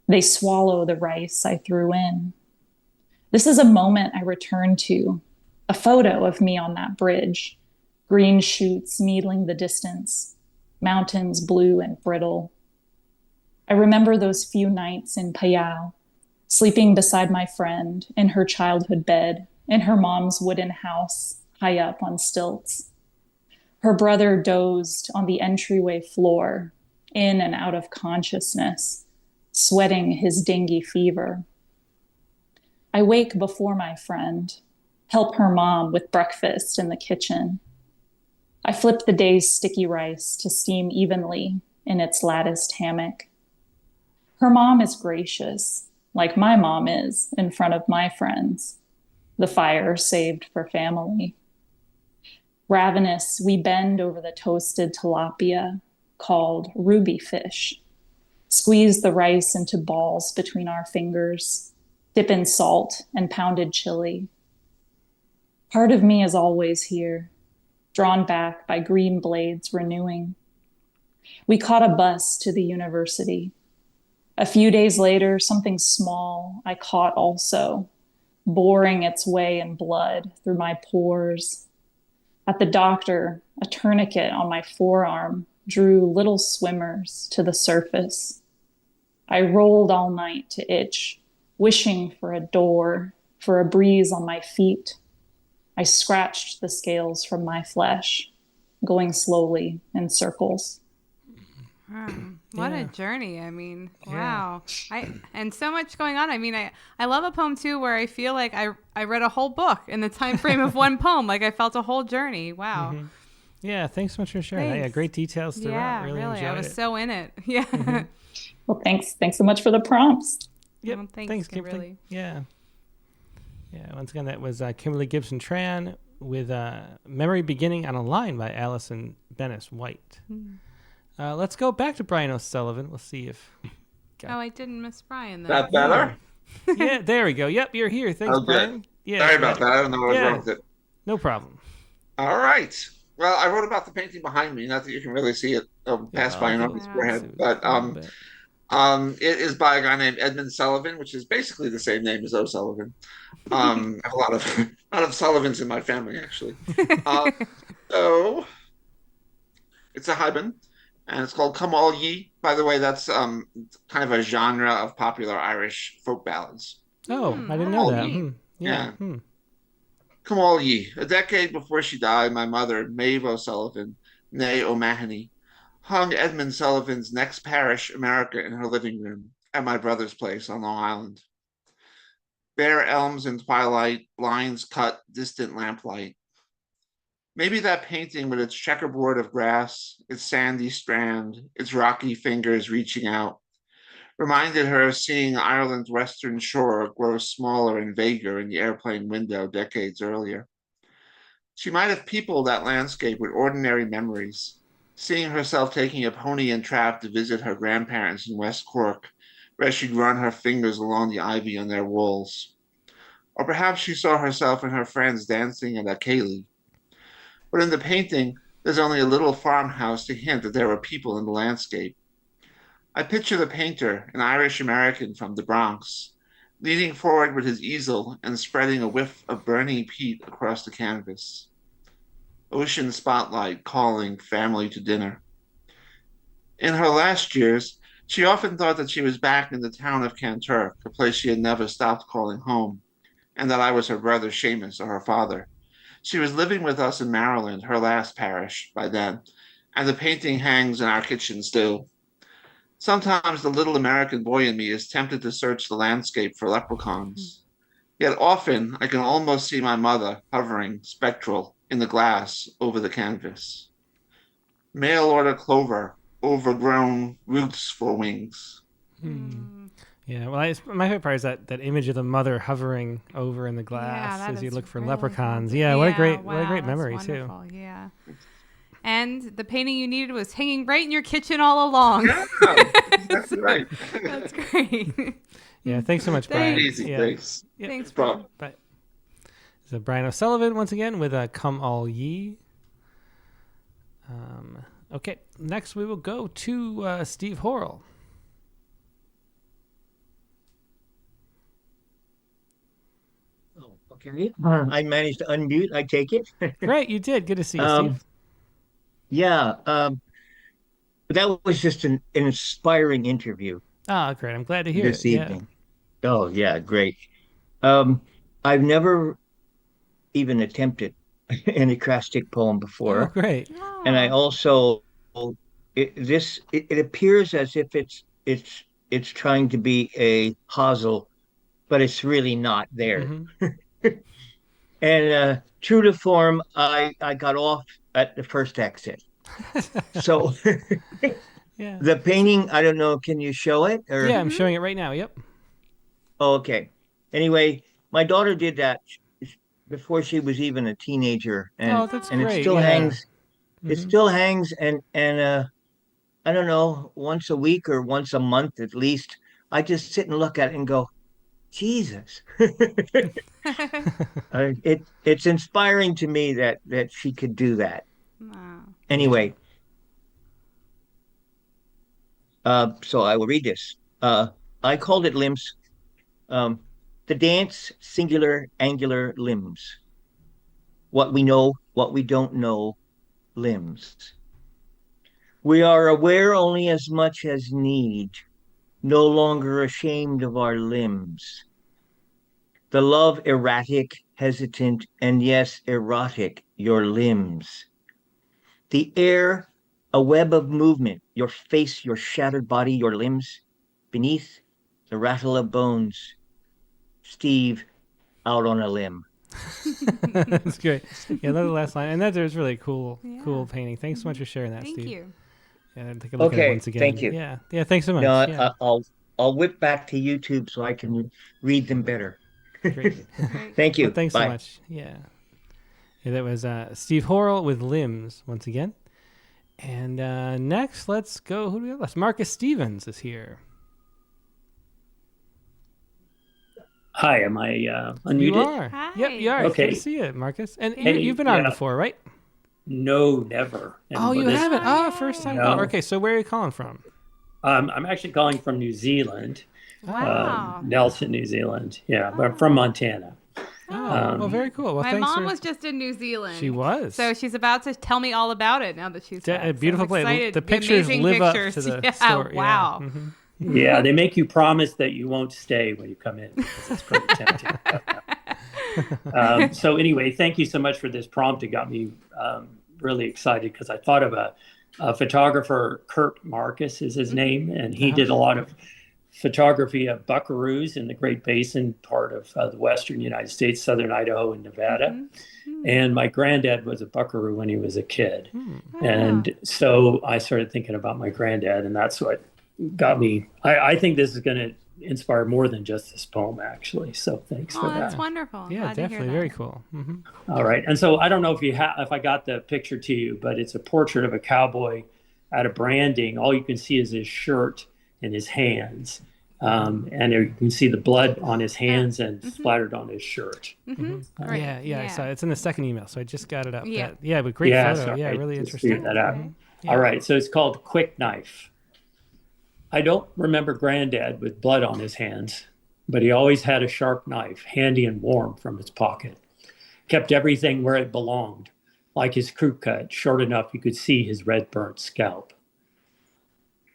They swallow the rice I threw in. This is a moment I return to, a photo of me on that bridge, green shoots needling the distance, mountains blue and brittle. I remember those few nights in Payao, sleeping beside my friend in her childhood bed, in her mom's wooden house, high up on stilts. Her brother dozed on the entryway floor, in and out of consciousness, sweating his dengue fever. I wake before my friend, help her mom with breakfast in the kitchen. I flip the day's sticky rice to steam evenly in its latticed hammock. Her mom is gracious, like my mom is in front of my friends. The fire saved for family. Ravenous, we bend over the toasted tilapia, called ruby fish. Squeeze the rice into balls between our fingers, dip in salt and pounded chili. Part of me is always here, drawn back by green blades renewing. We caught a bus to the university. A few days later, something small I caught also, boring its way in blood through my pores. At the doctor, a tourniquet on my forearm drew little swimmers to the surface. I rolled all night to itch, wishing for a door, for a breeze on my feet. I scratched the scales from my flesh, going slowly in circles. Wow. What a journey. I mean, wow. And so much going on. I mean, I love a poem too where I feel like I read a whole book in the time frame of one poem. Like I felt a whole journey. Wow. Yeah, thanks so much for sharing. Yeah, great details throughout. Yeah, really I enjoyed was it. so in it. Yeah. Well, thanks so much for the prompts. Yep. Well, thanks, Kimberly. Yeah. Once again, that was Kimberly Gibson Tran with Memory Beginning on a Line by Allison Bennis White. Let's go back to Brian O'Sullivan. We'll see if... Oh, I didn't miss Brian then. That better? Yeah, there we go. Yep, you're here. Thanks, Brian. Yeah, sorry about that. I don't know what was wrong with it. No problem. All right. Well, I wrote about the painting behind me. Not that you can really see it pass by on his forehead, but it is by a guy named Edmund Sullivan, which is basically the same name as O'Sullivan. I have a lot of Sullivans in my family, actually. So it's a Hyben. And it's called Come All Ye. By the way, that's kind of a genre of popular Irish folk ballads. Oh, I didn't know that. Yeah. Come All Ye. A decade before she died, my mother, Maeve O'Sullivan, née O'Mahony, hung Edmund Sullivan's Next Parish, America, in her living room at my brother's place on Long Island. Bare elms in twilight, blinds cut, distant lamplight. Maybe that painting with its checkerboard of grass, its sandy strand, its rocky fingers reaching out, reminded her of seeing Ireland's western shore grow smaller and vaguer in the airplane window decades earlier. She might have peopled that landscape with ordinary memories, seeing herself taking a pony and trap to visit her grandparents in West Cork, where she'd run her fingers along the ivy on their walls. Or perhaps she saw herself and her friends dancing at a ceilidh. But in the painting, there's only a little farmhouse to hint that there were people in the landscape. I picture the painter, an Irish American from the Bronx, leaning forward with his easel and spreading a whiff of burning peat across the canvas. Ocean spotlight calling family to dinner. In her last years, she often thought that she was back in the town of Kanturk, a place she had never stopped calling home, and that I was her brother Seamus or her father. She was living with us in Maryland, her last parish, by then, and the painting hangs in our kitchen still. Sometimes the little American boy in me is tempted to search the landscape for leprechauns. Yet often I can almost see my mother hovering, spectral, in the glass over the canvas. Mail order clover, overgrown roots for wings. Yeah, well, my favorite part is that image of the mother hovering over in the glass as you look for leprechauns. Yeah, what a great memory too. Yeah. And the painting you needed was hanging right in your kitchen all along. Yeah, that's right. That's great. Yeah, thanks so much, Brian. Easy, yeah. thanks. Yeah. Thanks, Brian. Bye. So Brian O'Sullivan once again with Come All Ye. Okay, next we will go to Steve Horrell. Okay. I managed to unmute. I take it. Great, you did. Good to see you, Steve. Yeah. That was just an inspiring interview. Oh, great. I'm glad to hear this it. evening. Yeah. Oh, yeah. Great. I've never even attempted an acrostic poem before. Oh, great. And I also, it appears as if it's trying to be a hosel, but it's really not there. Mm-hmm. And true to form, I got off at the first exit. So yeah. The painting, I don't know, can you show it? Or? Yeah, I'm showing it right now. Yep. Oh, okay. Anyway, my daughter did that before she was even a teenager. And, that's and great. It still hangs. Mm-hmm. It still hangs and I don't know, once a week or once a month at least, I just sit and look at it and go, Jesus. It's inspiring to me that she could do that. Wow. Anyway, so I will read this. I called it limbs. The dance, singular, angular limbs. What we know, what we don't know, limbs. We are aware only as much as need, no longer ashamed of our limbs. The love erratic, hesitant, and yes, erotic, your limbs. The air, a web of movement, your face, your shattered body, your limbs. Beneath, the rattle of bones. Steve, out on a limb. That's great. Yeah, that's the last line. And that there's really cool painting. Thanks so much for sharing that, Steve. Thank you. Yeah, take a look at it once again. Thank you. Yeah, thanks so much. No, yeah. I'll whip back to YouTube so I can read them better. Great. Thank you. Well, thanks Bye. so much. Yeah. That was Steve Horrell with Limbs once again. And next, let's go. Who do we have left? Marcus Stevens is here. Hi, am I unmuted? You are. Hi. Yep, you are. Okay. It's good to see you, Marcus. And Hey, you've been on yeah. before, right? No, never. Oh, you haven't? Oh, first time. No. Okay, so where are you calling from? I'm actually calling from New Zealand. Wow. Nelson, New Zealand. Yeah, but I'm from Montana. Oh, well, very cool. Well, My thanks mom for... was just in New Zealand. She was. So she's about to tell me all about it now that she's back. A beautiful so I'm place. excited. The pictures amazing live pictures. up to the yeah, story. Wow. Yeah. Mm-hmm. Yeah, they make you promise that you won't stay when you come in because it's pretty tempting. So anyway, thank you so much for this prompt. It got me really excited because I thought of a photographer, Kurt Marcus is his name, and he did a lot of photography of buckaroos in the Great Basin part of the western United States, southern Idaho and Nevada. Mm-hmm. And my granddad was a buckaroo when he was a kid. Mm-hmm. And so I started thinking about my granddad, and that's what got me. I think this is going to inspire more than just this poem, actually. So thanks for that. That's wonderful. Yeah, definitely. Very cool. Mm-hmm. All right. And so I don't know if I got the picture to you, but it's a portrait of a cowboy at a branding. All you can see is his shirt and his hands. And you can see the blood on his hands and splattered on his shirt. Yeah, I saw it. It's in the second email, so I just got it up. Yeah. But great photo. Sorry, Yeah, really just interesting. figured that out. All right, so it's called Quick Knife. I don't remember Granddad with blood on his hands, but he always had a sharp knife, handy and warm from his pocket. Kept everything where it belonged, like his crew cut, short enough you could see his red burnt scalp.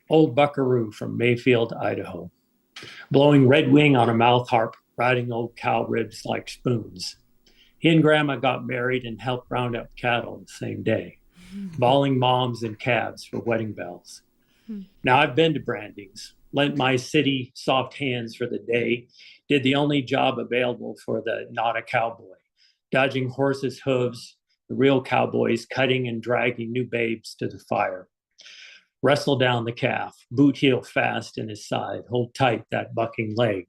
Old Buckaroo from Mayfield, Idaho, blowing red wing on a mouth harp, riding old cow ribs like spoons. He and Grandma got married and helped round up cattle the same day, bawling moms and calves for wedding bells. Now I've been to brandings, lent my city soft hands for the day, did the only job available for the not a cowboy, dodging horses' hooves, the real cowboys cutting and dragging new babes to the fire. Wrestle down the calf, boot heel fast in his side, hold tight that bucking leg.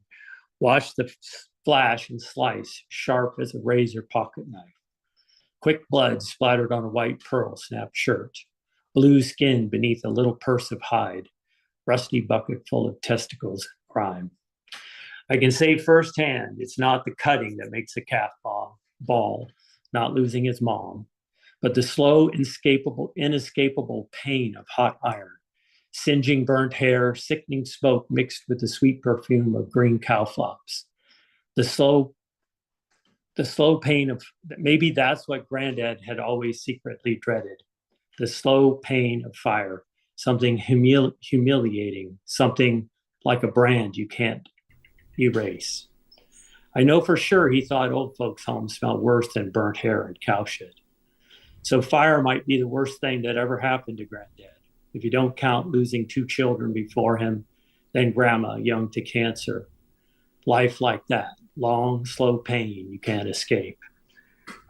Watch the flash and slice, sharp as a razor pocket knife. Quick blood splattered on a white pearl snapped shirt. Blue skin beneath a little purse of hide. Rusty bucket full of testicles, crime. I can say firsthand, it's not the cutting that makes a calf bald, not losing his mom, but the slow, inescapable pain of hot iron, singeing burnt hair, sickening smoke mixed with the sweet perfume of green cow flops. The slow pain of, maybe that's what Granddad had always secretly dreaded. The slow pain of fire, something humiliating, something like a brand you can't erase. I know for sure he thought old folks' homes smelled worse than burnt hair and cow shit. So fire might be the worst thing that ever happened to Granddad, if you don't count losing 2 children before him, then Grandma young to cancer. Life like that, long, slow pain you can't escape.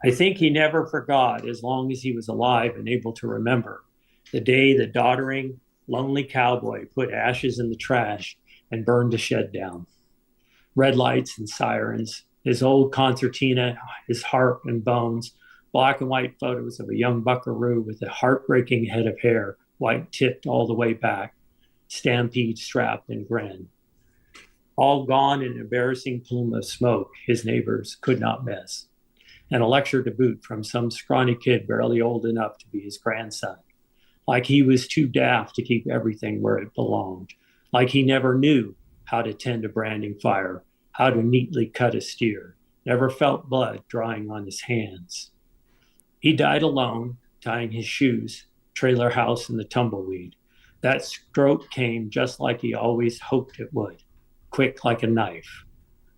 I think he never forgot, as long as he was alive and able to remember, the day the doddering, lonely cowboy put ashes in the trash and burned the shed down. Red lights and sirens, his old concertina, his harp and bones, black and white photos of a young buckaroo with a heartbreaking head of hair, white tipped all the way back, stampede strapped and grin. All gone in an embarrassing plume of smoke his neighbors could not miss. And a lecture to boot from some scrawny kid barely old enough to be his grandson. Like he was too daft to keep everything where it belonged. Like he never knew how to tend a branding fire, how to neatly cut a steer, never felt blood drying on his hands. He died alone, tying his shoes, trailer house in the tumbleweed. That stroke came just like he always hoped it would, quick like a knife.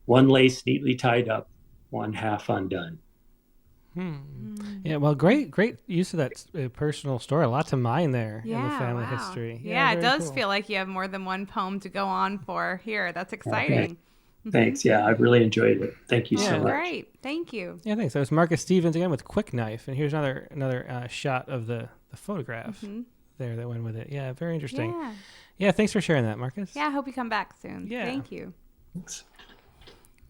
One lace neatly tied up, one half undone. Yeah, well, great use of that personal story. A lot to mine there in the family history. Yeah, it does cool. feel like you have more than one poem to go on for here. That's exciting. Okay. Thanks. Yeah, I really enjoyed it. Thank you so much. Great. Thank you. Yeah, thanks. That was Marcus Stevens again with Quick Knife. And here's another shot of the photograph there that went with it. Yeah, very interesting. Yeah, thanks for sharing that, Marcus. Yeah, I hope you come back soon. Yeah. Thank you. Thanks.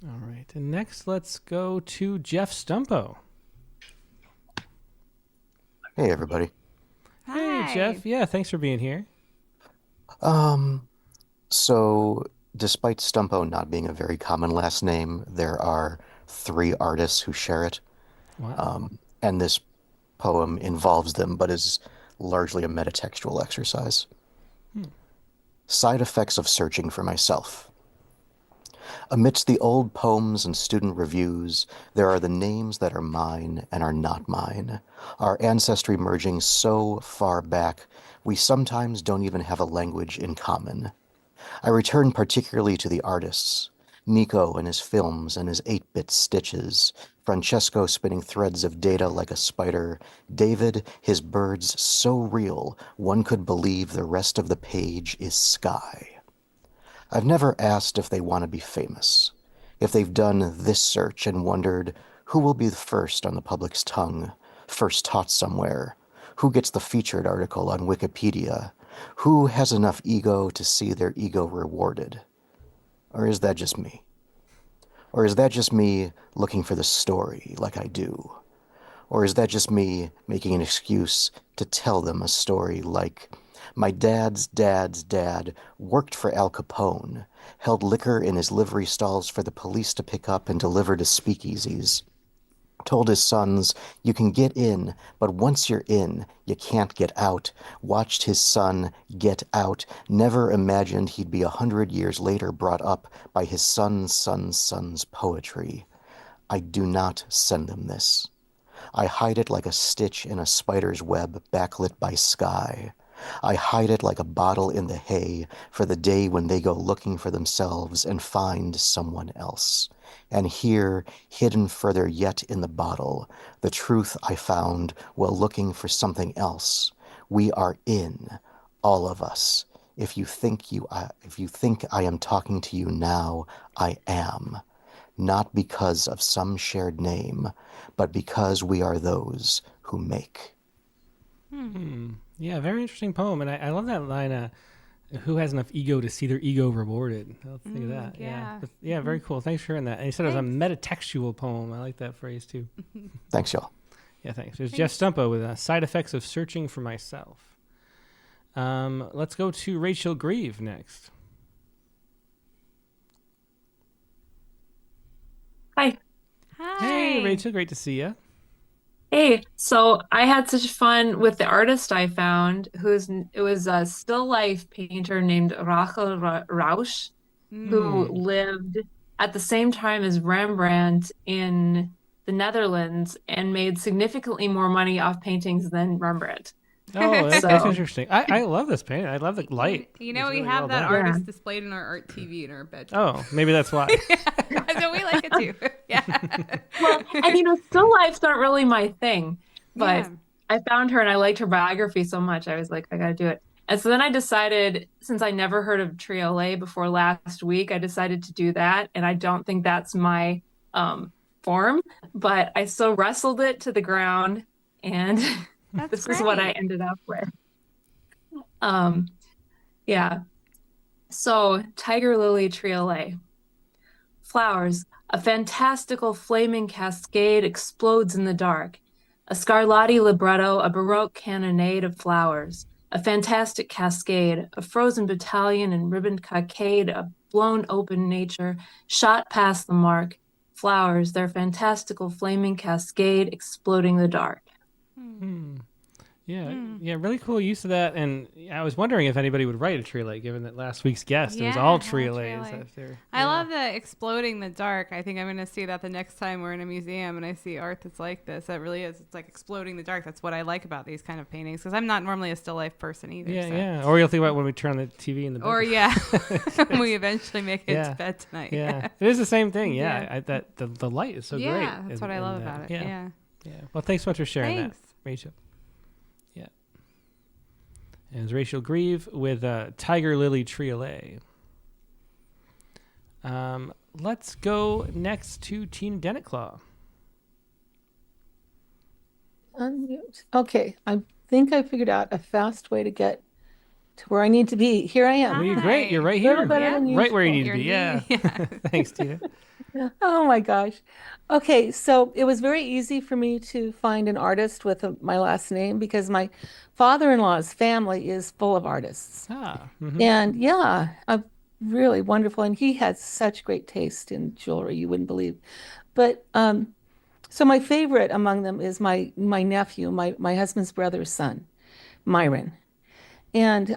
All right. And next, let's go to Jeff Stumpo. Hey, everybody. Hey, Jeff. Yeah, thanks for being here. So despite Stumpo not being a very common last name, there are 3 artists who share it. Wow. And this poem involves them, but is largely a metatextual exercise. Side effects of searching for myself. Amidst the old poems and student reviews, there are the names that are mine and are not mine, our ancestry merging so far back, we sometimes don't even have a language in common. I return particularly to the artists, Nico and his films and his 8-bit stitches, Francesco spinning threads of data like a spider, David, his birds so real, one could believe the rest of the page is sky. I've never asked if they want to be famous, if they've done this search and wondered who will be the first on the public's tongue, first taught somewhere, who gets the featured article on Wikipedia, who has enough ego to see their ego rewarded. Or is that just me? Or is that just me looking for the story like I do? Or is that just me making an excuse to tell them a story like, My dad's dad's dad worked for Al Capone, held liquor in his livery stalls for the police to pick up and deliver to speakeasies. Told his sons, you can get in, but once you're in, you can't get out. Watched his son get out. Never imagined he'd be 100 years later brought up by his son's son's son's poetry. I do not send them this. I hide it like a stitch in a spider's web backlit by sky. I hide it like a bottle in the hay for the day when they go looking for themselves and find someone else. And here, hidden further yet in the bottle, the truth I found while looking for something else. We are in, all of us. If you think I am talking to you now, I am. Not because of some shared name, but because we are those who make. Yeah, very interesting poem. And I love that line, who has enough ego to see their ego rewarded? I'll think of that. Yeah. But, yeah, very cool. Thanks for hearing that. And you said it was a metatextual poem. I like that phrase too. Thanks, y'all. Yeah, thanks. There's Jeff Stumpo with Side Effects of Searching for Myself. Let's go to Rachel Grieve next. Hi. Hey, Rachel. Great to see you. Hey, so I had such fun with the artist I found, it was a still life painter named Rachel Rausch, who lived at the same time as Rembrandt in the Netherlands and made significantly more money off paintings than Rembrandt. Oh, that's So- interesting. I love this painting. I love the light. You know, It's we really have well that done. artist displayed in our art TV in our bedroom. Oh, maybe that's why. So we like it too. Yeah. Well, and still lifes aren't really my thing, but Yeah. I found her and I liked her biography so much. I was like, I gotta do it. And so then I decided, since I never heard of Triolet before last week, I decided to do that. And I don't think that's my form, but I still wrestled it to the ground, and this is what I ended up with. Yeah. So Tiger Lily Triolet. Flowers. A fantastical flaming cascade explodes in the dark. A Scarlatti libretto, a Baroque cannonade of flowers. A fantastic cascade, a frozen battalion and ribboned cockade, a blown open nature, shot past the mark. Flowers, their fantastical flaming cascade exploding the dark. Yeah, really cool use of that. And I was wondering if anybody would write a Triolet, given that last week's guest it was all Triolets. I love the exploding the dark. I think I'm going to see that the next time we're in a museum and I see art that's like this. That really is. It's like exploding the dark. That's what I like about these kind of paintings, because I'm not normally a still life person either. Yeah. Or you'll think about when we turn on the TV in the bedroom. Or when we eventually make it to bed tonight. Yeah, it is the same thing. Yeah, the light is so great. Yeah, that's what I love about it. Yeah. Well, thanks so much for sharing Thanks. that, Rachel. Yeah. And it's Rachel Grieve with Tiger Lily Triolet. Let's go next to Tina Denetclaw. Unmute. Okay, I think I figured out a fast way to get to where I need to be. Here I am. Well, you're great. You're right A little here. better than Right where you usual. need to be. Yeah. Thanks, Tina. Oh my gosh. Okay, so it was very easy for me to find an artist with my last name because my father-in-law's family is full of artists. And yeah, really wonderful. And he had such great taste in jewelry, you wouldn't believe. But so my favorite among them is my nephew, my husband's brother's son, Myron. And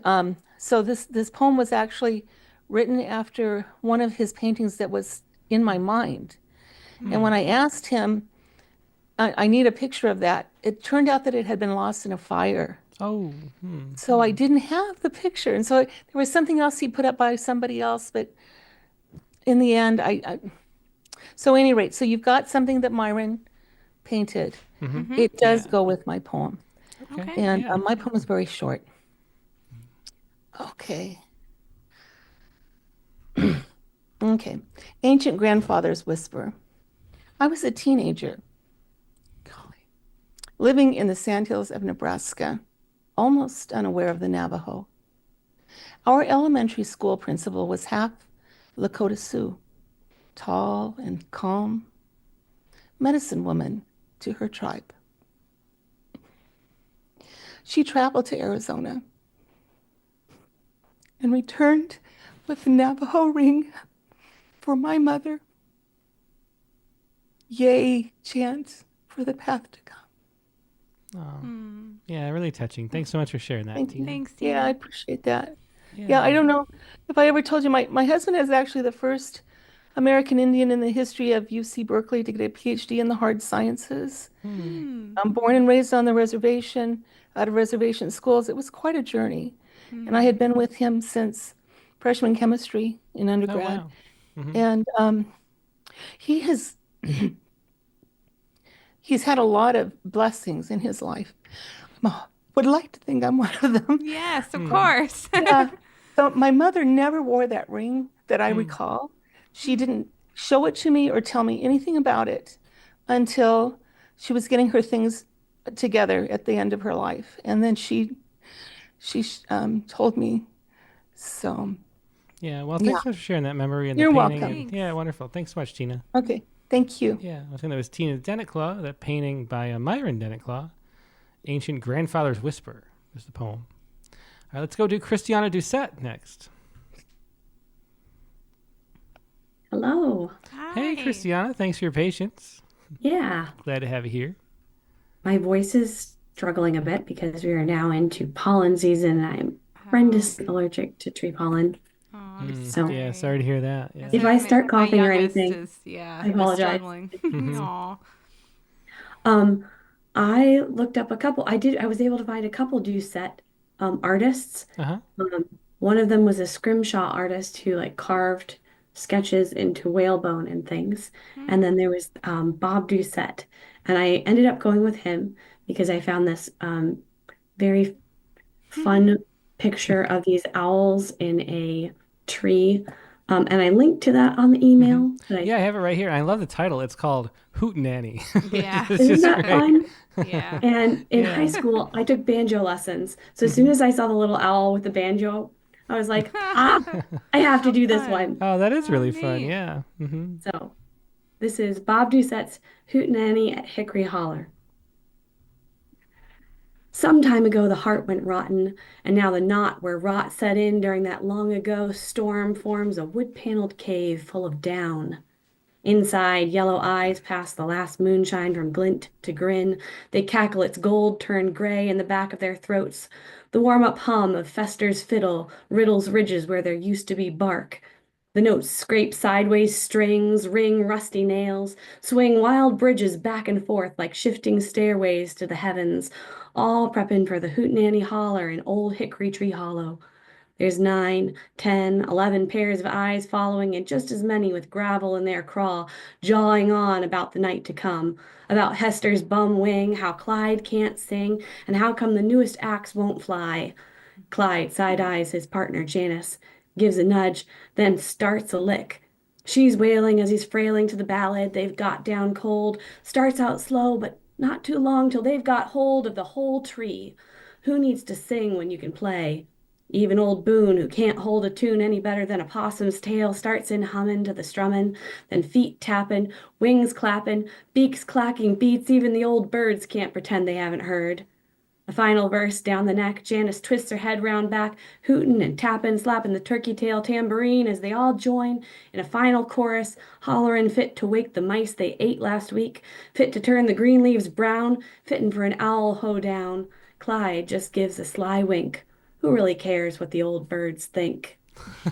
so this poem was actually written after one of his paintings that was in my mind. And when I asked him, I need a picture of that, it turned out that it had been lost in a fire. Oh. So I didn't have the picture. And so there was something else he put up by somebody else, but in the end, so at any rate, so you've got something that Myron painted. It does go with my poem. Okay. And my poem is very short. Okay. Okay. Ancient Grandfather's Whisper. I was a teenager, living in the sandhills of Nebraska, almost unaware of the Navajo. Our elementary school principal was half Lakota Sioux, tall and calm, medicine woman to her tribe. She traveled to Arizona and returned with the Navajo ring for my mother. Yay, chance for the path to come. Oh. Yeah, really touching. Thanks so much for sharing that, Thank Tina. you. Thanks, Tina. Yeah, I appreciate that. Yeah. Yeah, I don't know if I ever told you, my husband is actually the first American Indian in the history of UC Berkeley to get a PhD in the hard sciences. I'm born and raised on the reservation, out of reservation schools. It was quite a journey. And I had been with him since freshman chemistry in undergrad. wow. Mhm. And he has he's had a lot of blessings in his life. Would like to think I'm one of them. Yes, of course. Yeah. So my mother never wore that ring that I recall. She didn't show it to me or tell me anything about it until she was getting her things together at the end of her life. And then she told me. So Yeah, well, thanks so much for sharing that memory and You're the painting. welcome. And, yeah, wonderful. Thanks so much, Tina. Okay, thank you. Yeah, I think that was Tina Denetclaw, that painting by Myron Denetclaw. Ancient Grandfather's Whisper was the poem. All right, let's go do Christiana Doucette next. Hello. Hey, Christiana. Thanks for your patience. Yeah. Glad to have you here. My voice is struggling a bit because we are now into pollen season. I'm horrendously allergic to tree pollen. So yeah, sorry to hear that. Yeah. if I start coughing or youngest anything, is, yeah, I apologize. struggling. Mhm. Aw. I looked up a couple. I was able to find a couple Doucette artists. Uh-huh. One of them was a scrimshaw artist who like carved sketches into whalebone and things. And then there was Bob Doucette. And I ended up going with him because I found this very fun picture of these owls in a tree. And I linked to that on the email. Yeah, I have it right here. I love the title. It's called Hootenanny. Yeah. It's Isn't just that great. fun? Yeah. And in Yeah. high school, I took banjo lessons. So as soon as I saw the little owl with the banjo, I was like, I have to do this one. Oh, that is really fun. Yeah. Mm-hmm. So this is Bob Doucette's Hootenanny at Hickory Holler. Some time ago, the heart went rotten, and now the knot where rot set in during that long ago storm forms a wood-paneled cave full of down. Inside, yellow eyes pass the last moonshine from glint to grin. They cackle its gold turned gray in the back of their throats. The warm-up hum of Fester's fiddle riddles ridges where there used to be bark. The notes scrape sideways strings, ring rusty nails, swing wild bridges back and forth like shifting stairways to the heavens, all prepping for the hootenanny holler in old hickory tree hollow. There's 9, 10, 11 pairs of eyes following, and just as many with gravel in their craw, jawing on about the night to come, about Hester's bum wing, how Clyde can't sing, and how come the newest axe won't fly. Clyde side-eyes his partner, Janice, gives a nudge, then starts a lick. She's wailing as he's frailing to the ballad they've got down cold, starts out slow, but not too long till they've got hold of the whole tree. Who needs to sing when you can play? Even old Boone, who can't hold a tune any better than a possum's tail, starts in humming to the strummin', then feet tappin', wings clappin', beaks clacking beats even the old birds can't pretend they haven't heard. A final verse down the neck, Janice twists her head round back, hootin' and tappin', slappin' the turkey tail tambourine as they all join in a final chorus, hollerin' fit to wake the mice they ate last week, fit to turn the green leaves brown, fittin' for an owl hoedown. Clyde just gives a sly wink. Who really cares what the old birds think?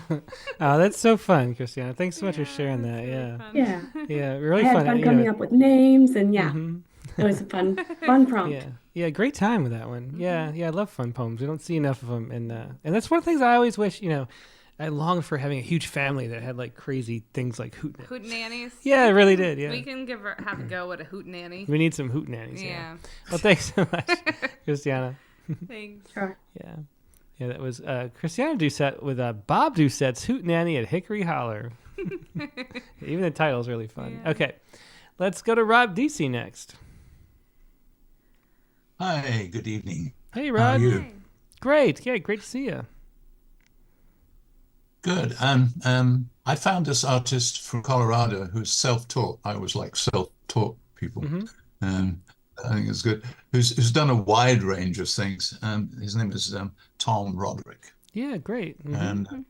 Oh, that's so fun, Christiana. Thanks so much for sharing that. Yeah. Yeah. Yeah, really I had fun. fun coming up with names, and yeah, Mhm. it was a fun prompt. Yeah, yeah, great time with that one. Yeah, yeah, I love fun poems. We don't see enough of them, and that's one of the things I always wish. I long for having a huge family that had like crazy things like Hootenannies. Yeah, I really did. Yeah, We can have a go at a hootenanny. we need some hootenannies. Yeah. Well, thanks so much, Christiana. Thanks. Sure. Yeah. Yeah, that was Christiana Doucette with Bob Doucette's Hootenanny at Hickory Holler. Even the title's really fun. Yeah. Okay, let's go to Rob DC next. Hi, good evening. Hey, How Rob. are you? Great. Yeah, great to see you. Good. I found this artist from Colorado who's self-taught. I always like self-taught people. I think it's good. Who's done a wide range of things. His name is Tom Roderick. Yeah, great. And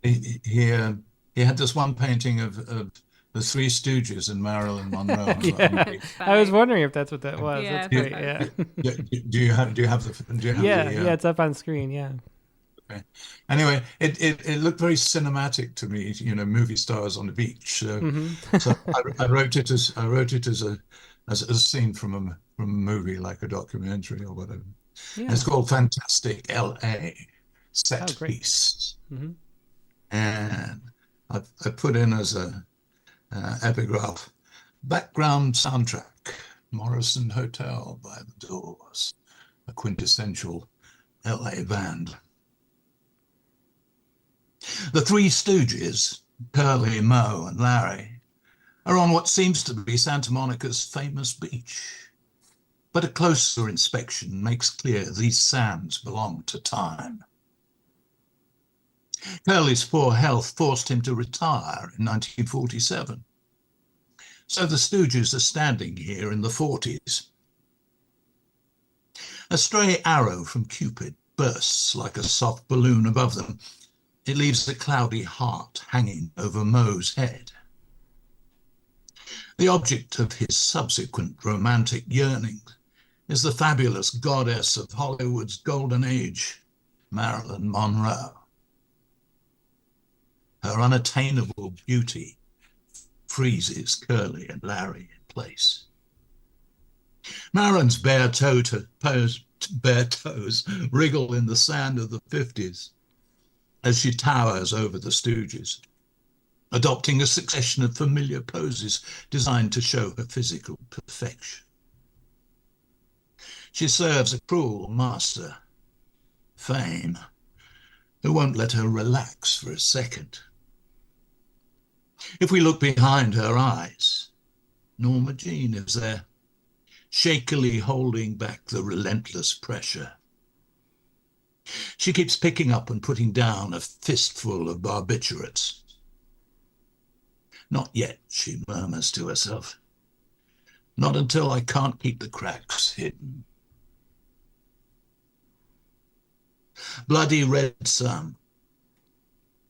he had this one painting of the Three Stooges and Marilyn Monroe. Yeah. I was wondering if that's what that was. Yeah, That's great. Yeah. Do you have the Yeah, it's up on screen. Yeah. Okay. Anyway, it looked very cinematic to me, movie stars on the beach. So I wrote it as a scene from a movie, like a documentary or whatever. Yeah. And it's called Fantastic L.A. Set Piece. And I put in as a epigraph, background soundtrack, Morrison Hotel by the Doors, a quintessential LA band. The Three Stooges, Curly, Moe, and Larry, are on what seems to be Santa Monica's famous beach. But a closer inspection makes clear these sands belong to time. Curly's poor health forced him to retire in 1947. So the Stooges are standing here in the 40s. A stray arrow from Cupid bursts like a soft balloon above them. It leaves a cloudy heart hanging over Moe's head. The object of his subsequent romantic yearning is the fabulous goddess of Hollywood's golden age, Marilyn Monroe. Her unattainable beauty freezes Curly and Larry in place. Marilyn's bare toes wriggle in the sand of the 50s as she towers over the Stooges, adopting a succession of familiar poses designed to show her physical perfection. She serves a cruel master, Fame, who won't let her relax for a second. If we look behind her eyes, Norma Jean is there, shakily holding back the relentless pressure. She keeps picking up and putting down a fistful of barbiturates. Not yet, she murmurs to herself. Not until I can't keep the cracks hidden. Bloody red sun,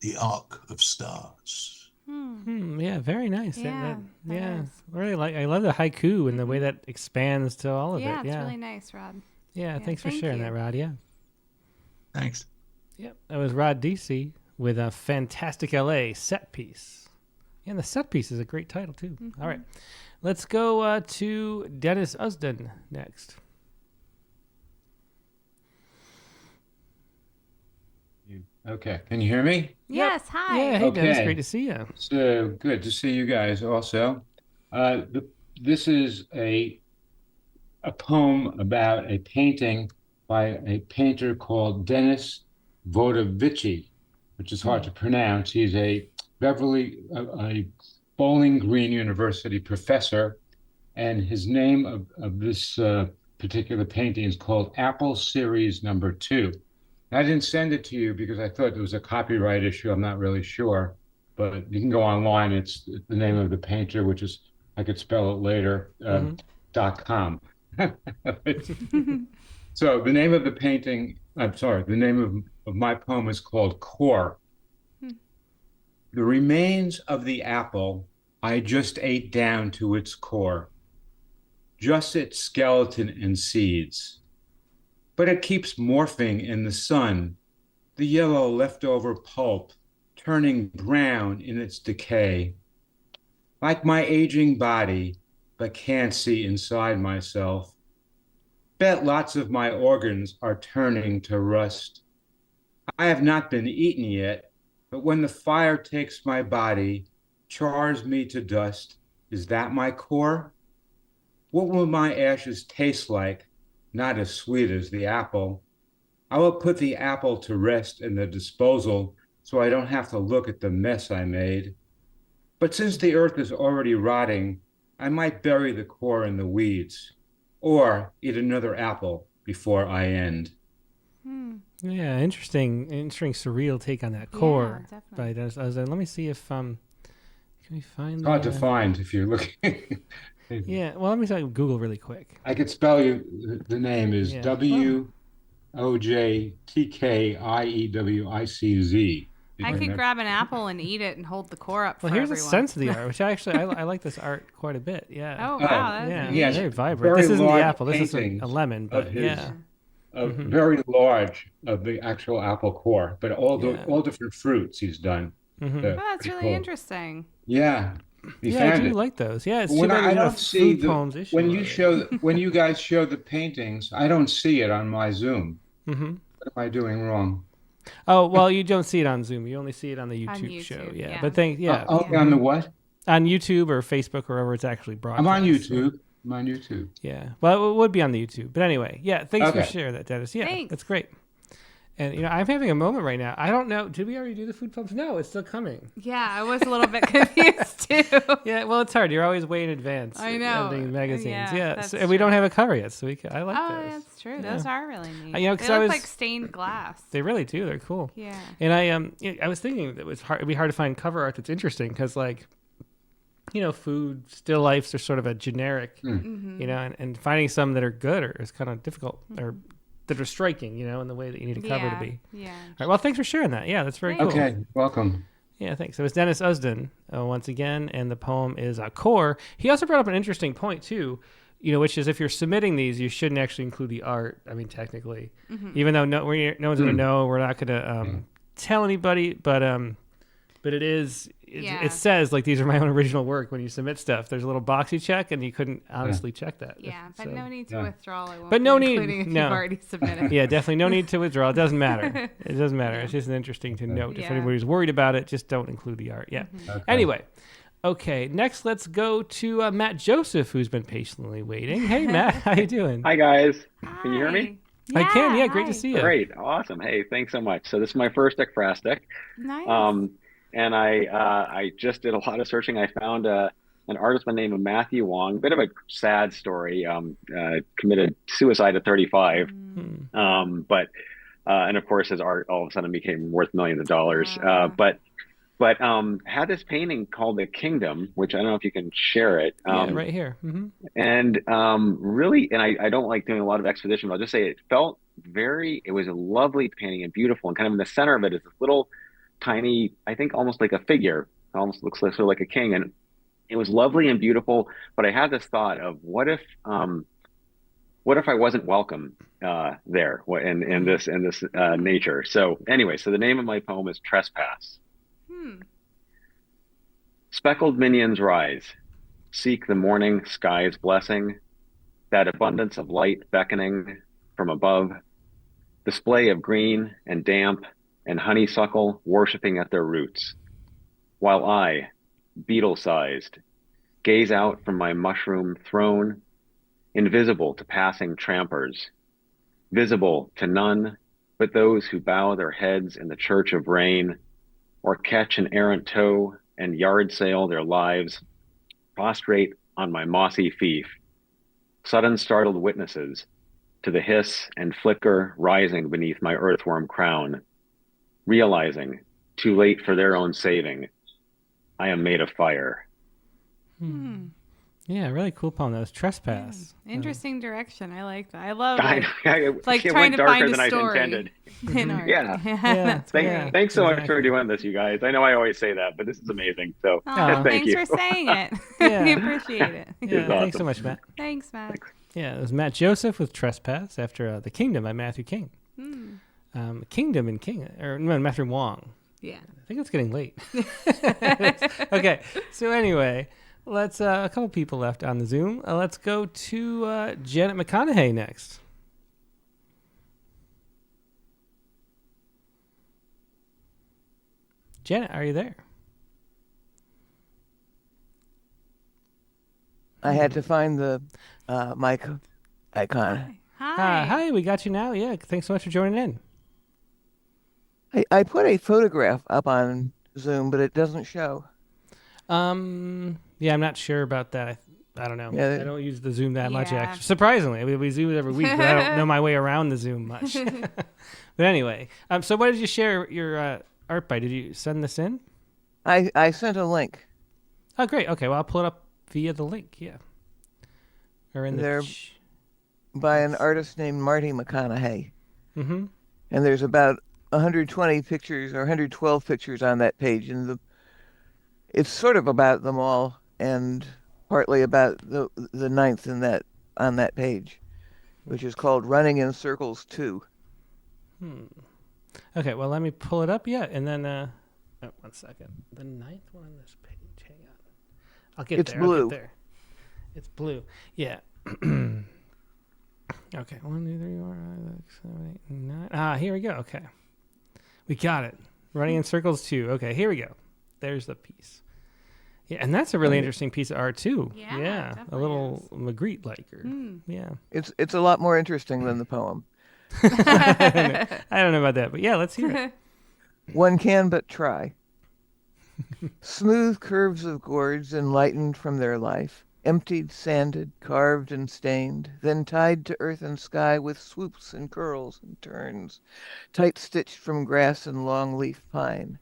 the arc of stars. Yeah, very nice. Yeah, yeah. Really I love the haiku and the way that expands to all of it. Yeah, it's really nice, Rod. Yeah, thanks for sharing that, Rod. Yeah. Thanks. Yep, that was Rod DC with a Fantastic LA Set Piece. Yeah, and the Set Piece is a great title too. All right, let's go to Dennis Usden next. Okay, can you hear me? Yes, hi. Yeah, hey Dennis, great to see you. So good to see you guys also. This is a poem about a painting by a painter called Denis Vodovici, which is hard to pronounce. He's a Bowling Green University professor, and his name of this particular painting is called Apple Series Number 2. I didn't send it to you because I thought it was a copyright issue. I'm not really sure, but you can go online. It's the name of the painter, which is, I could spell it later, .com. So the name of the painting, the name of my poem is called Core. The remains of the apple I just ate down to its core, just its skeleton and seeds. But it keeps morphing in the sun, the yellow leftover pulp turning brown in its decay. Like my aging body, but can't see inside myself. Bet lots of my organs are turning to rust. I have not been eaten yet, but when the fire takes my body, chars me to dust, is that my core? What will my ashes taste like? Not as sweet as the apple. I will put the apple to rest in the disposal so I don't have to look at the mess I made. But since the earth is already rotting, I might bury the core in the weeds or eat another apple before I end. Yeah, interesting surreal take on that core. By Dennis Usden. Let me see if can we find It's hard to find if you're looking. Yeah, well, let me Google really quick. I could spell you, the name is OJTKIEWICZ. I could grab an apple and eat it and hold the core up Well, for here's everyone. a sense of the art, which I like this art quite a bit. Yeah. Oh, wow. That's yeah, yes, very vibrant. very This isn't the large apple. This is a paintings lemon, but of his, yeah. very large of the actual apple core, but all different fruits he's done. Oh, that's Pretty really cool. interesting. Yeah. He Yeah, I found do it. like those. Yeah, it's When too bad I we don't see food poems issue when of you it. show when you guys show the paintings, I don't see it on my Zoom. Mm-hmm. What am I doing wrong? Oh, well, you don't see it on Zoom. You only see it on the YouTube, show. YouTube, Yeah. yeah. But On the what? On YouTube or Facebook or wherever it's actually broadcast. I'm on YouTube. I'm on YouTube. Yeah. Well, it would be on the YouTube. But anyway, yeah, thanks for Okay. sharing that, Dennis. Yeah, Thanks. that's great. And, I'm having a moment right now. I don't know. Did we already do the food poems? No, it's still coming. Yeah, I was a little bit confused too. Yeah, well, it's hard. You're always way in advance. I know. Editing magazines. Yeah, So, that's and we don't true. have a cover yet, so I like Oh, those. that's true. Yeah. Those are really neat. You know, 'cause they I look was- like stained glass. They really do. They're cool. Yeah. And I was thinking that it'd be hard to find cover art that's interesting because, like, food, still lifes are sort of a generic, Mhm. and finding some that are good is kind of difficult or that are striking, in the way that you need a cover to be. Yeah. All right. Well, thanks for sharing that. Yeah, that's very cool. Okay, welcome. Yeah, thanks. So it's Dennis Usden once again, and the poem is Core. He also brought up an interesting point too, which is if you're submitting these, you shouldn't actually include the art. I mean, technically, even though no one's going to know, we're not going to tell anybody. But it is. It says like these are my own original work when you submit stuff. There's a little box you check, and you couldn't honestly check that. Yeah, but no need to withdraw. I won't But no be need. including if No. you've already submitted. Yeah, definitely no need to withdraw. It doesn't matter. It doesn't matter. It's just interesting to note. If Yeah. anybody's worried about it, just don't include the art. Yeah. Okay. Anyway. Okay, next let's go to Matt Joseph, who's been patiently waiting. Hey, Matt, how you doing? Hi, guys. Can you hear me? I can. Yeah, great to see you. Great. Awesome. Hey, thanks so much. So this is my first ekphrastic. Nice. And I just did a lot of searching. I found an artist by the name of Matthew Wong. Bit of a sad story. Committed suicide at 35. But and of course his art all of a sudden became worth millions of dollars. But had this painting called The Kingdom, which I don't know if you can share it. Yeah, right here. Mm-hmm. And really, and I don't like doing a lot of exposition, but I'll just say it was a lovely painting and beautiful. And kind of in the center of it is this little tiny, I think almost like a figure, almost looks like, sort of like a king. And it was lovely and beautiful. But I had this thought of what if I wasn't welcome there in this nature? So anyway, so the name of my poem is Trespass. Speckled minions rise, seek the morning sky's blessing, that abundance of light beckoning from above, display of green and damp and honeysuckle worshiping at their roots, while I, beetle-sized, gaze out from my mushroom throne, invisible to passing trampers, visible to none but those who bow their heads in the church of rain, or catch an errant toe and yard sail their lives, prostrate on my mossy fief, sudden startled witnesses to the hiss and flicker rising beneath my earthworm crown, realizing, too late for their own saving, I am made of fire. Yeah, really cool poem. That was Trespass. Interesting direction. I like that. I love I it. Like it trying went to darker find than a I story intended. in art. Yeah. That's great. Thanks so much for doing this, you guys. I know I always say that, but this is amazing. So Oh, thank thanks you. for saying it. Yeah. We appreciate it. Yeah, thanks so much, Matt. Thanks, Matt. Yeah, it was Matt Joseph with Trespass after The Kingdom by Matthew King. Kingdom and King, or no, Matthew Wong. Yeah. I think it's getting late. Okay, so anyway, let's a couple people left on the Zoom. Let's go to Janet McConaughey next. Janet, are you there? I had to find the mic icon. Hi, we got you now. Yeah, thanks so much for joining in. I put a photograph up on Zoom, but it doesn't show. Yeah, I'm not sure about that. I don't know. Yeah, I don't use the Zoom that much, Yeah. actually. Surprisingly, we Zoom it every week, but I don't know my way around the Zoom much. But anyway, so what did you share your art by? Did you send this in? I sent a link. Oh, great. Okay, well, I'll pull it up via the link. Yeah. Or in the They're by an artist named Marty McConaughey. Mm-hmm. And there's about 120 pictures or 112 pictures on that page, and it's sort of about them all, and partly about the ninth in that on that page, which is called "Running in Circles 2." Okay, well, let me pull it up yet, and then 1 second. The ninth one on this page. Hang on. I'll get It's there. blue. I'll get there. It's blue. Yeah. Okay. 1, 2, 3, 4, 5, 6, 7, 8, 9. Ah, here we go. Okay. We got it. Running in Circles 2. Okay, here we go. There's the piece. Yeah, and that's a really interesting piece of art too. Yeah, a little Magritte like. Yeah. It's a lot more interesting than the poem. I don't know about that, but yeah, let's hear it. One can but try. Smooth curves of gourds enlightened from their life, emptied, sanded, carved and stained, then tied to earth and sky with swoops and curls and turns, tight stitched from grass and long leaf pine.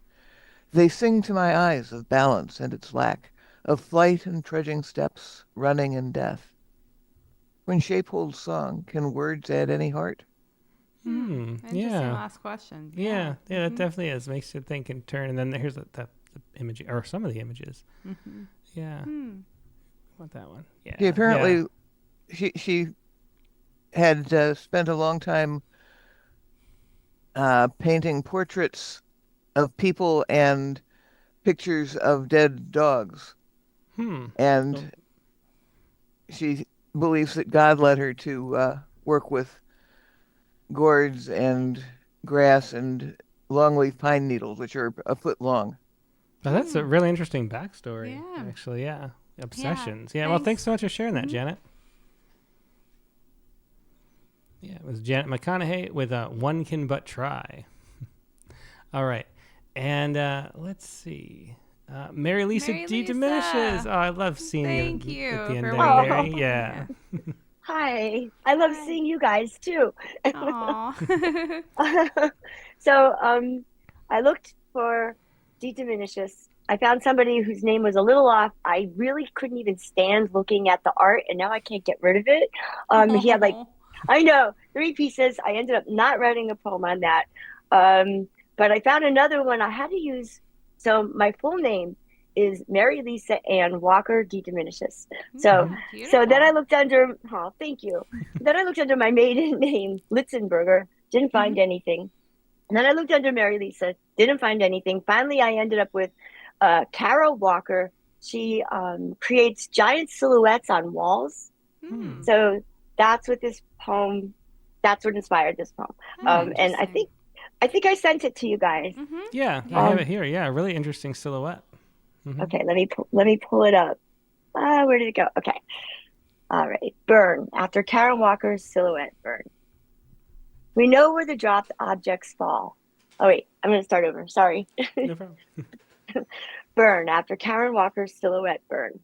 They sing to my eyes of balance and its lack, of flight and trudging steps, running and death. When shape holds song, can words add any heart? Interesting Yeah. last question. Yeah, that definitely is. Makes you think and turn. And then here's the image, or some of the images. Mm-hmm. Yeah. Want that one? Yeah. She apparently, she had spent a long time painting portraits of people and pictures of dead dogs. And she believes that God led her to work with gourds and grass and longleaf pine needles, which are a foot long. Oh, that's a really interesting backstory. Yeah. Actually, yeah. Obsessions. Yeah, Yeah. Well, thanks so much for sharing that, Janet. Yeah, it was Janet McConaughey with One Can But Try. All right. And let's see. Mary Lisa Mary D. Lisa. Diminishes. Oh, I love seeing Thank you you at the end for there, waiting. Mary. Yeah. Hi, I love seeing you guys too. Aw. So I looked for D. Diminishes. I found somebody whose name was a little off. I really couldn't even stand looking at the art, and now I can't get rid of it. He had I know, 3 pieces. I ended up not writing a poem on that. But I found another one I had to use. So my full name is Mary Lisa Ann Walker D. Diminishes. So then I looked under, thank you. Then I looked under my maiden name, Litzenberger, didn't find anything. And then I looked under Mary Lisa, didn't find anything. Finally, I ended up with Carol Walker. She creates giant silhouettes on walls. So that's what this poem, that's what inspired this poem. And I think I sent it to you guys. Yeah, I have it here. Yeah, really interesting silhouette. Okay, let me pull it up. Where did it go? Okay. All right. Burn. After Karen Walker's silhouette, burn. We know where the dropped objects fall. Oh, wait. I'm going to start over. Sorry. No problem. Burn. After Karen Walker's silhouette, burn.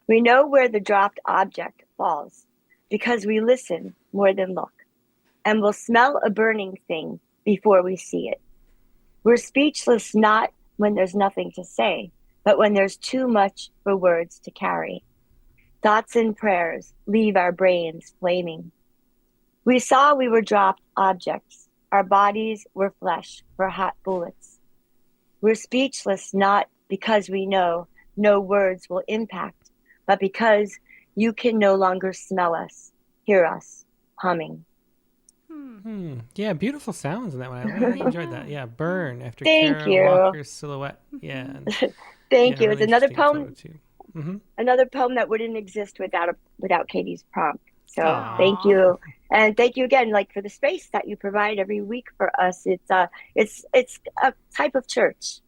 We know where the dropped object falls because we listen more than look, and we'll smell a burning thing before we see it. We're speechless not when there's nothing to say, but when there's too much for words to carry. Thoughts and prayers leave our brains flaming. We saw we were dropped objects. Our bodies were flesh for hot bullets. We're speechless not because we know no words will impact, but because you can no longer smell us, hear us humming. Yeah, beautiful sounds in that one. I really enjoyed that. Yeah, Burn after Thank Kara you. Walker's silhouette. Yeah. Thank you. Really It's another interesting poem. photo, too. Another poem that wouldn't exist without Katie's prompt. So Aw. thank you, and thank you again, for the space that you provide every week for us. It's a type of church.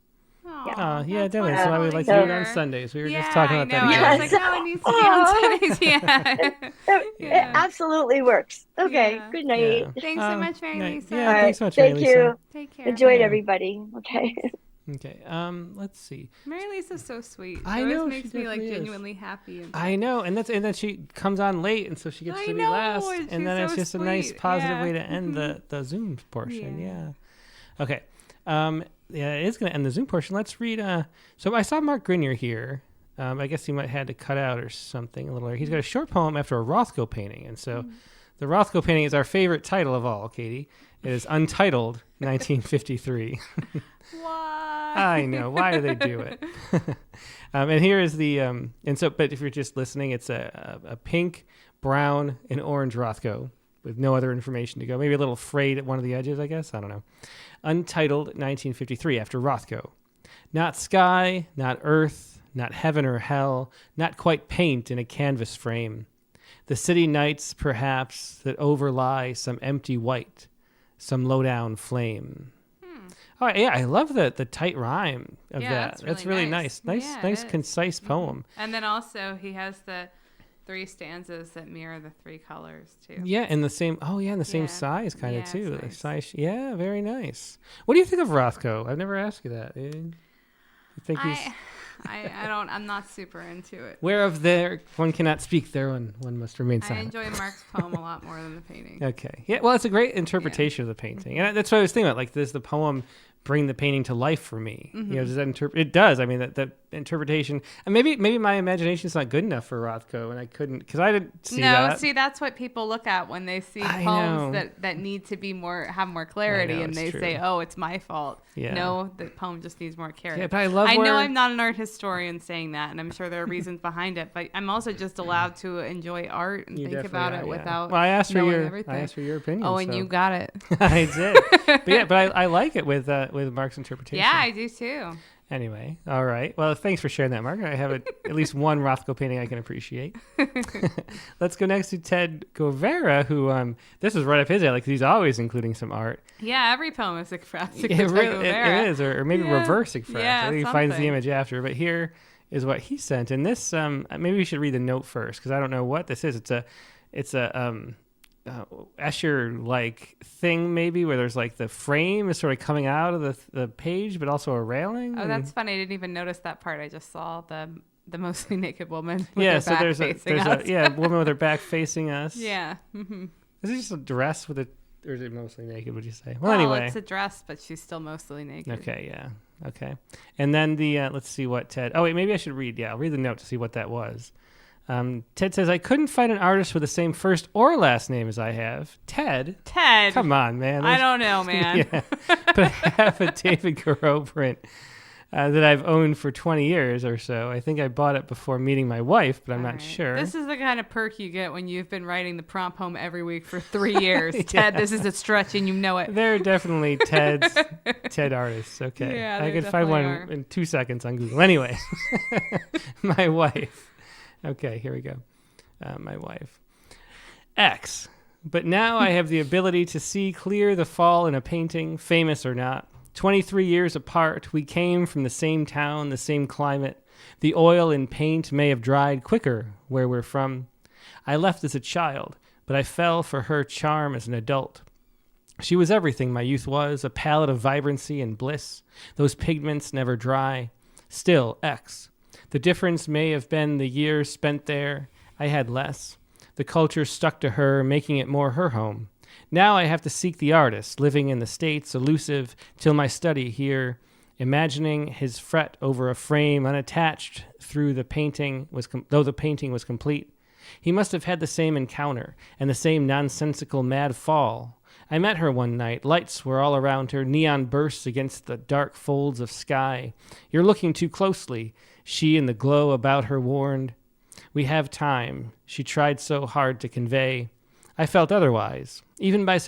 Oh, yeah, definitely. That's why we like to So- do it on Sundays. We were just talking about that. I again. was like, no, it needs to be on Sundays. Yeah. It absolutely works. Okay, good night. Yeah. Thanks so much, Mary Lisa. Yeah, All thanks right, so much, Mary thank Lisa. you. Take care. Enjoyed Yeah. everybody. Okay. Okay. Let's see. Mary Lisa's so sweet. I It always know, makes she me like definitely is. genuinely happy. And I know, and then she comes on late, and so she gets I to be know, last, and and then she's it's so just a nice sweet. positive Yeah. way to end the Zoom portion. Yeah. Okay. Yeah, it is going to end the Zoom portion. Let's read. So I saw Mark Grenier here. I guess he might had to cut out or something a little. He's got a short poem after a Rothko painting, and so The Rothko painting is our favorite title of all, Katie. It is Untitled 1953. Why? I know. Why do they do it? And here is the but if you're just listening, it's a pink, brown, and orange Rothko with no other information to go. Maybe a little frayed at one of the edges, I guess. I don't know. Untitled 1953 after Rothko. Not sky, not earth, not heaven or hell, not quite paint in a canvas frame. The city nights, perhaps, that overlie some empty white, some low-down flame. Oh, yeah, I love the tight rhyme of that. That's really nice. Nice, concise poem. And then also he has the 3 stanzas that mirror the 3 colors, too. Yeah, in the same same size kind of too. The size, very nice. What do you think of Rothko? I've never asked you that. You think he's... I'm not super into it. Whereof there one cannot speak, there one must remain silent. I enjoy Mark's poem a lot more than the painting. Okay. Yeah, well, it's a great interpretation of the painting. And that's what I was thinking about. Like, does the poem bring the painting to life for me? Mm-hmm. You know, does that it does. I mean, that interpretation, and maybe my imagination is not good enough for Rothko, and I couldn't, because I didn't see that. No, see, that's what people look at when they see poems that need to be have more clarity, and they say, oh, it's my fault. Yeah. No, the poem just needs more clarity. Yeah, but I love I know I'm not an art historian saying that, and I'm sure there are reasons behind it, but I'm also just allowed to enjoy art and think about it without I asked for everything. I asked for your opinion. Oh, and so. You got it. I did. But I like it with Mark's interpretation. Yeah, I do too. Anyway, all right. Well, thanks for sharing that, Mark. I have at least one Rothko painting I can appreciate. Let's go next to Ted Govera, who this is right up his alley because he's always including some art. Yeah, every poem is ekphrastic. It is, or maybe reverse ekphrastic. Yeah, I think he finds the image after. But here is what he sent, and this maybe we should read the note first because I don't know what this is. It's a Escher-like thing, maybe, where there's like the frame is sort of coming out of the page, but also a railing. Oh, that's funny. I didn't even notice that part. I just saw the mostly naked woman with yeah, her so back there's facing us. a woman with her back facing us. Yeah. Mm-hmm. Is it just a dress with or is it mostly naked, would you say? Well, anyway. It's a dress, but she's still mostly naked. Okay, yeah. Okay. And then let's see what Ted... Oh, wait, maybe I should read. Yeah, I'll read the note to see what that was. Ted says, I couldn't find an artist with the same first or last name as I have. Ted? Come on, man. I don't know, man. Yeah. But I have a David Garreau print that I've owned for 20 years or so. I think I bought it before meeting my wife, but I'm not sure. This is the kind of perk you get when you've been writing the prompt poem every week for 3 years. Ted, this is a stretch and you know it. There are definitely Ted artists. Okay. Yeah, I could find one in 2 seconds on Google. Anyway, my wife. Okay, here we go. My wife. X. But now I have the ability to see clear the fall in a painting, famous or not. 23 years apart, we came from the same town, the same climate. The oil in paint may have dried quicker where we're from. I left as a child, but I fell for her charm as an adult. She was everything my youth was, a palette of vibrancy and bliss. Those pigments never dry. Still, X. The difference may have been the years spent there. I had less. The culture stuck to her, making it more her home. Now I have to seek the artist, living in the States, elusive, till my study here, imagining his fret over a frame unattached though the painting was complete. He must have had the same encounter, and the same nonsensical mad fall. I met her one night. Lights were all around her, neon bursts against the dark folds of sky. You're looking too closely. She in the glow about her warned. We have time, she tried so hard to convey. I felt otherwise, even by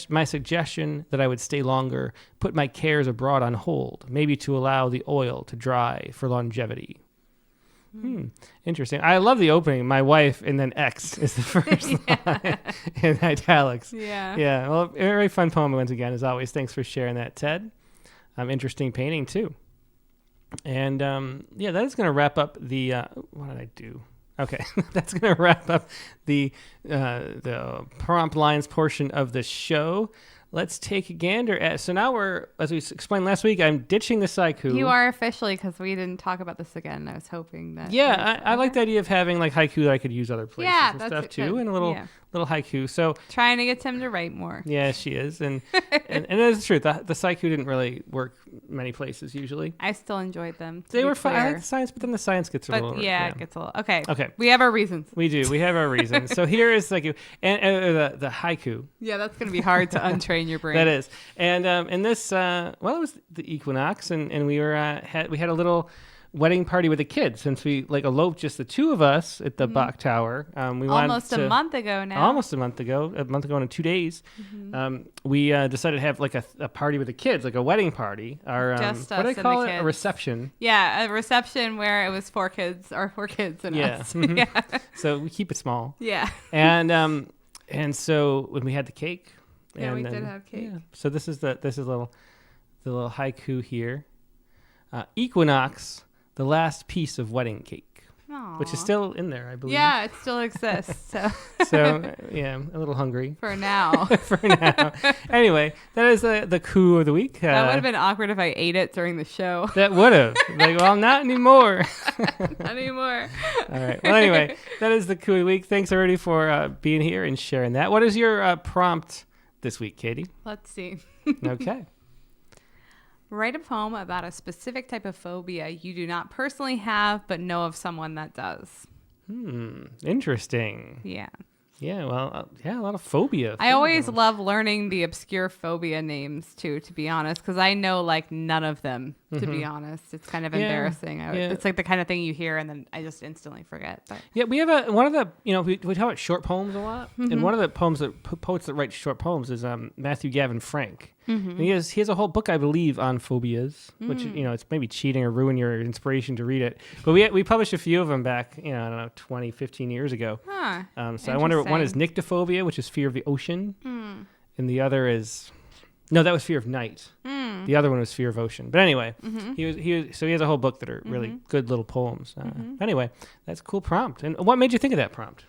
my suggestion that I would stay longer, put my cares abroad on hold, maybe to allow the oil to dry for longevity. Interesting. I love the opening. My wife, and then X is the first line in italics. Yeah. Yeah. Well, a very fun poem once again, as always. Thanks for sharing that, Ted. Interesting painting, too. And that is going to wrap up the what did I do? Okay, that's going to wrap up the prompt lines portion of the show. let's take a gander at. So now as we explained last week, I'm ditching the haiku. You are officially, because we didn't talk about this again. I was hoping that. Yeah, I like the idea of having like haiku that I could use other places and stuff too, and a little haiku. So trying to get Tim to write more. Yeah, she is, and it's the truth. The haiku didn't really work many places usually. I still enjoyed them. They were fun. I like the science, but then the science gets a little. Yeah, it gets a little. Okay. Okay. We have our reasons. We do. We have our reasons. So here is like the haiku. Yeah, that's gonna be hard to untrain your brain. That is, and in this, it was the equinox, and we were we had a little wedding party with the kids since we like eloped just the two of us at the Bach Tower. We almost a month ago now. Almost a month ago in 2 days. We decided to have like a party with the kids, like a wedding party. Our just what do I us call and it? the A reception. Yeah, a reception where it was 4 kids and us. Yeah. So we keep it small. Yeah. And so when we had the cake. Yeah, we did have cake. Yeah. So this is the little haiku here. Equinox, the last piece of wedding cake. Aww. Which is still in there, I believe. Yeah, it still exists. So yeah, I'm a little hungry. For now. For now. Anyway, that is the coup of the week. That would have been awkward if I ate it during the show. That would have. Like, well, not anymore. Not anymore. All right. Well, anyway, that is the coup of the week. Thanks already for being here and sharing that. What is your prompt this week, Katie? Let's see. Okay. Write a poem about a specific type of phobia you do not personally have, but know of someone that does. Interesting. Yeah. Yeah, well, a lot of phobia. I always love learning the obscure phobia names, too, to be honest, because I know, like, none of them, to be honest. It's kind of embarrassing. It's like the kind of thing you hear, and then I just instantly forget. But. Yeah, we have one of the, we talk about short poems a lot, and one of the poets that write short poems is Matthew Gavin Frank. And he has a whole book, I believe, on phobias, which, it's maybe cheating or ruin your inspiration to read it. But we published a few of them back, I don't know, 20, 15 years ago. So I wonder, one is nyctophobia, which is fear of the ocean. And the other is, no, that was fear of night. The other one was fear of ocean. But anyway, he has a whole book that are really good little poems. Anyway, that's a cool prompt. And what made you think of that prompt?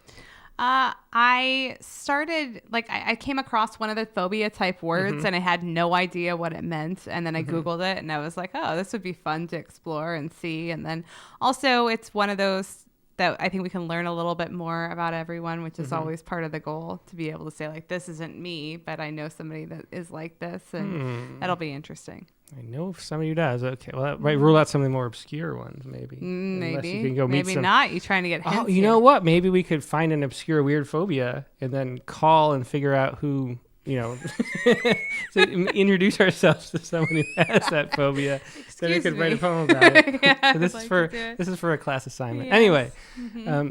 I started, I came across one of the phobia type words and I had no idea what it meant. And then I Googled it and I was like, oh, this would be fun to explore and see. And then also it's one of those that I think we can learn a little bit more about everyone, which is always part of the goal, to be able to say, like, this isn't me, but I know somebody that is like this, and that'll be interesting. I know somebody who does. Okay, well, that might rule out some of the more obscure ones, maybe. Maybe. You can go meet maybe not. You're trying to get hints. Oh, you know what? Maybe we could find an obscure weird phobia and then call and figure out who... to introduce ourselves to someone who has that phobia, so we could write a poem about it. So this is for a class assignment. Yes. Anyway,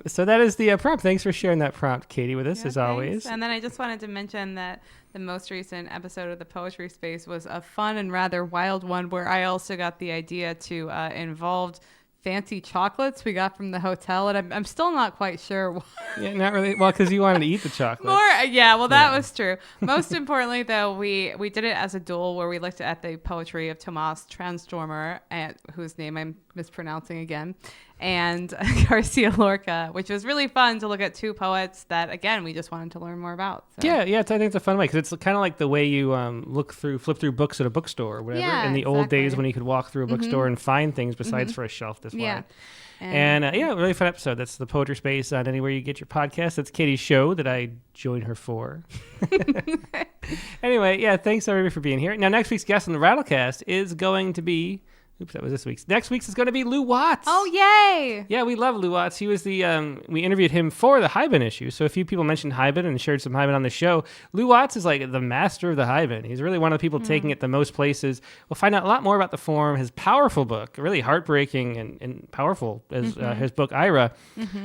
so that is the prompt. Thanks for sharing that prompt, Katie, with us as always. And then I just wanted to mention that the most recent episode of the Poetry Space was a fun and rather wild one, where I also got the idea to involve fancy chocolates we got from the hotel, and I'm still not quite sure why. Yeah, not really. Well, because you wanted to eat the chocolate. That was true. Most importantly, though, we did it as a duel where we looked at the poetry of Tomas Transformer, whose name I'm mispronouncing again, and Garcia Lorca, which was really fun to look at two poets that, again, we just wanted to learn more about. So. Yeah, I think it's a fun way, because it's kind of like the way you flip through books at a bookstore or whatever. In the old days when you could walk through a bookstore and find things besides for a shelf this way. And really fun episode. That's the Poetry Space on anywhere you get your podcast. That's Katie's show that I join her for. Anyway, thanks everybody for being here. Now, next week's guest on the Rattlecast is going to be... Oops, that was this week's. Next week's is going to be Lou Watts. Oh, yay! Yeah, we love Lou Watts. He was we interviewed him for the Haibin issue. So a few people mentioned Haibin and shared some Haibin on the show. Lou Watts is like the master of the Haibin. He's really one of the people taking it the most places. We'll find out a lot more about the form. His powerful book, really heartbreaking and powerful, is his book, Ira,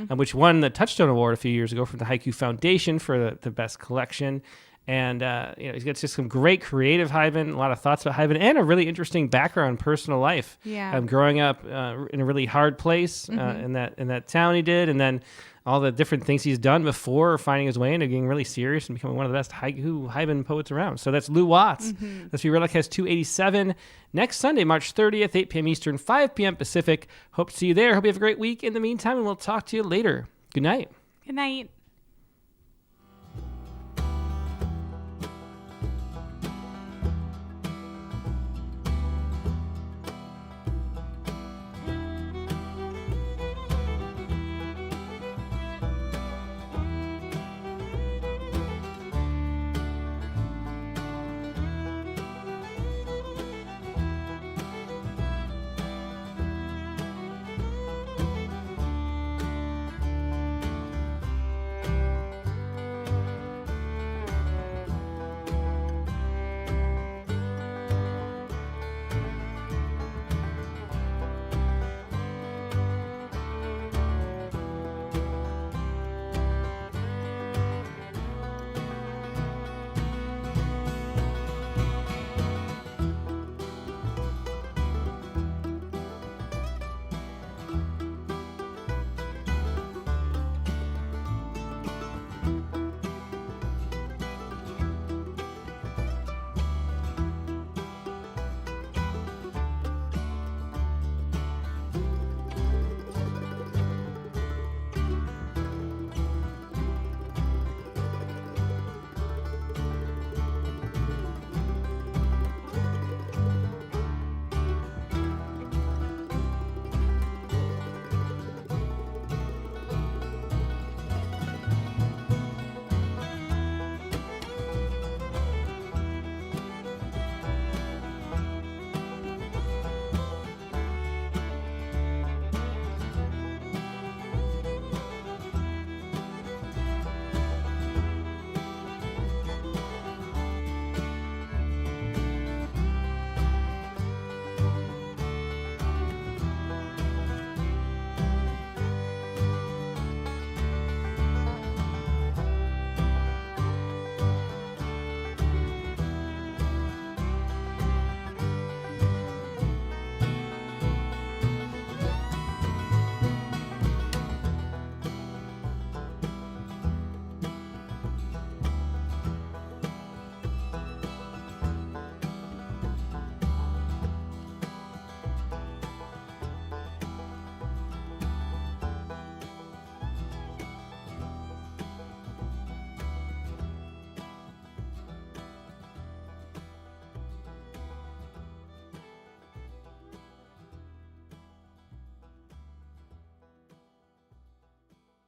which won the Touchstone Award a few years ago from the Haiku Foundation for the best collection. And, he's got just some great creative Haibin, a lot of thoughts about Haibin, and a really interesting background, personal life. Yeah. Growing up in a really hard place in that town he did, and then all the different things he's done before finding his way into getting really serious and becoming one of the best Haibin poets around. So that's Lou Watts. That's your Rattlecast 287 next Sunday, March 30th, 8 p.m. Eastern, 5 p.m. Pacific. Hope to see you there. Hope you have a great week. In the meantime, and we'll talk to you later. Good night. Good night.